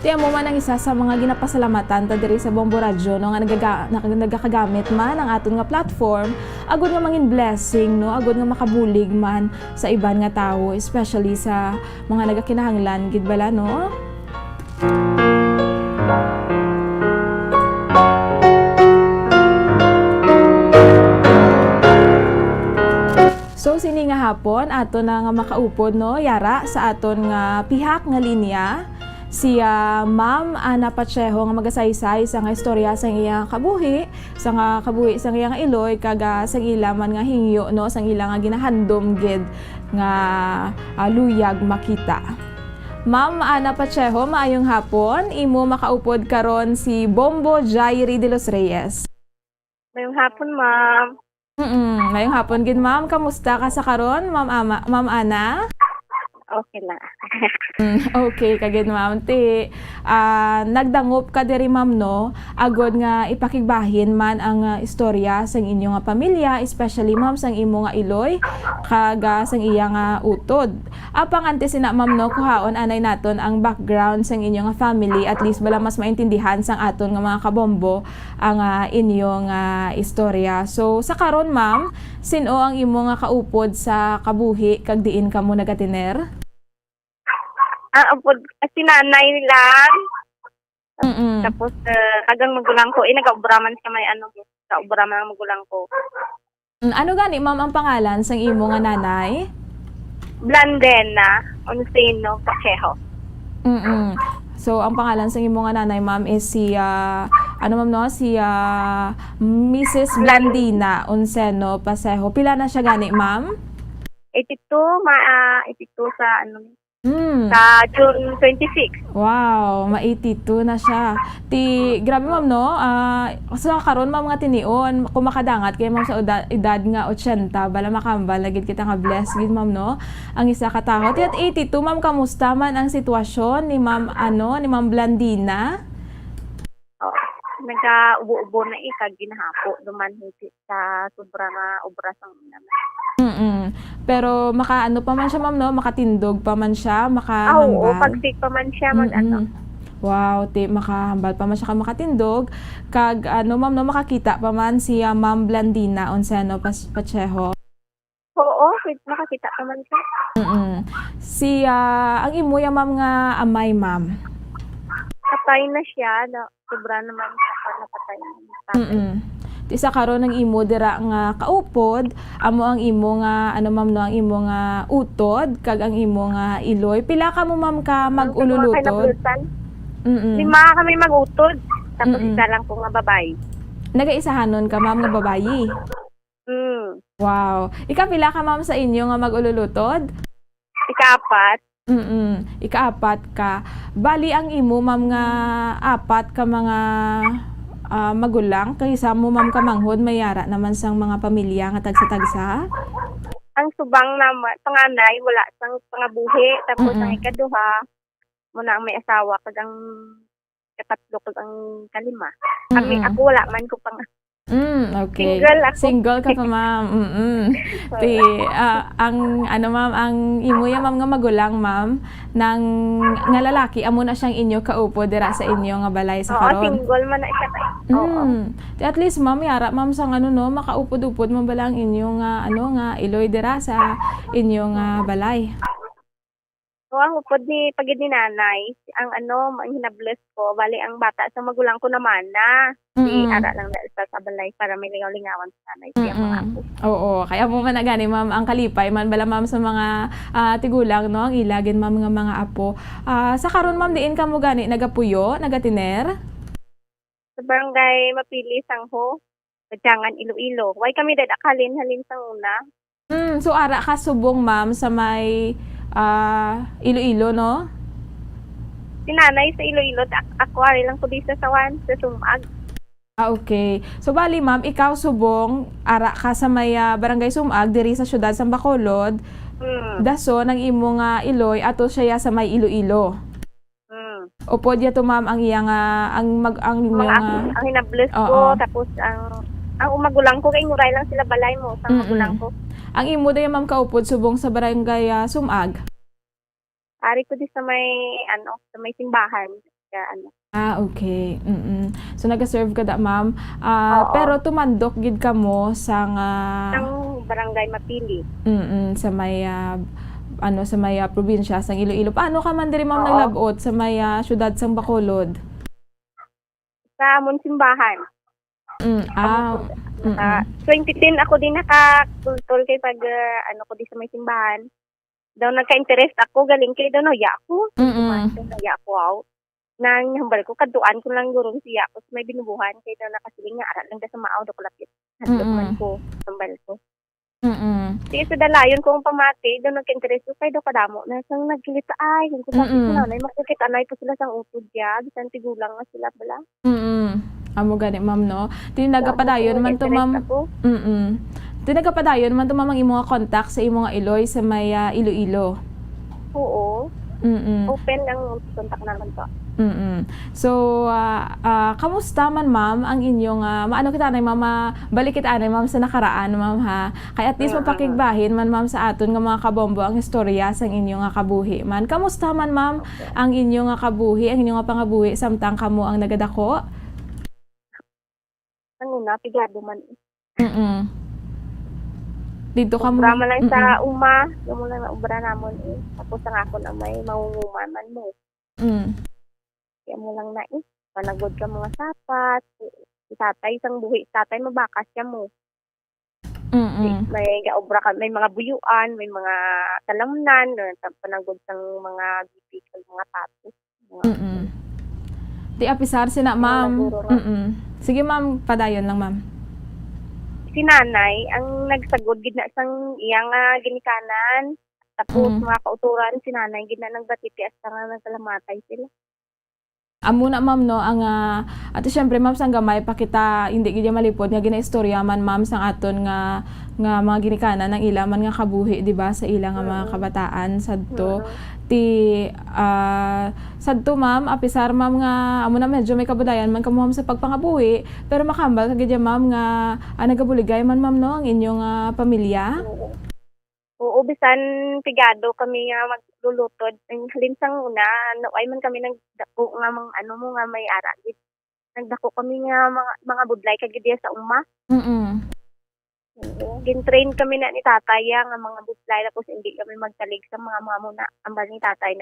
Tiyan mo man ang isa sa mga ginapasalamatan ta diri sa Bombo Radyo no, nga nagakagamit man ang aton nga platform agud nga mangin blessing no, agud nga makabulig man sa iban nga tawo, especially sa mga nagakinahanglan gid bala no. So sini nga hapon ato na nga makaupod no, yara sa aton nga pihak nga linya si Ma'am Ana Pacheco nga magasaysay sa nga istorya sa iyang kabuhi, sa nga kabuhi sa iyang Iloy kaga sa ila man nga hingyo no, sa ila nga ginahandom gid nga luyag makita. Ma'am Ana Pacheco, maayong hapon. Imo makaupod karon si Bombo Jairi de los Reyes. Mayong hapon, ma'am. Mayong hapon gid ma'am. Kamusta ka sa karon, Ma'am Ana? Okay lang. Okay, kagid ma'am. Nagdangop ka diri ma'am no, agod nga ipakigbahin man ang istorya sang inyo nga pamilya, especially ma'am sang imo nga iloy, kaga sang iya nga utod. Apang antes na ma'am no, kuhaon anay naton ang background sang inyo nga family, at least bala mas maintindihan sang aton nga mga kabombo ang inyo nga istorya. So sa karon ma'am, sino ang imo nga kaupod sa kabuhi kag diin kamo nagatiner? Si nanay lang. Mm-mm. Tapos, kagang magulang ko, nag-aubraman siya may kaubraman ang magulang ko. Ano gani ma'am ang pangalan sang imo nga nanay? Blandena Onceno Pacheco. So ang pangalan sang imo nga nanay ma'am is si Mrs. Blandina Onceno Pacheco. Pila na siya gani ma'am? 82 sa sa June 26. Wow, ma-82 na siya. Grabe ma'am no, sa karon ma'am nga tinion, kung makadagat kay ma'am sa edad nga 80, bala makambal, lagid kita nga blessed gid ma'am no, ang isa ka tawo. At 82 ma'am, kamusta man ang sitwasyon ni ma'am ni Ma'am Blandina? Nag-ubo-ubo na kag ginahapo duman sa sobra na obra sang ina. Pero pa man siya ma'am no, makatindog pa man siya, makahambal. Oo, pag-sick pa man siya Wow, makahambal pa man siya makatindog, kag ma'am no, makakita pa man si Ma'am Blandina Onceno Pacheco. Oo, makakita pa man siya. Ang imo ya ma'am nga amay ma'am. Patay na siya, sobra naman siya napatay na. Isa karon ng imo dira nga kaupod, amo ang imo nga ma'am no, ang imo nga utod kag ang imo nga iloy. Pila ka mo ma'am ka mag-ululutod? 5 kami mag-utod, tapos isa lang ko nga babae. Nagaisahanon ka ma'am nga babayi? Wow. Pila ka ma'am sa inyo nga mag-ululutod? Ika-4. Ika-4 ka. Bali ang imo ma'am nga 4 ka mga magulang, kaysa mo ma'am kamanghod mayara naman sang mga pamilya nga tagsa-tagsa? Ang subang na panganay wala sang pangabuhi, tapos ang ikaduha muna ang may asawa kag ang katatlo kag ang kalima. Ako wala man ko pang okay. Single ako. Single ka pa ma'am. Ma'am, ang imo ya ma'am nga magulang ma'am nang nga lalaki amo na siyang inyo kaupo dira sa inyo nga balay sa karon. Single man na siya. At least ma'am yara ma'am sang makaupod-upod man bala ang inyo nga iloy dira sa inyo nga balay. So, ang upod ni pagid ni nanay, ang hinabless ko, bali ang bata sa magulang ko naman na ara lang sa balay para may lingaw-lingawan sa nanay siya mga ako. Oo, kaya mo man na gani ma'am ang kalipay man bala ma'am sa mga tigulang no, ang ilagin ma'am nga mga apo. Sa karon ma'am diin ka mo gani nagapuyo, nagatiner? Sa barangay Mapili Sangho, Kadyangan Iloilo. Way kami dadakalin halin sa una. So ara ka subong ma'am sa may Iloilo, no? Si nanay sa Iloilo, ako ari lang ko di sa Sawan, sa Sumag. Okay. So bali ma'am, ikaw subong ara ka sa may barangay Sumag diri sa syudad sang Bacolod. Daso nang imo nga iloy ato siya sa may Iloilo. Upod ya to ma'am ang iyang ang hinabless ko, tapos ang magulang ko kay nguray lang sila balay mo sa magulang ko. Ang imo dayon ma'am kaupod subong sa barangay Sumag. Ari ko di sa may sa may simbahan. Okay. So naga-serve ka da ma'am. Pero tumandok gid ka mo sang barangay Mapili. Sa may sa may probinsya sang Iloilo. Paano ka man diri ma'am naglabot sa may syudad sang Bacolod? Sa simbahan. 2010 ako din nakatultol kay pag ko di sa may simbahan. Daw nagka-interest ako, galing kay daw noya ako. Noya ako out. Nang hambal ko, kaduan ko lang gurong siya ako. May binubuhan kay daw nakasiling nga aral lang da sa maaw daw ko lapit. Hadlok man ko, hambal ko. Sige sa dalayon ko ang pamati, daw nagka-interest ko kay daw kadamo. Nasang nagkilita ay, kung bakit sila na, makikita na ito sila sang utod ya, bisan tigulang nga sila bala. Amo gani ma'am no. Tinagapadayon man to ma'am. Tinagapadayon man to ma'am ang imo nga contact sa imo nga iloy sa may Iloilo. Oo. Mm. Open ang contact naman to. Mm. So, kamusta man ma'am ang inyong, maano kita anay ma'am, balik kita anay ma'am sa nakaraan ma'am ha. Kaya at least mapakigbahin man ma'am sa aton nga mga kabombo ang istorya sa inyong nga kabuhi man. Kamusta man ma'am ang inyong nga kabuhi, ang inyong nga pangabuhi samtang kamo ang nagadako? Ang una, pigado man. Mm. Dito ka mo. Ubra man lang sa uma. Yung mo lang na ubra namon eh. Tapos ang ako na may mangunguman man mo. Kaya mo lang na eh. Panagod ka mga sapat. Si tatay, isang buhi. Tatay, mabakas siya mo. May gaobra ka, may mga buyuan, may mga talamnan, panagod sang mga bibig, mga tapos. Di apisar sina ma'am. Sige ma'am, padayon lang ma'am. Si nanay, ang nagsagod, gina sang iyang ginikanan. Tapos mga kauturan, si nanay, gina nang batiti at nga nagkalamatay sila. Amo na ma'am no ang at syempre ma'am sang gamay pa kita hindi gid malipod nga ginaistorya man ma'am sang aton nga mga ginikanan ng ila man nga kabuhi di ba sa ila nga mga kabataan sadto sadto ma'am apisar ma'am nga amo na medyo may kabudayan man kamo ma'am sa pagpangabuhi pero makambal kagid ma'am nga nagabuligay man ma'am no ang inyong pamilya. Oo, bisan pigado kami nga maglulutod. Ang halinsang una, ay man kami nagdako nga nga may aragit. Nagdako kami nga mga budlay kagid sa uma. Gin-train kami na ni tatay nga mga budlay tapos hindi kami magtalig sa mga muna ambal ni tatay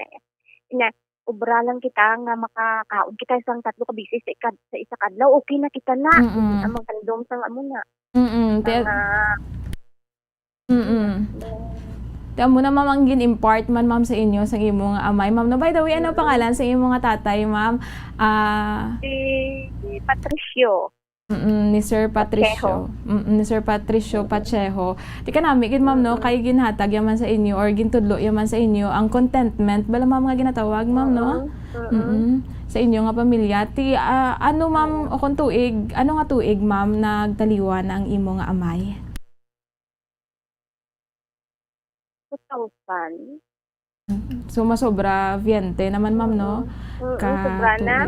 na ubra lang kita nga makakaon kita isang 3 ka bisis sa isa kadlaw okay na kita na. Ang magkandom sang amo na. Tamo na ma'am ang gin-impart man ma'am sa inyo sa imong amay. Ma'am, no by the way, ano pangalan sa imong nga tatay, ma'am? Si Patricio. Ni Sir Patricio. Ni Sir Patricio Pacheco. Di ka namin, ma'am, no, kay ginhatag yaman sa inyo or gintudlo yaman sa inyo ang contentment. Bala ma'am nga ginatawag, ma'am, no? Sa inyo nga pamilya. Ano ma'am, o kung tuig, ano nga tuig, ma'am, nagtaliwan ang imo nga amay? 2,000. So, masobra, viente naman, ma'am, no? Sobra na.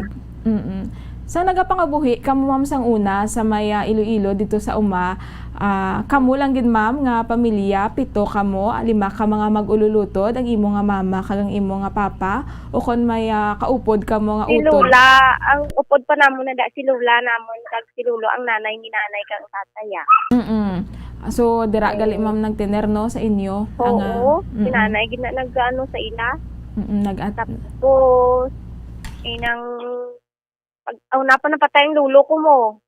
Sa nagapangabuhi, kamo, ma'am, sang una, sa may Iloilo, dito sa uma, kamo lang gid ma'am, nga pamilya, 7 kamo, 5 ka mga mag-ululutod, ang imo nga mama, kagang imo nga papa, o kon may kaupod kamo nga Si utod. Lula, ang upod pa namon na si Lula namon, kag si Lulo, ang nanay ni nanay kang tataya. So, dira gali ma'am nagtiner no sa inyo. Oo, si nanay gina nag-ano sa ila. Tapos, inang una pa napatay ang lulo ko mo.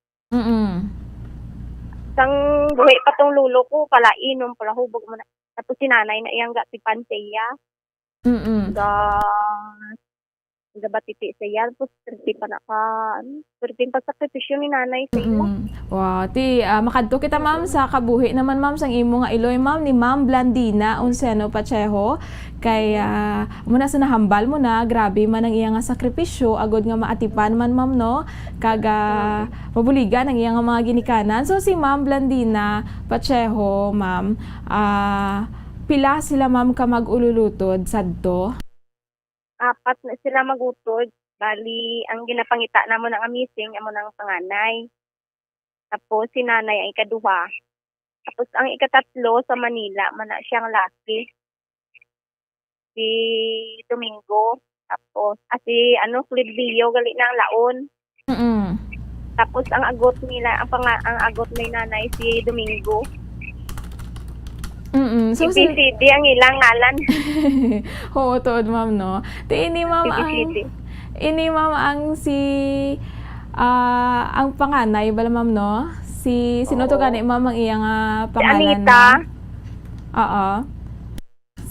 Sang buhi pa tong lulo ko, pala inom, pala hubog mo na. Tapos si nanay na iyang gatipan siya. Batiti siya. Tapos 13 pa sakripisyo ni nanay sa ila. Wow, makadto kita ma'am sa kabuhi naman ma'am sang imo nga iloy ma'am ni Ma'am Blandina Unseno Pacheco kay muna sa nahambal mo na grabe man ang iya nga sakripisyo agod nga maatipan man ma'am no kaga mabuligan ang iya nga mga ginikanan. So si Ma'am Blandina Pacheco ma'am pila sila ma'am ka mag-ululutod sadto? 4 na sila magutod. Bali, ang ginapangita namo ng amising, amo ng panganay. Tapos, si nanay ang ikaduha. Tapos, ang ikatatlo sa Manila, mana siyang laki. Si Domingo. Tapos, si Clidvillo, gali na ang laon. Tapos, ang agot nila, ang agot may nanay, si Domingo. So, ABCD ang ilang ngalan. Oo, tood ma'am, no? Ini ma'am ang ang panganay, bala ma'am, no? Sino to gani, ma'am, ang iyang pangalan? Si Anita. Oo.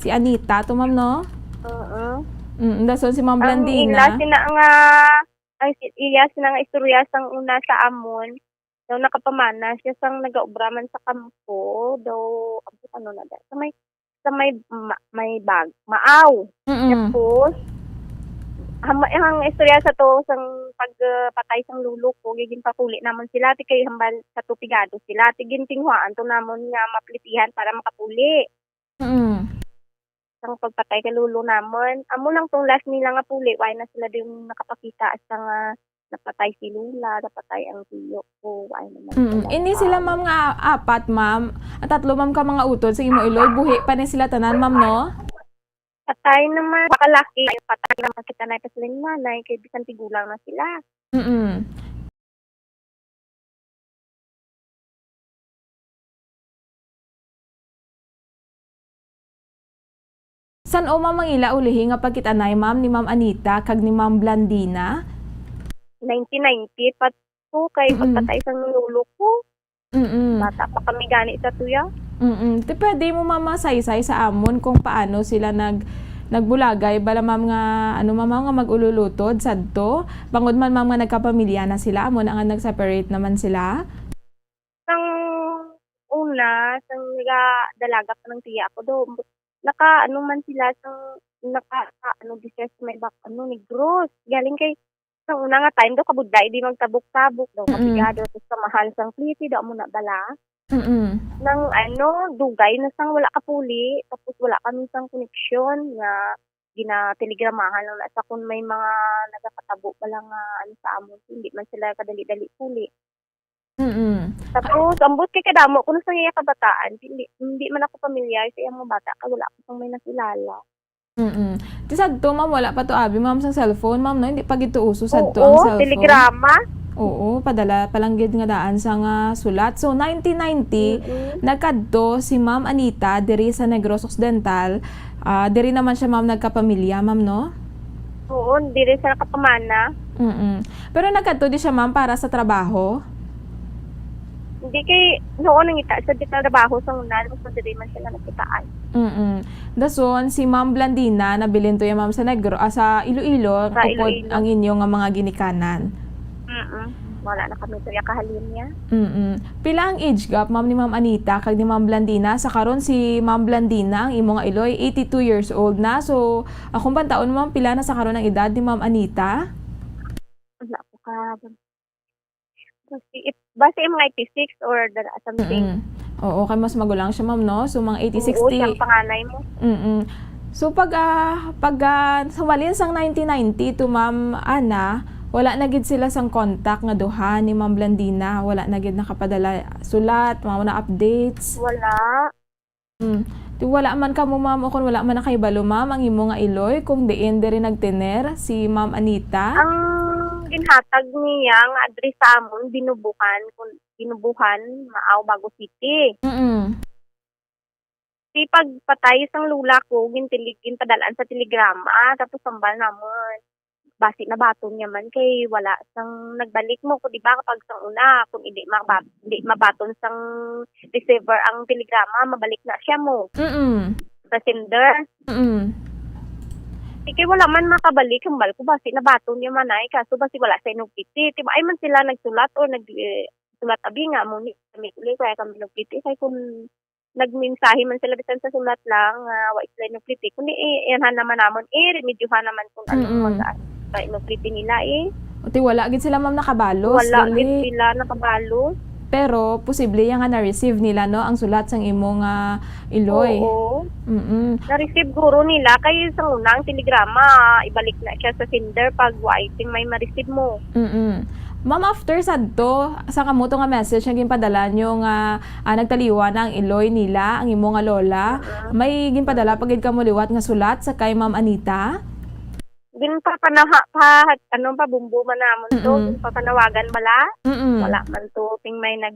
Si Anita, to ma'am, no? So, si Ma'am Blandina. Ang iya sina nga istorya sang una sa amon. Daw nakapamana siya sang nagaubraman sa kampo daw ano na da sa may bag maaw tapos ang istorya sa to sang pagpatay sang lulo ko gigin papuli namon sila ti kay hambal sa tupigado sila ti gintinghuan to namon nga maplitihan para makapuli sang pagpatay kay lulo namon. Amo lang tong last nila nga puli, why na sila din nakapakita sa nga napatay si Lula, napatay ang tiyo ko, why naman sila. Ini sila ma'am nga apat ma'am. At tatlo ma'am ka mga utod sa imo Iloy, buhi pa ni sila tanan ma'am no? Patay naman, pakalaki, patay naman kita na sila ni nanay, kay bisan tigulang na sila. San o ma'am ang ila ulihi nga pagkitanay ma'am ni Ma'am Anita kag ni Ma'am Blandina? 1990, pato kay pagpatay sa lulo ko. Bata pa kami gani sa tuya. Te pwede mo mama saysay sa amon kung paano sila nagbulagay bala ma'am nga ano mama nga magululutod sadto. Bangod man ma'am nga nagkapamilya na sila, amon nga nag-separate naman sila. Sang una, sang dalaga pa ng tiya ko do. Ano man sila sang distress may bak negros. Galing kay sa una nga time do kabudlay di magtabok-tabok daw kapigado sa mahal sang pliti daw mo na bala. Nang dugay na sang wala kapuli tapos wala kami sang koneksyon nga gina-telegramahan lang na sa kung may mga nagakatabo pa lang sa amon hindi man sila kadali-dali puli. Tapos ambot kay kadamo kuno sa iya kabataan hindi man ako pamilyar sa iyang mga bata kay wala ko pang may nakilala. Ti sadto ma'am wala pa to abi ma'am sa cellphone ma'am no hindi pa gito uso sadto ang cellphone. Telegrama. Oo, padala palang gid nga daan sa nga sulat. So 1990 nagkadto si Ma'am Anita diri sa Negros Occidental. Diri naman siya ma'am nagkapamilya ma'am no? Oo, diri sa kapamana. Pero nagkadto di siya ma'am para sa trabaho. Hindi kay noon nang ita sa trabaho sa unan so diri man sila nakitaan. Dason si Ma'am Blandina nabilin to ya ma'am sa Negro sa Iloilo upod ang inyo nga mga ginikanan. Wala na kami tuya kahalin niya. Pila ang age gap ma'am ni Ma'am Anita kag ni Ma'am Blandina sa karon si Ma'am Blandina ang imo nga Iloy 82 years old na. So akong bantaon ma'am pila na sa karon ang edad ni Ma'am Anita? Wala ko ka. Basta yung mga 86 or something. Oo, kay mas magulang siya ma'am no. So mga 80-60. Oo, siyang panganay mo. So pag sawalin sang 1990 to Ma'am Ana, wala na gid sila sang contact nga duha ni Ma'am Blandina, wala na gid nakapadala sulat, mga na updates. Wala. Di wala man ka mo ma'am o kung wala man na kay balo ma'am ang imo nga Iloy kung diin diri nagtener si Ma'am Anita. Ang ginhatag niya nga address sa amon binubuhan Maaw Bago City. Si pagpatay sang lula ko gintiligin padalaan sa telegrama tapos sambal namon. Basi na baton niya man kay wala sang nagbalik mo ko di ba kapag sang una kung hindi mabaton sang receiver ang telegrama mabalik na siya mo. Sa sender. Kaya wala man makabalik ang ko basi na baton niya man ay kaso basi wala sa inugpiti. Tiba ay man sila nagsulat o nagsulat abi nga mo ni kami uli kaya kami nagpiti kay kung nagmensahe man sila bisan sa sulat lang wa sila inugpiti kundi iyan naman namon remedyohan naman kung ano mag inugpiti nila Uti wala gid sila ma'am nakabalos. Wala gid sila nakabalos. Pero posible yang nga na-receive nila no ang sulat sang imong Iloy. Oo. Na-receive guro nila kay sa unang telegrama ibalik na siya sa sender pag waiting may ma-receive mo. Ma'am after sadto sa kamuto nga message nga ginpadala nyo nga nagtaliwa na ang Iloy nila ang imong nga lola, may ginpadala pagid ka mo liwat nga sulat sa kay Ma'am Anita? Bumbu man namon to, papanawagan bala. Wala man to, ting may sa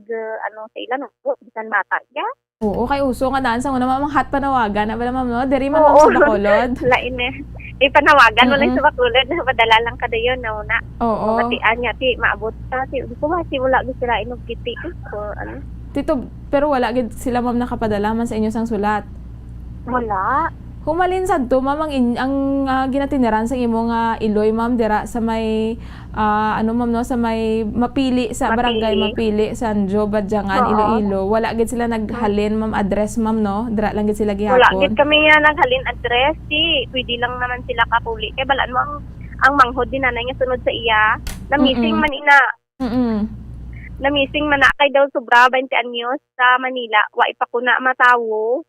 ilan, bisan bata niya. Oo, kay uso nga daan sa una mamang hot panawagan, na bala ma'am no? Diri man sa Bacolod. Lain panawagan, wala sa Bacolod, padala lang kada yun na una. Oo. Matian niya, maabot ka, wala gusto sila inugkiti. Tito, pero wala gid sila ma'am nakapadala man sa inyo sang sulat? Wala. Humalin sadto ma'am ang ginatiniran sa imo nga Iloy ma'am dira sa may ma'am no sa may Mapili sa barangay Mapili Sanjo Badjangan Iloilo. Wala gid sila naghalin ma'am address ma'am no. Dira lang gid sila gihapon. Wala gid kami nga naghalin address pwede lang naman sila kapuli kay balaan mo ang manghod din nanay nga sunod sa iya na missing man ina. Na missing man na kay daw sobra 20 anyos sa Manila wa ipakuna matawo.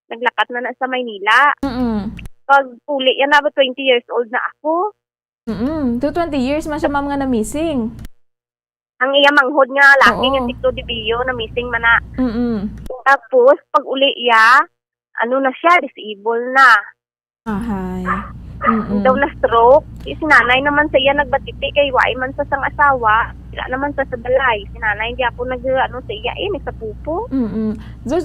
Naglakat na sa Maynila. Pag uli, yan na ba 20 years old na ako. To 20 years man siya, ma'am, nga na missing. Ang iya manghod nga laki Oo. nga sikto di biyo na missing man na. Mm. Tapos, pag uli iya, ano na siya, disable na. Ahay. Daw na stroke. Si nanay naman sa iya nagbatiti kay wai man sa sang asawa. Sila naman sa balay. Si nanay hindi ako sa iya sa pupo.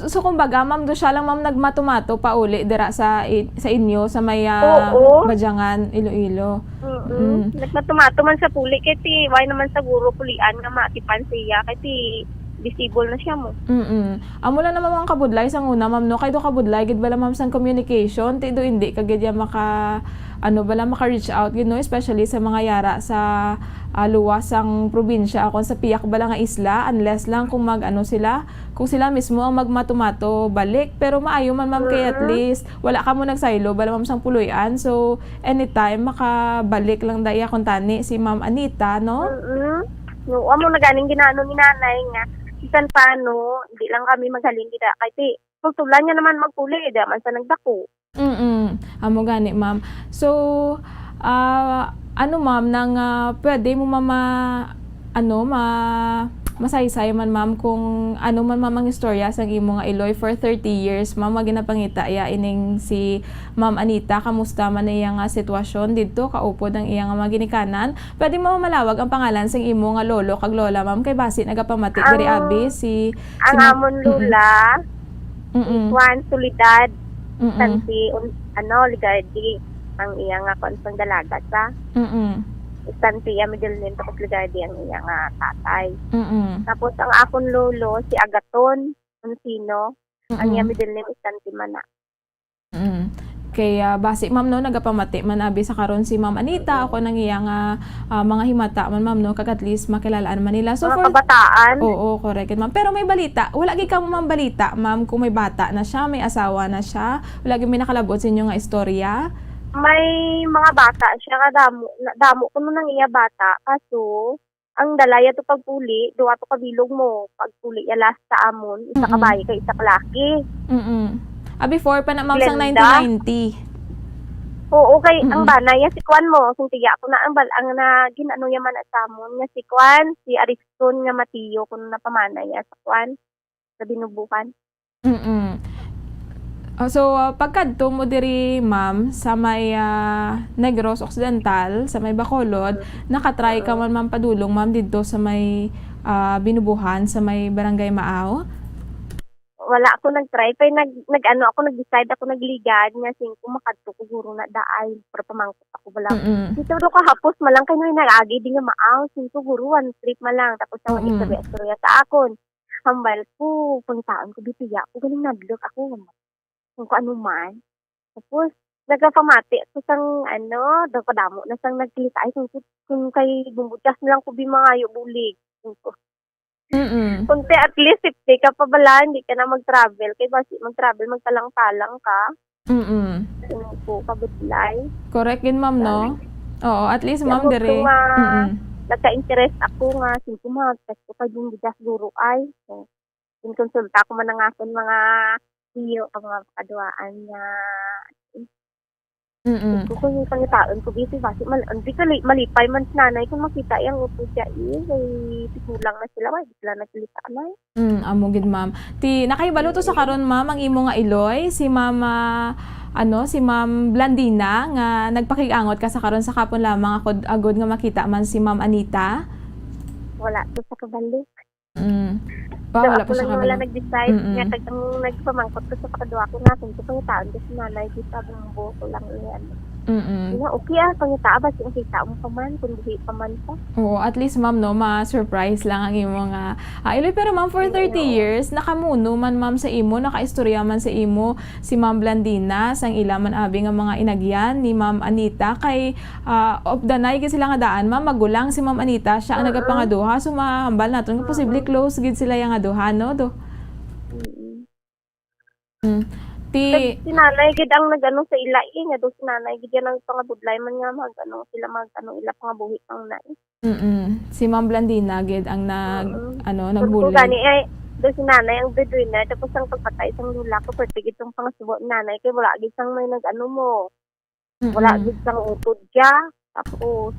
So kumbaga, ma'am, do siya lang, ma'am, nagmatumato pa uli dira sa inyo sa may Oo. Badyangan, Iloilo. Nagmatumato man sa puli kay ti wai naman sa guro pulian nga matipan siya kay ti disable na siya mo. Amo lang naman mga kabudlay sang una, ma'am, no, kay do kabudlay gid bala, ma'am, sang communication ti do hindi kagid ya maka bala maka-reach out gid, no, especially sa mga yara sa luwasang probinsya akon sa piyak bala nga isla, unless lang kung sila kung sila mismo ang magmatumato balik, pero maayo man, ma'am, kay at least wala ka mo nagsaylo bala, ma'am, sang puloy-an, so anytime makabalik lang daya kun tani si Ma'am Anita, no. No, amo na ganing ginano ni nanay nga isan paano, hindi lang kami maghaling gida kay ti tutulan niya naman magpuli da man sa nagdako. Amo gani, ma'am. So ma'am, nang pwede mo, ma'am, masaysay man, ma'am, kung man, ma'am, ang istorya sang imo nga Iloy for 30 years, ma'am, ginapangita ya ining si Ma'am Anita, kamusta man iya nga sitwasyon didto kaupod ang iya nga mga ginikanan. Pwede mo malawag ang pangalan sang imo nga lolo kag lola, ma'am, kay basi nagapamati diri abi si ang amon lula Juan Solidad Santi Ligardi ang iya nga konsong dalaga sa Santia middle name tapos Ligardi ang iya nga tatay. Tapos ang akon lolo si Agaton Unsino, ang iya middle name is Santimana. Kaya basi, ma'am, no, nagapamati man abi sa karon si Ma'am Anita ako nang iya nga mga himata man, ma'am, no, kag at least makilalaan man nila. So Mga kabataan. Oo, correct, ma'am. Pero may balita, wala gyud ka, ma'am, balita, ma'am, kung may bata na siya, may asawa na siya, wala gyud may nakalabot sa inyo nga istorya. May mga bata siya nga damo ko nang iya bata kaso ang dalaya to pagpuli duwa to kabilog mo pagpuli ya last sa amon isa ka bayi kay isa ka laki. Before pa na, ma'am, sang Glenda. 1990. Oo, kay ang banay ya si Kwan mo kung tiya ko na ang na ginano yaman at samon nga si Kwan si Ariston nga Matiyo kun napamanay ya sa Kwan sa binubukan. So, pagkadto mo diri, ma'am, sa may Negros Occidental, sa may Bacolod, nakatry ka man, ma'am, padulong, ma'am, dito sa may binubuhan, sa may Barangay Maaw? Wala ako nag-try kay nag-decide ako nagligad nga sing kumakadto ko guro na daay para pamangkot ako bala. Dito do kahapos malang kay nagagi di nga maaw sing guro one trip malang tapos sa istorya sa akon. Hambal ko pangtaan ko bitiya ko galing naglook ako kung ano man. Tapos nagapamati ko sang daw kadamo na sang nagkilita ay kung kay bumbutas na lang ko bimangayo bulig. Kunti at least safety ka pa bala, hindi ka na mag-travel. Kaya basi mag-travel, magtalang-talang ka. Po kabudlay. Correct yun, ma'am, no? Oo, at least, ma'am, dere. Nagka-interest ako nga, sige mag-test ko kay yung bigas guro ay. So, konsulta ko man nga sa mga iyo, ang mga kaduaan niya. Kung yung pangitaon ko, busy basi, malipay man si nanay kung makita yung upo siya kay tikulang na sila, di sila nagsalita na Amo gid, ma'am. Nakaibalo to sa karon, ma'am, ang imo nga Iloy, si Mama si Ma'am Blandina nga nagpakig-angot ka sa karon sa kapon lamang agod nga makita man si Ma'am Anita. Wala to sa kabalik. Wala pa siya kabalik. Wala nag-decide nga nagpamangkot ko sa kadwa ko nga kung pangitaon ko si nanay di sa bumbo ko lang iyan. Okay pangita ba kung kita mo pa man kung di pa man pa. Oo, at least, ma'am, no, ma-surprise lang ang imo nga Iloy, pero, ma'am, for 30 years nakamuno man, ma'am, sa imo, nakaistorya man sa imo si Ma'am Blandina sang ila man abi nga mga inagyan ni Ma'am Anita kay of the night sila nga daan, ma'am, magulang si Ma'am Anita siya ang nagapangaduha, so mahambal naton nga posible close gid sila yang aduha, no, do. Si nanay gid ang nagano sa ila nga do si nanay gid ang pangabudlay man nga sila ila pangabuhi ang nai. Si Ma'am Blandina gid ang nagbulig. Gani ay do si nanay ang breadwinner tapos ang pagpatay sang lula ko perti gid tong pangasubo ni nanay kay wala gid sang may mo Wala gid sang utod siya. Tapos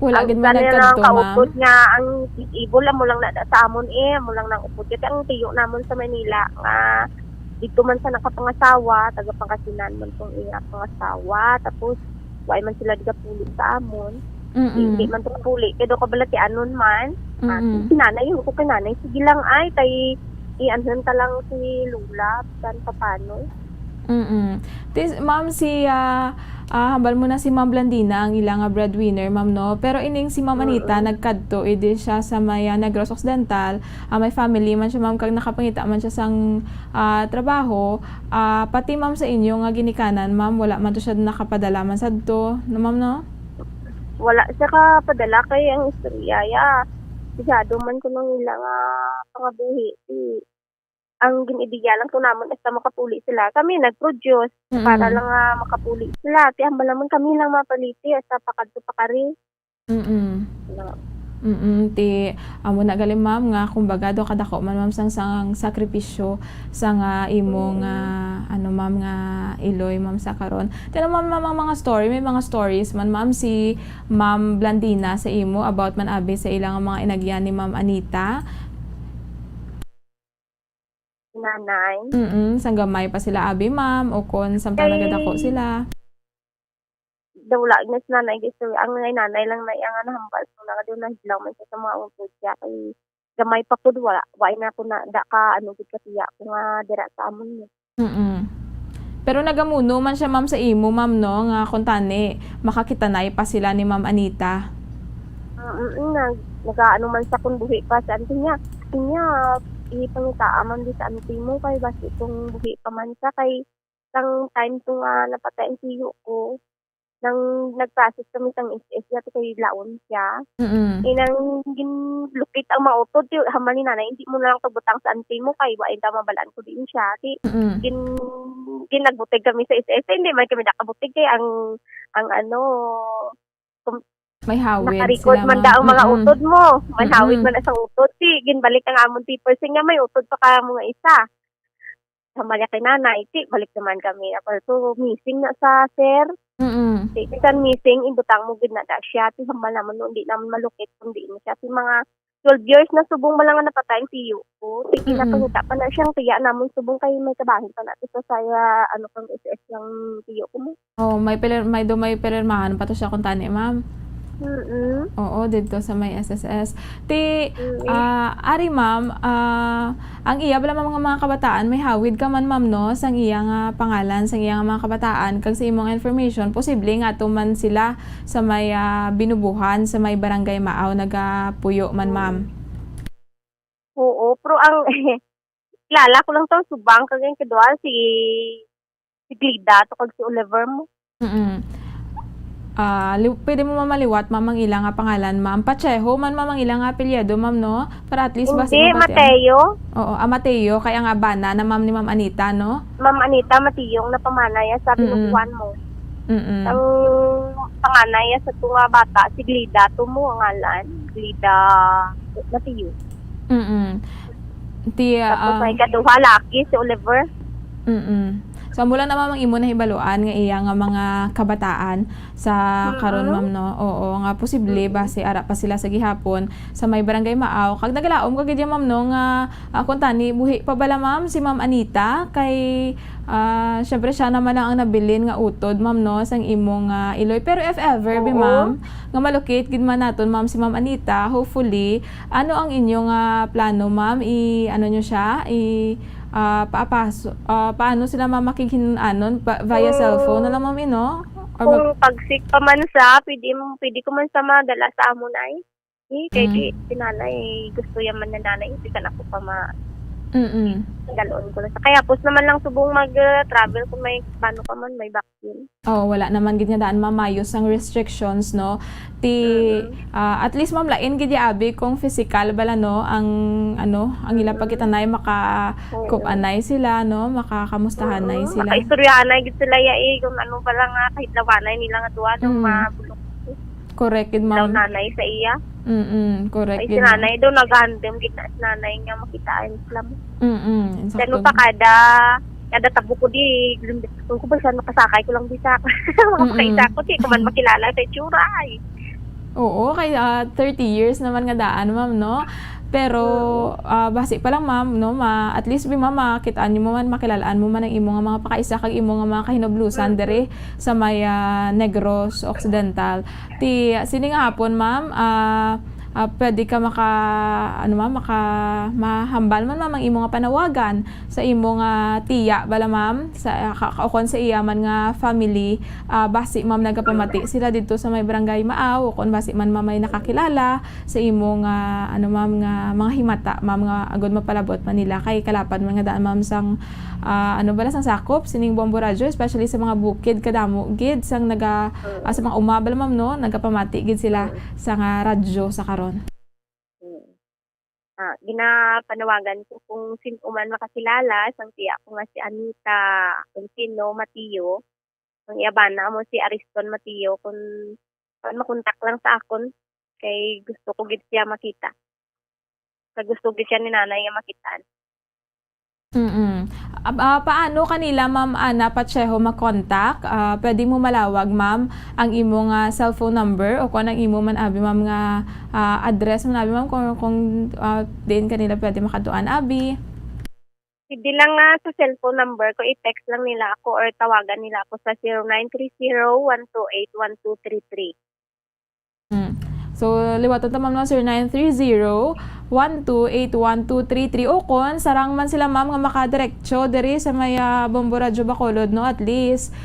Wala gid man ang nagkadto, ma'am. kautod niya, ang disabled lang mo lang na sa amon mo lang nang upod. Kasi ang tiyo namon sa Manila, nga dito man sa nakapangasawa, taga Pangasinan man kung iya pangasawa. Tapos, why man sila digapuli sa amon. Hindi man ito puli. Kaya doon kabala ti anon man. Sinanay, yung ko kananay. Sige lang ay, tay i-anhan ta lang si Lula. Saan pa paano? Ma'am, hambal mo na si Ma'am Blandina, ang ilang breadwinner, ma'am, no? Pero ining si Ma'am Anita, nagkadto, idi siya sa may Negros Occidental, may family man siya, ma'am, kag nakapangita man siya sang trabaho, pati, ma'am, sa inyo nga ginikanan, ma'am, wala man to siya nakapadala man sadto, no, ma'am, no? Wala siya ka padala kay ang istorya ya. Sigado man ko nang ilang pangabuhi. Ang ginidiya lang ko naman is makapuli sila. Kami nag-produce para lang makapuli sila. Ti hambal naman kami lang mapaliti sa pakadto pakari. Ti amo na gali, ma'am, nga kumbaga do kadako man, ma'am, sang sakripisyo sang imong ma'am, nga iloy, ma'am, sa karon. Tino, ma'am, mga story, may mga stories man, ma'am, si Ma'am Blandina sa imo about man abi sa ilang mga inagyan ni Ma'am Anita. Nanay. Sang gamay pa sila abi, ma'am, o kon samtang nagadako sila. Wala na si nanay gusto ang nanay lang na ang nahambal so na doon na hilaw man sa mga utod siya kay gamay pa pud wala na ko na da ka gid katiya ko nga dira sa amon niya. Pero nagamuno man siya, ma'am, sa imo, ma'am, no, nga kuntani makakitanay pa sila ni Ma'am Anita. Nagaano man sa kun buhi pa sa antin niya ipangitaan man di sa antin mo kay basi itong buhi pa man sa kay sang time to nga napatay ang tiyo ko nang nag-process kami sang SS niya kay laon siya. Inang ginlukit ang mautod ti hamal ni nanay hindi mo na lang tubutang sa antin mo kay wa ta mabalaan ko din siya. Ti nagbuteg kami sa SS hindi man kami nakabutig kay ang may hawid naka-record sila, man ma'am. daw mga utod mo. May hawid man sa utod. Ti ginbalik ang amon ti person nga may utod pa ka mga isa. Hamal kay nanay ti balik naman kami. So missing na sa sir. Kan missing, ibutang mo gid na da siya. Ti hamal naman no, hindi naman malukit kundi na siya. Ti mga 12 years na subong mo lang nga napatay ang tiyo ko. Ti kinapangita pa na siyang tiya namon subong kay may kabahin pa natin sa saya kang SS ng tiyo ko mo. May pirmahan pa to siya kung tani, ma'am. Oo, dito sa may SSS. Ari, ma'am, ang iya bala mga kabataan, may hawid ka man, ma'am, no, sang iya nga pangalan, sang iya nga mga kabataan, kag sa imong information, posible nga tuman sila sa may binubuhan, sa may barangay Maaw, nagapuyo man, ma'am. Oo, pero ang kilala ko lang to, subang kag yung kedua, si Glida, to kag si Oliver mo. Pwede mo mamaliwat, ma'am, ang ilang nga pangalan, ma'am. Pacheho man, ma'am, ang ilang nga apelyido, ma'am, no? Para at least Hindi, Mateo. Oo, Mateo, kaya nga bana na ma'am ni Ma'am Anita, no? Ma'am Anita, Mateo, na pamanaya sa binubuhan mo. Ang panganay sa tunga bata, si Glida, tumo ang ngalan. Glida, Mateo. Tapos ay kaduha, laki, si Oliver. So, mula naman ang imo na hibaluan nga iya nga mga kabataan sa karon, ma'am, no? Oo, nga posible base ara pa sila sa gihapon sa may barangay Maaw. Kag nagalaom ka gid, ma'am, no, nga kung tani buhi pa bala, ma'am, si Ma'am Anita kay syempre siya naman ang nabilin nga utod, ma'am, no, sang imong iloy. Pero if ever bi, ma'am, nga malocate gid man naton, ma'am, si Ma'am Anita, hopefully ano ang inyong plano, ma'am, ano nyo siya paano sila mamakikinanon via cellphone na lang, ma'am, no? Kung pagsik pa man sa, pwede ko man sa madala sa amon ay. Kaya sinanay, gusto yaman na nanay, hindi ka na ako pa galoon ko lang. Kaya pos naman lang subong mag-travel kung may paano pa man, may vaccine. Wala naman gid nga daan mamayos ang restrictions, no? At least, ma'am, lain gid abi kung physical bala, no, ang ila pagkitanay makakupanay sila, no, makakamustahanay sila. Makaistoryahanay gid sila kung ano pala nga kahit lawanay nila nga duwa ng mabulok. Correct gid, ma'am. Daw nanay sa iya. Correct gid. Ay si nanay daw naghandem gid na si nanay nga makitaan sila mo. Insakto. Pero pa kada kada tabo ko di, kung ko ba saan makasakay ko lang bisa. Makakaisa ko, di ko man makilala sa itsura ay. Oo, kaya 30 years naman nga daan, ma'am, no? Pero basi pa lang, ma'am, no, at least ma'am, makitaan mo man, makilalaan mo man ang imo nga mga pakaisa kag imo nga mga kahinablusan dere sa may Negros Occidental. Sini nga hapon, ma'am, pwede ka mahambal man ma'am ang imo nga panawagan sa imo nga tiya bala ma'am sa kaukon sa iya man nga family, basi ma'am nagapamati sila dito sa may barangay Maaw kon basi man mamay nakakilala sa imo nga ma'am nga mga himata ma'am nga agod mapalabot man nila kay kalapan man nga daan ma'am sang sang sakop sining Bombo Radyo, especially sa mga bukid kadamo gid sang sa mga umabal ma'am no nagapamati gid sila sa nga radyo sa karon. Ginapanawagan ko kung sino man makakilala sang tiya ko nga si Anita Uncino Matio, ang iabana mo si Ariston Matio kung makontak lang sa akon kay gusto ko gid siya makita. Kay gusto gid siya ni nanay nga makitaan. Paano kanila ma'am Ana Pacheco makontak? Pwede mo malawag ma'am ang imo nga cellphone number o kung ang imo man abi ma'am nga address man abi ma'am kung din kanila pwede makaduan abi. Hindi lang nga sa cellphone number ko, i-text lang nila ako or tawagan nila ako sa 0930-128-1233. So, liwatan ta ma'am no, 0930-128-1233 o kon sarang man sila ma'am nga makadirektsyo diri sa may Bombo Radyo Bacolod no, at least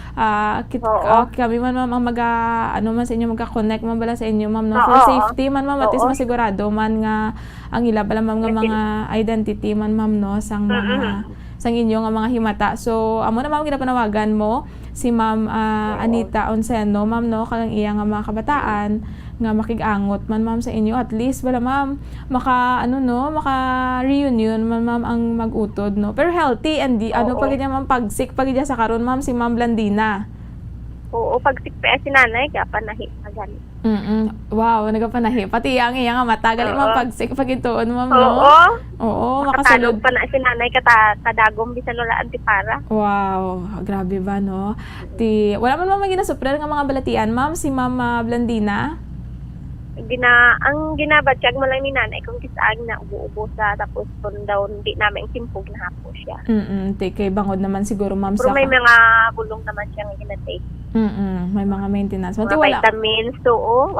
kami man ma'am ang man sa inyo magka-connect man bala sa inyo ma'am no, for safety man ma'am at least masigurado man nga ang ila bala ma'am nga mga identity man ma'am no sang mga sang inyo nga mga himata. So amo na ma'am ginapanawagan mo si ma'am Anita Uncino ma'am no kang iya nga mga kabataan nga makigangot man ma'am sa inyo, at least bala ma'am maka reunion man ma'am ang magutod no, pero healthy and pag niya ma'am pagsik pag niya sa karon ma'am si Ma'am Blandina. Oo, pagsik pa si nanay ka panahi agan. Wow, nagapanahi pati ang iya nga matagal ma'am pagsik pag ituon ma'am no. Oo, makasulod pa na si nanay kadagom bisan wala antipara. Wow, grabe ba no. Wala man ma'am ginasupran nga mga balatian ma'am si Ma'am Blandina. Ang ginabatsyag mo lang ni nanay kung kisaag na ubo-ubo sa tapos kung daw hindi namin simpog na hapo siya. Kay bangod naman siguro ma'am pero may mga bulong naman siya nga ginatake. May mga maintenance. Mga vitamins,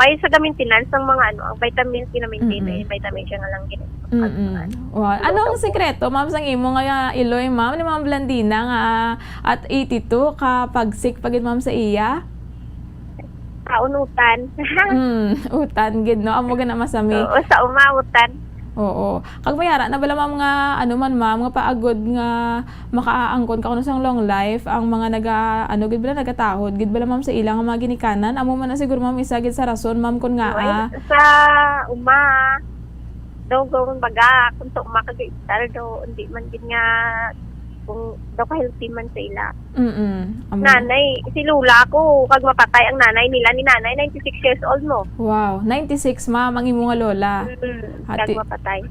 ay sa maintenance ng mga ang vitamins gina-maintain, vitamin siya nga lang ginatake. Wow. Anong sekreto ma'am sang imo nga iloy ma'am ni Ma'am Blandina nga at 82 kapag sick pagid ma'am sa iya? Utan. Utan gid no, amo gana masami. Oo, sa umautan. Oo. Kag mayara na bala ma'am nga ma'am nga paagod nga makaangkon ka kuno sang long life ang mga gid bala nagatahod gid bala ma'am sa ilang nga mga ginikanan amo man na siguro ma'am isa gid sa rason ma'am kun nga sa daw gawon baga kun to makagaitar daw hindi man gid nga kung daw ka-healthy man sa ila. Nanay, si Lula ko, kag mapatay ang nanay nila ni nanay, 96 years old mo. Wow, 96 ma'am, ang imo nga lola. Kag mapatay.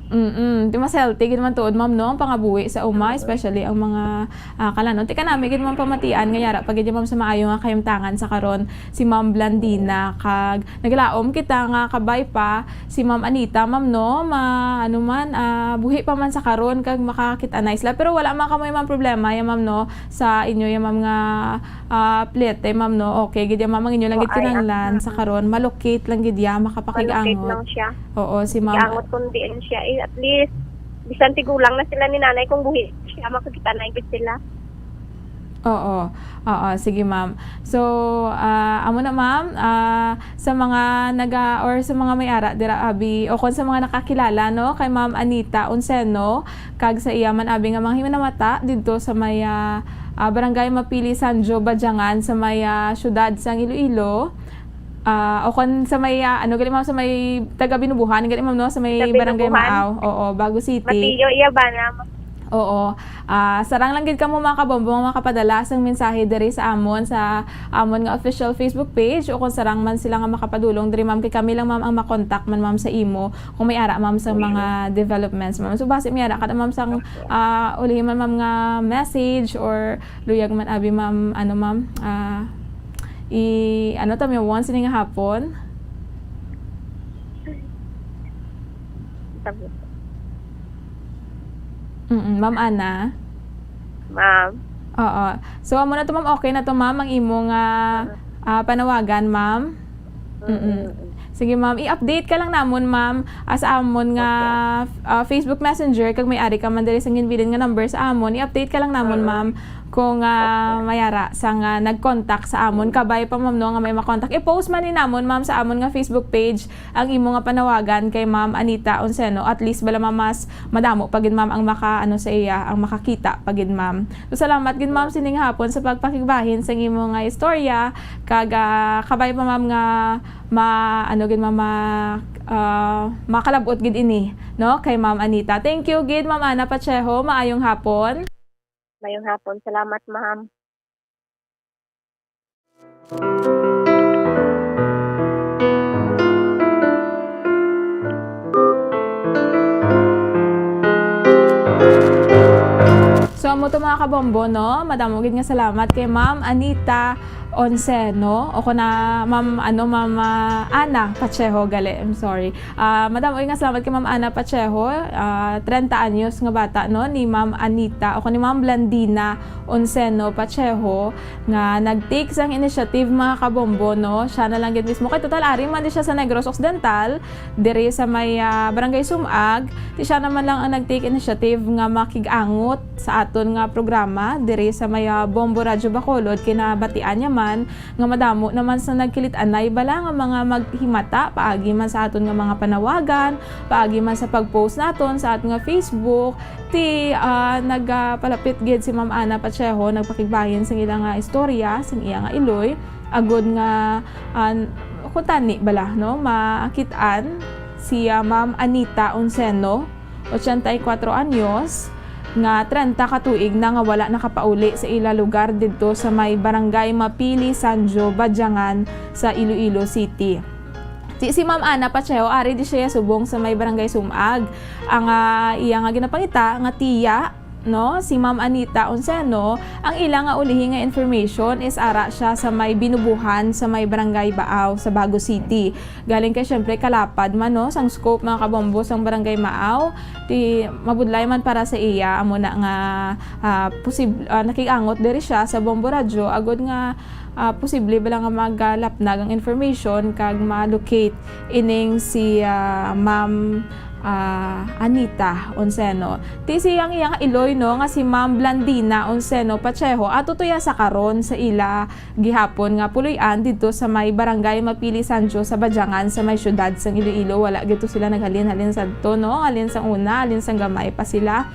Di mas healthy, gid man tuod ma'am no, ang pangabuhi sa uma, especially ang mga kalanon. Tika namin, gid man pamatian, ngayara, pag gid ma'am sa maayo nga kayamtangan sa karon si Ma'am Blandina, kag naglaom kita nga kabay pa, si Ma'am Anita, ma'am no, buhi pa man sa karon kag makakita na isla, pero wala man kamoy problema ya ma'am no sa inyo ya ma'am nga plete ma'am no, okay gid ya ma'am ang inyo lang gid kinahanglan sa karon malocate lang gid ya makapakigangot lang siya. Oo si ma'am angot kundi siya at least bisan tigulang na sila ni nanay kung buhi siya makakita na gid sila. Oo, sige ma'am. So, amo na ma'am, sa mga or sa mga may-ara dira abi o kon sa mga nakakilala no kay Ma'am Anita Uncino kag sa iya man abi nga mga hinamata didto sa may Barangay Mapili Sanjo Badyangan sa may syudad sang Iloilo. O kon sa may gali ma'am sa may taga Binubuhan gali ma'am no sa may Barangay Maaw. Oo, Bago City. Matiyo iya ba na? Oo. Sarang lang gid kamo mga kabombo mga kapadala sang mensahe diri sa amon nga official Facebook page o kung sarang man sila nga makapadulong diri ma'am kay kami lang ma'am ang makontak man ma'am sa imo kung may ara ma'am sa mga developments ma'am. So base mi ara kada ma'am sang ulihin man ma'am nga message or luyag man abi ma'am ma'am mi once ini nga hapon. Ma'am Ana. Ma'am. Oo. So amo na to ma'am, okay na to ma'am ang imong panawagan ma'am. Sige ma'am, i-update ka lang namon ma'am sa amon nga Facebook Messenger kag may ari ka man diri sa ginbilin nga number sa amon, i-update ka lang namon ma'am kung mayara sa nga nag-contact sa amon kabay pa ma'am no nga may makontak. I-post man ni namon ma'am sa amon nga Facebook page ang imo nga panawagan kay Ma'am Anita Onceno, at least bala ma'am mas madamo pagid ma'am ang sa iya, ang makakita pagid ma'am. So salamat gid ma'am sining hapon sa pagpakigbahin sa imo nga istorya kag kabay pa ma'am nga makalabot gid ini no kay Ma'am Anita. Thank you gid Ma'am Ana Pacheho, maayong hapon. Mayong hapon. Salamat, ma'am. So amo to mga kabombo no, madamo gid nga salamat kay Ma'am Anita Onceno o kuna Ma'am Ana Pacheho gali. I'm sorry. Madamo nga salamat kay Ma'am Ana Pacheho, 30 anyos nga bata no ni Ma'am Anita o ni Ma'am Blandina Onceno Pacheho nga nag-take sang initiative mga kabombo no. Siya na lang gid mismo kay total ari man di siya sa Negros Occidental diri sa may Barangay Sumag. Di siya naman lang ang nag-take initiative nga makig-angot sa aton nga programa diri sa may Bombo Radyo Bacolod kinabatian niya nga madamo naman sa nagkilit-anay bala nga mga maghimata paagi man sa aton nga mga panawagan, paagi man sa pag-post naton sa aton nga Facebook nagpalapit gid si Ma'am Ana Pacheho nagpakigbahin sa ilang nga istorya sa iya nga iloy agud nga kutani bala no makitaan si Ma'am Anita Onceno 84 anyos nga 30 katuig na nga wala nakapauli sa ila lugar didto sa may Barangay Mapili, Sanjo, Badyangan sa Iloilo City. Si Ma'am Ana Pacheho ari di siya subong sa may Barangay Sumag. Ang iya nga ginapangita nga tiya no si Ma'am Anita Onceno, ang ilang nga ulihi nga information is ara siya sa may binubuhan sa may Barangay Baaw sa Bago City. Galing kay syempre kalapad man no sang scope mga kabombo sang Barangay Maaw ti mabudlay man para sa iya amo na nga nakiangot diri siya sa Bombo Radyo agud nga posible bala nga magalapnag ang information kag ma-locate ining si Ma'am Anita Onceno. Ti siyang iyang iloy no nga si Ma'am Blandina Onceno Pacheho atutuya sa karon sa ila gihapon nga puloy-an dito sa may Barangay Mapili Sanjo sa Badyangan sa may syudad sang Iloilo. Wala gito sila naghalin-halin sa to no, halin sang una, halin sang gamay pa sila.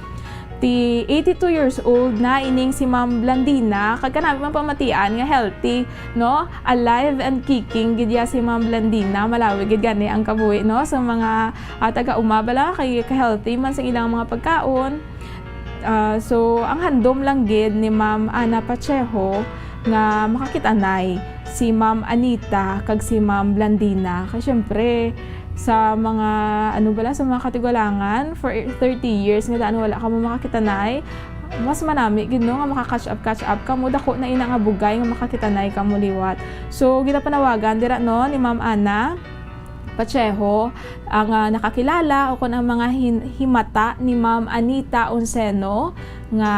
Ti 82 years old na ining si Ma'am Blandina kag kanami man pamatian nga healthy no, alive and kicking gid ya si Ma'am Blandina. Malawi gid gani ang kabuhi no sa mga taga-umabala kay healthy man sa ilang mga pagkaon. So ang handom lang gid ni Ma'am Ana Pacheho nga makakitanay si Ma'am Anita kag si Ma'am Blandina kay syempre sa mga sa mga katigulangan for 30 years nga wala ka mo makakitanay, mas manami gid no nga maka-catch up ka mo dako na ina nga bugay nga makakitanay ka mo liwat. So ginapanawagan dira no ni Ma'am Ana Pacheho ang nakakilala o kun ang mga himata ni Ma'am Anita Onceno nga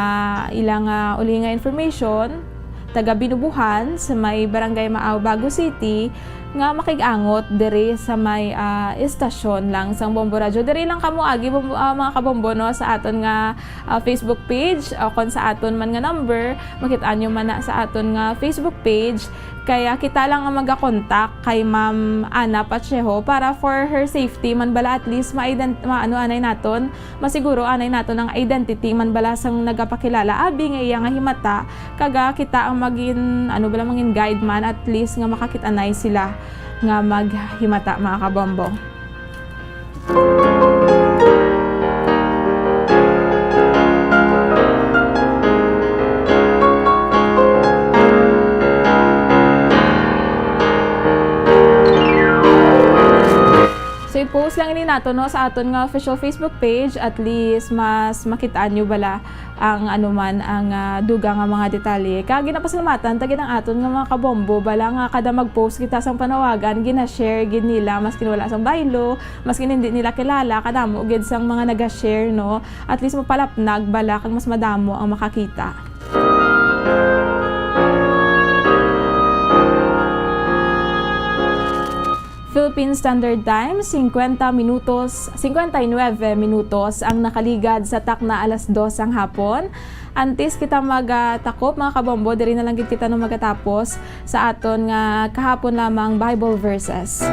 ilang uli nga information taga binubuhan sa may Barangay Maaw, Bago City nga makig-angot diri sa may istasyon lang sang Bombo Radyo. Diri lang kamo agi mga kabombo no sa aton nga Facebook page o kon sa aton man nga number makit-an nyo man na sa aton nga Facebook page. Kaya kita lang ang mag-contact kay Ma'am Ana Pacheho para for her safety man bala at least anay naton masiguro anay naton ang identity man bala sang nagapakilala abi nga iya nga himata kaga kita ang magin mangin guide man at least nga makakit-anay sila nga maghimata mga kabombo. i-post lang ini nato no sa aton nga official Facebook page, at least mas makitaan nyo bala ang anuman ang duga nga mga detalye. Kag ginapasalamatan tagi ng aton nga mga kabombo bala nga kada mag-post kita sang panawagan gina-share gid nila maskin wala sang baylo, maskin hindi nila kilala, kadamo gid sang mga naga-share no. At least mapalapnag bala kag mas madamo ang makakita. Philippine Standard Time, 59 minutos ang nakaligad sa takna alas 2 ang hapon. Antes kita magtakop mga kabombo, diri na lang gid kita no magatapos sa aton nga kahapon lamang Bible verses.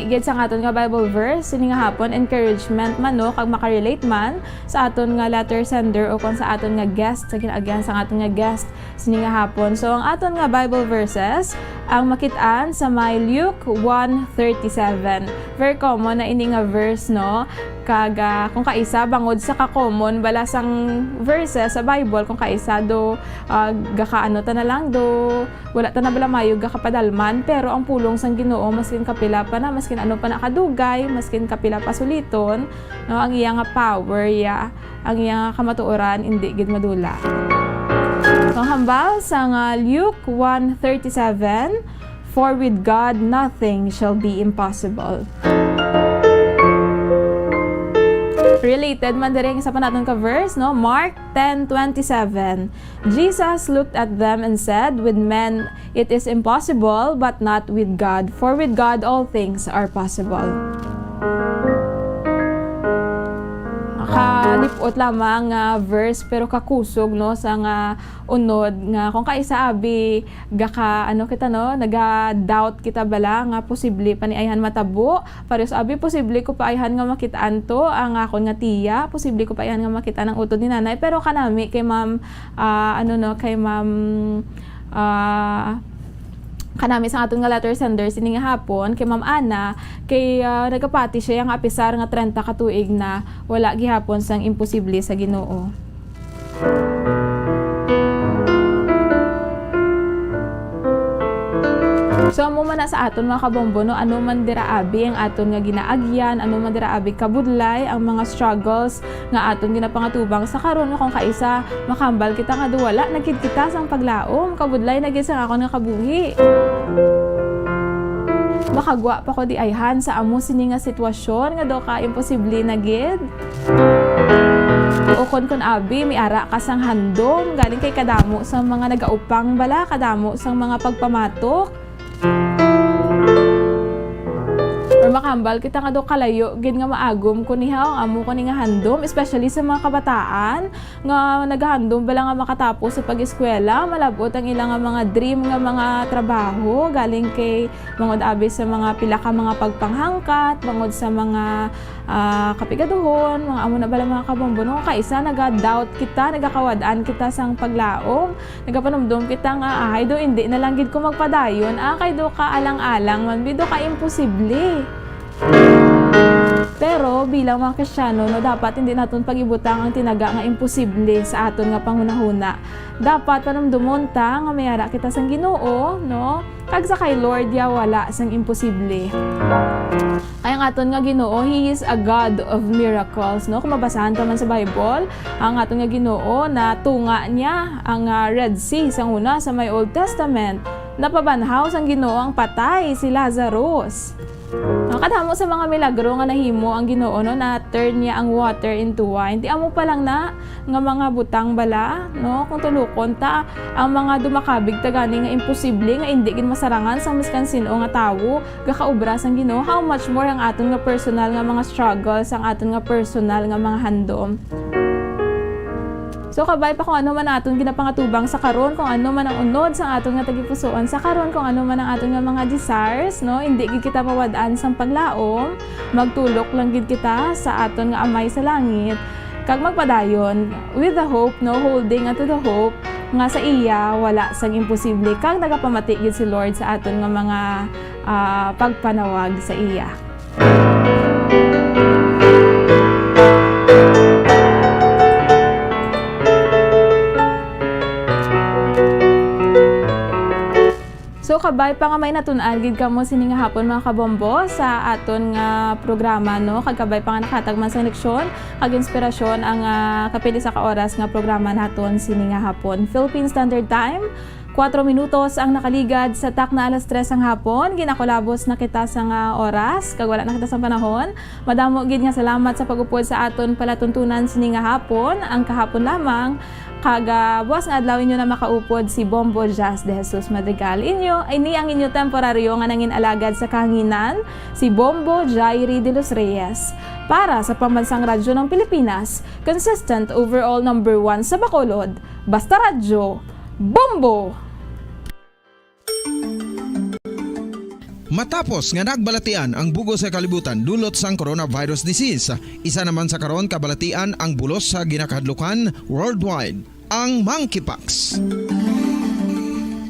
Gid sa aton nga Bible verse sini nga hapon, encouragement man no kag makarelate man sa aton nga letter sender o kon sa aton nga guest sa again sa aton nga guest sini nga hapon. So ang aton nga Bible verses ang makit-an sa may Luke 1:37. Very common na ini nga verse no, kag kung kaisa bangod sa ka-common bala sang verses sa Bible, kung kaisa do gakaano ta na lang do wala ta na bala mayog gakapadalman, pero ang pulong sang Ginoo maskin kapila pa na, maskin ano pa na kadugay, maskin kapila pa suliton no, ang iya nga power ya, ang iya nga kamatuoran hindi gid madula. So hambal sa nga Luke 1:37, for with God nothing shall be impossible. Related man direng sa panaton ka verse no, Mark 10:27. Jesus looked at them and said, with men it is impossible, but not with God, for with God all things are possible. Kalipot lamang nga verse pero kakusog no sa nga unod nga kung kaisa abi gaka ano kita no, naga-doubt kita bala nga posible paniayhan matabo, pares abi posible ko paayhan nga makitaan to ang akon nga tiya, posible ko paayhan nga makita ng utod ni nanay, pero kanami kay ma'am kanami sa aton nga letter sender sini nga hapon kay Ma'am Ana, kay nagapati siya nga apisar nga 30 ka tuig na wala gihapon sang imposible sa Ginoo. So amo man na sa aton mga kabombo no, ano man dira abi ang aton nga ginaagyan, ano man dira abi kabudlay ang mga struggles nga aton ginapangatubang sa karon nga kung kaisa makambal kita nga duwala nagkid kita sang paglaom, kabudlay na gid sa akon nga kabuhi. Makagwa pa ko di ayhan sa amo sini nga sitwasyon nga do ka imposible na gid. O kon abi may ara ka sang handom galing kay kadamo sa mga nagaupang bala, kadamo sang mga pagpamatok. Or makambal kita nga do kalayo gid nga maagom kuniha ang amo kani nga handom, especially sa mga kabataan nga nagahandom bala nga makatapos sa pag-eskwela, malabot ang ilang nga mga dream nga mga trabaho galing kay bangod abi sa mga pila ka mga pagpanghangkat, bangod sa mga kapigaduhon, mga amo na bala mga kabombo no, kaisa naga-doubt kita, nagakawad-an kita sang paglaom, nagapanumdum kita nga ay do hindi na lang gid ko magpadayon, kay do ka alang-alang man bido ka imposible. Pero bilang mga Kristiyano no, dapat hindi naton pag-ibutang ang tinaga nga imposible sa aton nga panghunahuna. Dapat panumdumon ta nga mayara kita sang Ginoo no, kag sa kay Lord ya wala sang imposible. Ay ang aton nga Ginoo, He is a God of miracles no. Kung mabasahan ta man sa Bible, ang aton nga Ginoo na tunga niya ang Red Sea sang una sa may Old Testament, napabanhaw sang Ginoo ang patay si Lazarus. Kadamo sa mga milagro nga nahimo ang Ginoo no, na turn niya ang water into wine. Di amo pa lang na nga mga butang bala no, kung tulukon ta ang mga dumakabig ta gani nga imposible nga indi gid masarangan sa miskan sino nga tawo gakaobra sang Ginoo, how much more ang aton nga personal nga mga struggles, ang aton nga personal nga mga handom. So kabay pa kung ano man aton ginapangatubang sa karon, kung ano man ang unod sa aton nga tagipusoan sa karon, kung ano man ang aton nga mga desires no, hindi gid kita mawad-an sang paglaom, magtulok lang gid kita sa aton nga Amay sa langit kag magpadayon with the hope no, holding onto the hope nga sa iya wala sang imposible, kag nagapamati gid si Lord sa aton nga mga pagpanawag sa iya. So kabay pa nga may natun-an gid kamo sini nga hapon mga kabombo sa aton nga programa no, kag kabay pa nga nakatag man sa leksyon kag inspirasyon ang kapili sa ka oras nga programa naton sini nga hapon. Philippine Standard Time 4 minutos ang nakaligad sa tak na alas 3 ang hapon. Ginakolabos na kita sa nga oras, kag wala na kita sa panahon. Madamo gid nga salamat sa pag-upod sa aton palatuntunan sini nga hapon. Ang kahapon lamang kag buwas nga adlaw inyo na makaupod si Bombo Jazz de Jesus Madrigal. Ini ang inyo temporaryo nga nangin alagad sa kahanginan, si Bombo Jairi de los Reyes. Para sa pambansang radyo ng Pilipinas, consistent overall number 1 sa Bacolod, Basta Radyo, Bombo! Matapos nga nagbalatian ang bugo sa kalibutan dulot sang coronavirus disease, isa naman sa karon kabalatian ang bulos sa ginakahadlukan worldwide, ang monkeypox.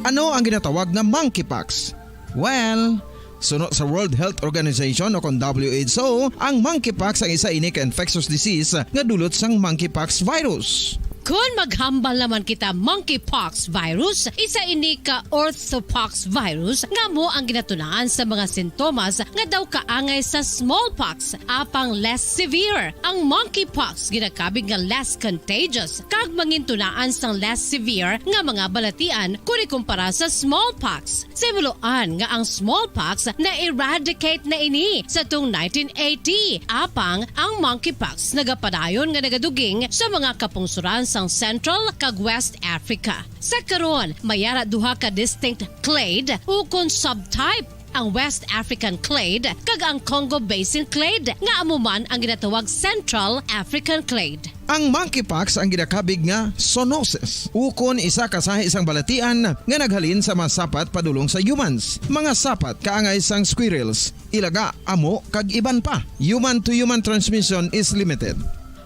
Ano ang ginatawag na monkeypox? Well, sunod sa World Health Organization o kung WHO, ang monkeypox ang isa ini ka infectious disease nga dulot sang monkeypox virus. Kung maghambal naman kita monkeypox virus, isa ini ka orthopox virus nga mo ang ginatunaan sa mga sintomas nga daw kaangay sa smallpox apang less severe. Ang monkeypox ginakabig nga less contagious kag mangintunaan sang less severe nga mga balatian kung ikumpara sa smallpox. Simuloan nga ang smallpox na eradicate na ini sa tung 1980 apang ang monkeypox nagapadayon nga nagaduging sa mga kapungsuran sang Central kag West Africa. Sa karon, mayara duha ka distinct clade ukon subtype, ang West African clade kag ang Congo Basin clade nga amuman ang ginatawag Central African clade. Ang monkeypox ang ginakabig nga zoonosis. Ukon isa kasahi isang balatian nga naghalin sa mga sapat padulong sa humans. Mga sapat kaangay sang squirrels, ilaga, amo kag iban pa. Human to human transmission is limited.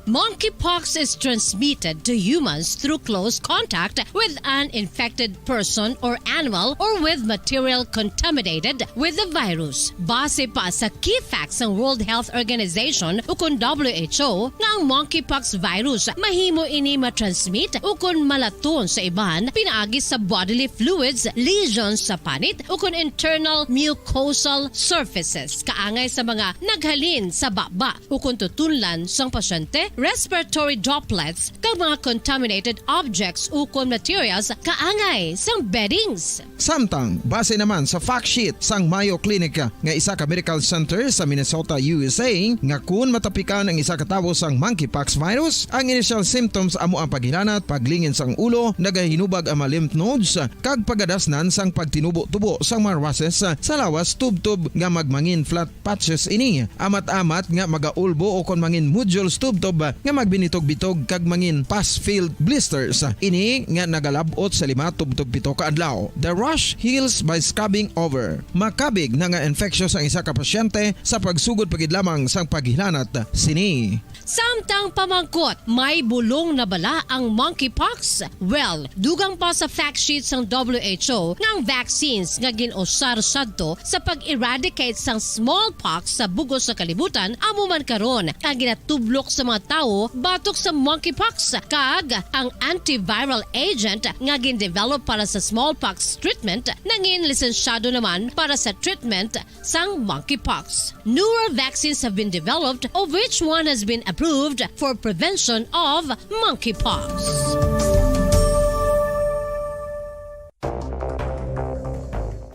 Monkeypox is transmitted to humans through close contact with an infected person or animal or with material contaminated with the virus. Base pa sa key facts ng World Health Organization ukon WHO nga ang monkeypox virus mahimo ini matransmit ukon malaton sa iban pinaagi sa bodily fluids, lesions sa panit ukon internal mucosal surfaces kaangay sa mga naghalin sa baba ukon tutunlan sang pasyente, respiratory droplets kag mga contaminated objects ukon materials kaangay sang beddings. Samtang, base naman sa fact sheet sang Mayo Clinic nga isa ka medical center sa Minnesota, USA, nga kun matapikan ang isa ka tawo sang monkeypox virus, ang initial symptoms amo ang paghilanat, paglingin sang ulo, nagahinubag ang mga lymph nodes, kag pagadasnan sang pagtinubo-tubo sang mga rashes sa lawas tub-tub nga magmangin flat patches ini. Amat-amat nga magaulbo o kon mangin nodules tub-tub nga magbinitog-bitog kag mangin pus-filled blisters. Ini nga nagalabot sa 5 tub-tub 7 ka adlaw. The rash heals by scabbing over. Makabig na nga infectious ang isa ka pasyente sa pagsugod pagid lamang sang paghilanat sini. Samtang pamangkot, may bulong na bala ang monkeypox? Well, dugang pa sa fact sheet sang WHO nga ang vaccines nga ginusar sadto sa pag-eradicate sang smallpox sa bugos sa kalibutan amo man karon ang ginatublok sa mga tao batok sa monkeypox kag ang antiviral agent nga gin-develop para sa smallpox treatment nangin lisensyado naman para sa treatment sang monkeypox. Newer vaccines have been developed of which one has been approved for prevention of monkeypox.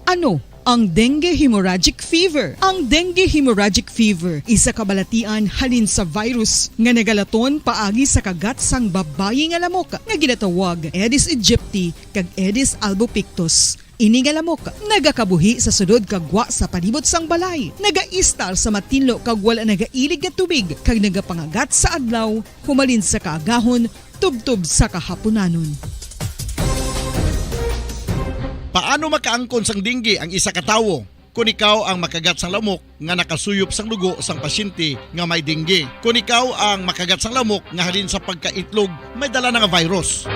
Ano ang dengue hemorrhagic fever? Ang dengue hemorrhagic fever isa ka balatian halin sa virus nga nagalaton paagi sa kagat sang babayi nga lamok nga ginatawag Aedes aegypti kag Aedes albopictus. Ini nga lamok nagakabuhi sa sudod kagwa sa palibot sang balay, nagaistar sa matinlo kag wala nagailig nga tubig kag nagapangagat sa adlaw humalin sa kaagahon tubtub sa kahaponanon. Paano makaangkon sang dengue ang isa ka tawo? Kung ikaw ang makagat sang lamok nga nakasuyop sang dugo sang pasyente nga may dengue. Kung ikaw ang makagat sang lamok nga halin sa pagkaitlog may dala nga virus.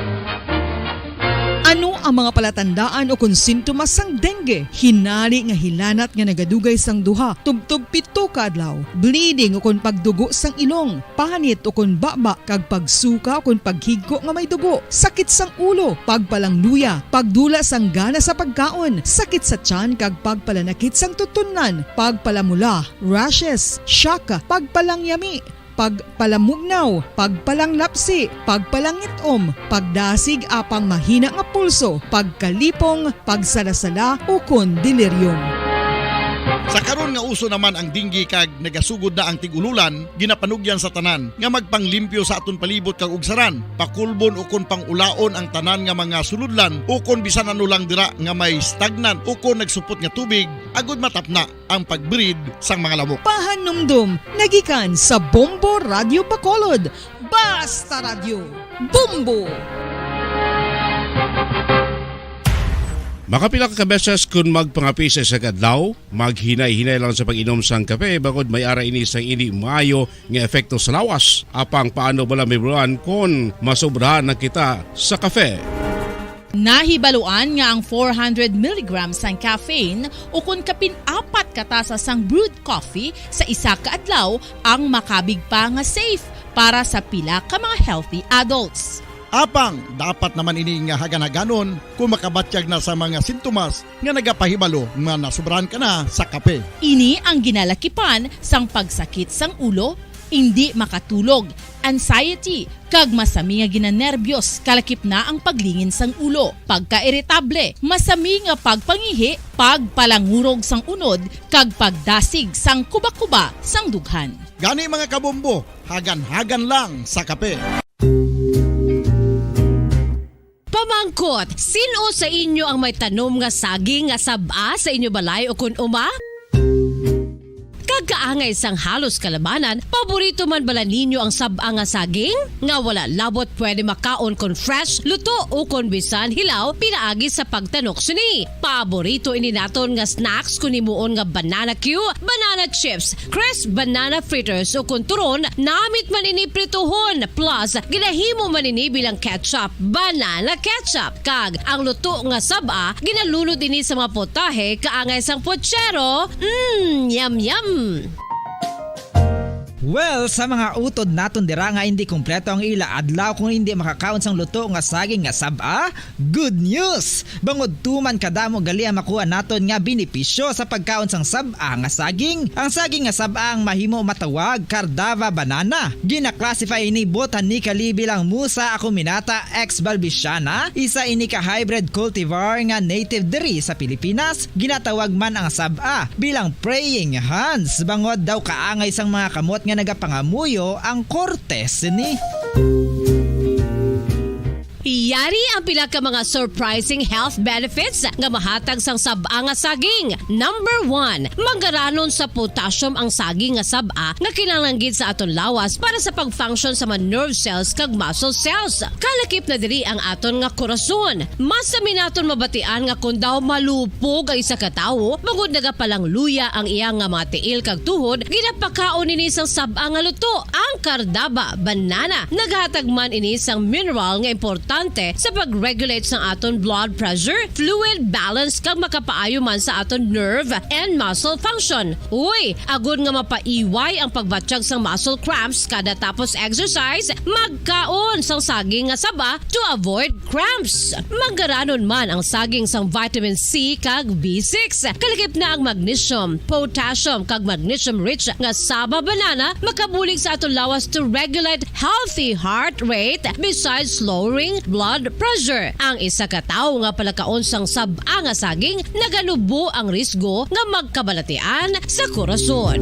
Ano ang mga palatandaan o kung sintomas sang dengue? Hinali nga hilanat nga nagadugay sang duha, tubtub 7 ka adlaw, bleeding o kung pagdugo sang ilong, panit o kung baba kag pagsuka o kung paghigko nga may dugo, sakit sang ulo, pagpalangluya, pagdula sang gana sa pagkaon, sakit sa tiyan kag pagpalanakit sang tutunan, pagpalamula, rashes, shock, pagpalangyami, pagpalamugnaw, pagpalanglapsi, pagpalangitom, pagdasig apang mahina nga pulso, pagkalipong, pagsalasala o kon delirium. Sa karon nga uso naman ang dinggi kag nagasugod na ang tigululan, ginapanugyan sa tanan nga magpanglimpyo sa aton palibot kag ugsaran, pakulbon o kon pangulaon ang tanan nga mga suludlan o kon bisan ano lang dira nga may stagnant o kon nagsupot nga tubig, agud matapna ang pagbreed sang mga lamok. Pahanumdum, nagikan sa Bombo Radio Bacolod. Basta Radio, Bombo! Makapila ka beses kung magpangapisa sa kadlaw, maghinay-hinay lang sa pag-inom sang kape bagod may ara ini sang hindi maayo nga epekto sa lawas. Apang paano bala may buruan kung masobrahan na kita sa kape. Nahibaluan nga ang 400 mg sang caffeine o kung kapin-4 katasa sang brewed coffee sa isa ka adlaw ang makabig pa nga safe para sa pila ka mga healthy adults. Apang dapat naman ini nga hagan-haganon kung makabatyag na sa mga sintomas nga nagapahibalo nga nasubrahan ka na sa kape. Ini ang ginalakipan sang pagsakit sang ulo, hindi makatulog, anxiety, kag masami nga ginanerbiyos, kalakip na ang paglingin sang ulo, pagka-irritable, masami nga pagpangihi, pagpalangurog sang unod, kag pagdasig sang kuba-kuba sang dughan. Gani mga kabombo, hagan-hagan lang sa kape. Pamangkot, sino sa inyo ang may tanom nga saging nga saba sa inyo balay o kun uma? Kagkaangay sang halos kalabanan, paborito man bala ninyo ang saba nga saging? Nga wala labot pwede makaon kon fresh, luto o kon bisan hilaw, pinaagi sa pagtanok suni. Paborito ini naton nga snacks kun himuon nga banana Q, banana chips, crisp banana fritters o kun turon, namit man ini prituhon, plus ginahimo man ini bilang ketchup, banana ketchup. Kag ang luto nga saba, ginalunod ini sa mga potahe kaangay sang pochero. Yum yum. Well, sa mga utod naton dira nga hindi kumpleto ang ila adlaw kung hindi makakaon sang luto nga saging nga saba, good news! Bangod tuman kadamo gali ang makuha naton nga benepisyo sa pagkaon sang saba nga saging. Ang saging nga saba ang mahimo matawag Cardava banana. Gina-classify ini botanically bilang Musa acuminata ex balbisiana, isa ini ka hybrid cultivar nga native diri sa Pilipinas. Ginatawag man ang saba bilang praying hands, bangod daw kaangay sang mga kamot nga nagapangamuyo ang kortes ni. Iyari ang pila ka mga surprising health benefits nga mahatag sang saba nga saging. Number 1, manggaranon sa potassium ang saging nga saba nga kinahanglan sa aton lawas para sa pag-function sa mga nerve cells kag muscle cells. Kalakip na diri ang aton nga korason. Mas sa minaton mabatian nga kun daw malupog ang isa ka tawo, bangod nagapalang luya ang iyang nga mga tiil kag tuhod, ginapakaon ini sang saba nga luto, ang Cardava banana. Naghatag man ini sang mineral nga importante sa pag-regulate sa aton blood pressure, fluid balance kag makapaayo man sa aton nerve and muscle function. Uy, agud nga mapaiway ang pagbatsyag sang muscle cramps kada tapos exercise, magkaon sang saging nga saba to avoid cramps. Manggaranon man ang saging sang vitamin C kag B6. Kalakip na ang magnesium, potassium kag magnesium rich nga saba banana makabulig sa aton lawas to regulate healthy heart rate besides lowering blood pressure. Ang isa ka tawo nga palakaon sang saba nga saging naganubo ang risgo nga magkabalatian sa korason.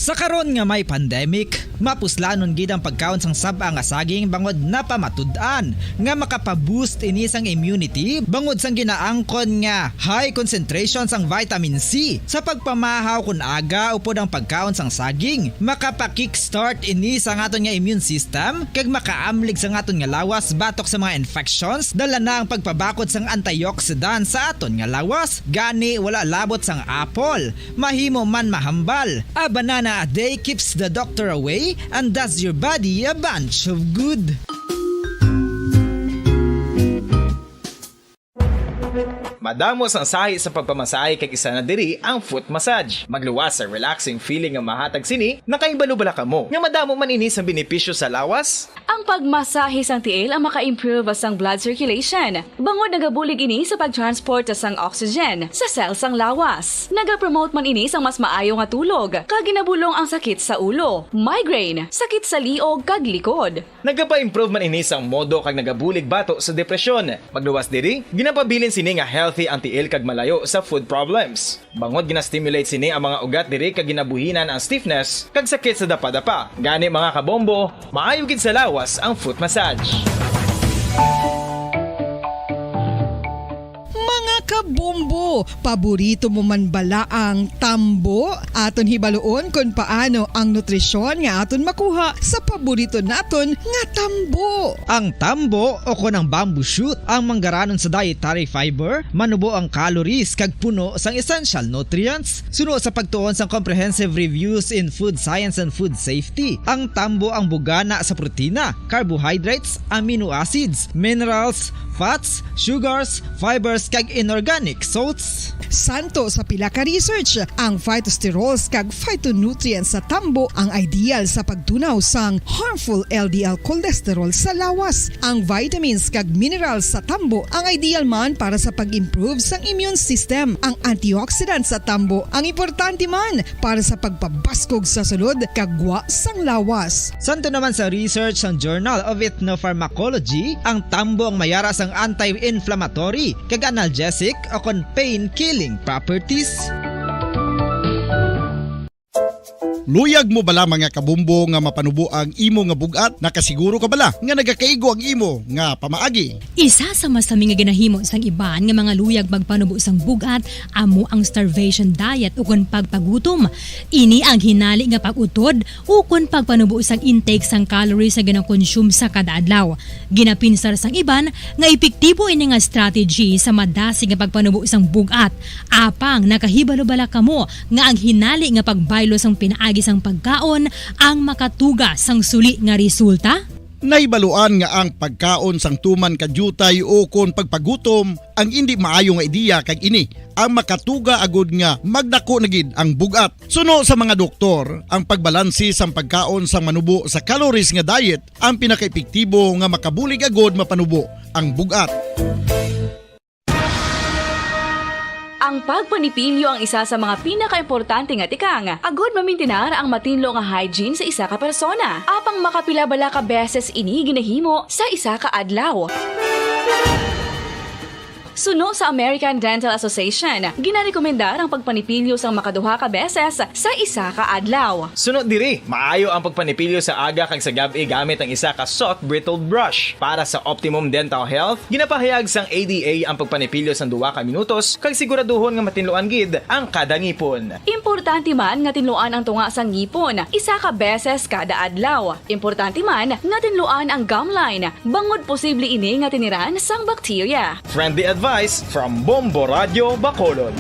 Sa karon nga may pandemic, mapuslanon gid ang pagkaon sang saba nga saging bangod napamatud-an nga makapaboost ini sang immunity bangod sang ginaangkon nga high concentration sang vitamin C. Sa pagpamahaw kun aga upod ang pagkaon sang saging, makapa-kickstart ini sa aton nga immune system kag makaamlig sa aton nga lawas batok sa mga infections, dala na ang pagpabakod sang antioxidant sa aton nga lawas. Gani wala labot sang apple, mahimo man mahambal. A banana a day keeps the doctor away and does your body a bunch of good. Madamo sang sahi sa pagpamasahe kag isa na diri ang foot massage. Magluwas sa relaxing feeling nga mahatag sini, nakaibalo bala kamo. Nga madamo man ini sa benepisyo sa lawas. Ang pagmasahe sang tiil ang maka-improve sang blood circulation. Bangod nagabulig ini sa pagtransport sang oxygen sa cells sang lawas. Nagapromote man ini sang mas maayo nga tulog, kag ginabulong ang sakit sa ulo, migraine, sakit sa liog kag likod. Nagapa-improve man ini sang modo kag nagabulig bato sa depresyon. Magluwas diri, ginapabilin sini nga healthy ang tiil kag malayo sa food problems. Bangod gina-stimulate sini ang mga ugat diri kag ginabuhinan ang stiffness kag sakit sa dapa-dapa. Gani mga kabombo, maayo gid sa lawas ang foot massage. Kabombo, paborito mo man bala ang tambo? Aton hibaloon kung paano ang nutrisyon nga aton makuha sa paborito naton nga tambo. Ang tambo o konang bamboo shoot ang manggaranon sa dietary fiber, manubo ang calories kag puno sang essential nutrients. Suno sa pagtuon sang comprehensive reviews in food science and food safety, ang tambo ang bugana sa protina, carbohydrates, amino acids, minerals, fats, sugars, fibers kag inorganic salts. Santo sa pila ka research, ang phytosterols kag phytonutrients sa tambo ang ideal sa pagtunaw sang harmful LDL cholesterol sa lawas. Ang vitamins kag minerals sa tambo ang ideal man para sa pag-improve sang immune system. Ang antioxidants sa tambo ang importante man para sa pagpabaskog sa sulod kag gwa sang lawas. Santo naman sa research ng Journal of Ethnopharmacology, ang tambo ang mayara sang anti-inflammatory kag analgesic o kon pain-killing properties. Luyag mo bala mga kabumbo nga mapanubo ang imo nga bugat? Nakasiguro ka bala nga nagakaigo ang imo nga pamaagi? Isa sa masami nga ginahimo sang iban nga mga luyag magpanubo sang bugat amo ang starvation diet ukon pagpagutom. Ini ang hinali nga pag-utod ukon pagpanubo sang intake sang calories sa gina-consume sa kada adlaw. Ginapinsar sang iban nga epektibo ini nga strategy sa madasig nga pagpanubo sang bugat. Apang nakahibalo bala kamo nga ang hinali nga pagbaylo sang pinaagi sang pagkaon ang makatuga sang suli nga resulta? Naibaluan nga ang pagkaon sang tuman kadyutay o kon pagpagutom ang hindi maayo nga ideya kag ini ang makatuga agud nga magdako na gid ang bugat. Suno sa mga doktor, ang pagbalansi sang pagkaon sang manubo sa calories nga diet ang pinakaepektibo nga makabulig agud mapanubo ang bugat. Ang pagpanipilyo ang isa sa mga pinaka-importante nga tikang. Agod mamintinar ang matinlo nga hygiene sa isa ka persona. Apang makapila bala ka beses ini ginahimo sa isa ka adlaw. Suno sa American Dental Association, ginarekomendar ang pagpanipilyo sang makaduha ka beses sa isa ka adlaw. Suno diri, maayo ang pagpanipilyo sa aga kag sa gabi gamit ang isa ka soft brittled brush. Para sa optimum dental health, ginapahayag sang ADA ang pagpanipilyo sang 2 ka minutos kag siguraduhon nga matinluan gid ang kada ngipon. Importante man nga tinluan ang tunga sang ngipon, isa ka beses kada adlaw. Importante man nga tinluan ang gum line, bangod posible ini nga tiniran sang bakterya. Friendly advice from Bombo Radio Bacolod.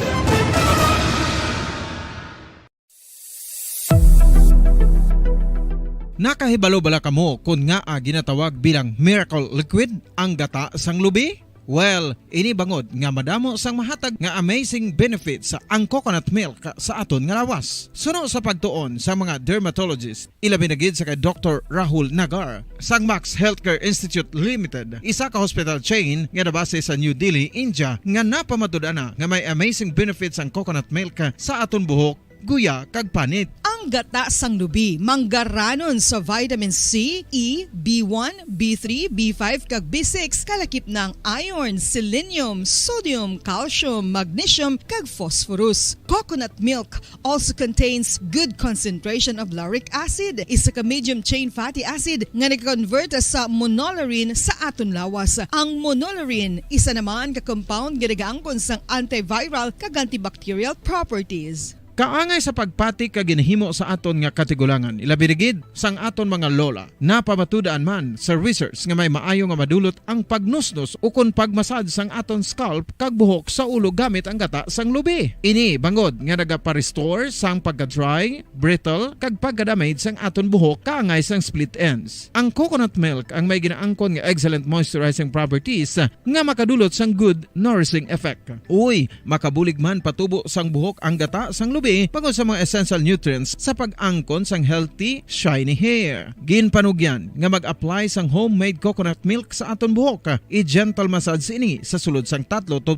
Nakahibalo bala kamo kung nga ginatawag bilang miracle liquid ang gata sang lubi? Well, ini bangod nga madamo sang mahatag nga amazing benefits sa ang coconut milk sa aton nga lawas. Suno sa pagtuon sa mga dermatologist, ilabi na gid sa kay Dr. Rahul Nagar sang Max Healthcare Institute Limited, isa ka hospital chain nga nabase sa New Delhi, India, nga napamatud-ana nga may amazing benefits ang coconut milk sa aton buhok, guya kag panit. Ang gata sang lubi manggaranon sa vitamin C, E, B1, B3, B5 kag B6 kalakip ng iron, selenium, sodium, calcium, magnesium kag phosphorus. Coconut milk also contains good concentration of lauric acid, isa ka medium chain fatty acid nga nag-convert sa monolarin sa aton lawas. Ang monolarin isa naman ka compound nga nagaangkon sang antiviral kag antibacterial properties. Kaangay sa pagpati ka ginhimo sa aton nga katigulangan, ilabirigid sang aton mga lola. Napamatudaan man sa research nga may maayo nga madulot ang pagnusnos o kon pagmasad sang aton scalp kag buhok sa ulo gamit ang gata sang lubi. Ini bangod nga nagapa-restore sang pagka-dry, brittle kag pagka-damage sang aton buhok kaangay sang split ends. Ang coconut milk ang may ginaangkon nga excellent moisturizing properties nga makadulot sang good nourishing effect. Uy, makabulig man patubo sang buhok ang gata sang lubi pagod sa mga essential nutrients sa pag-angkon sang healthy, shiny hair. Ginpanugyan nga mag-apply sang homemade coconut milk sa aton buhok. I-gentle massage ini sa sulod sang 3 to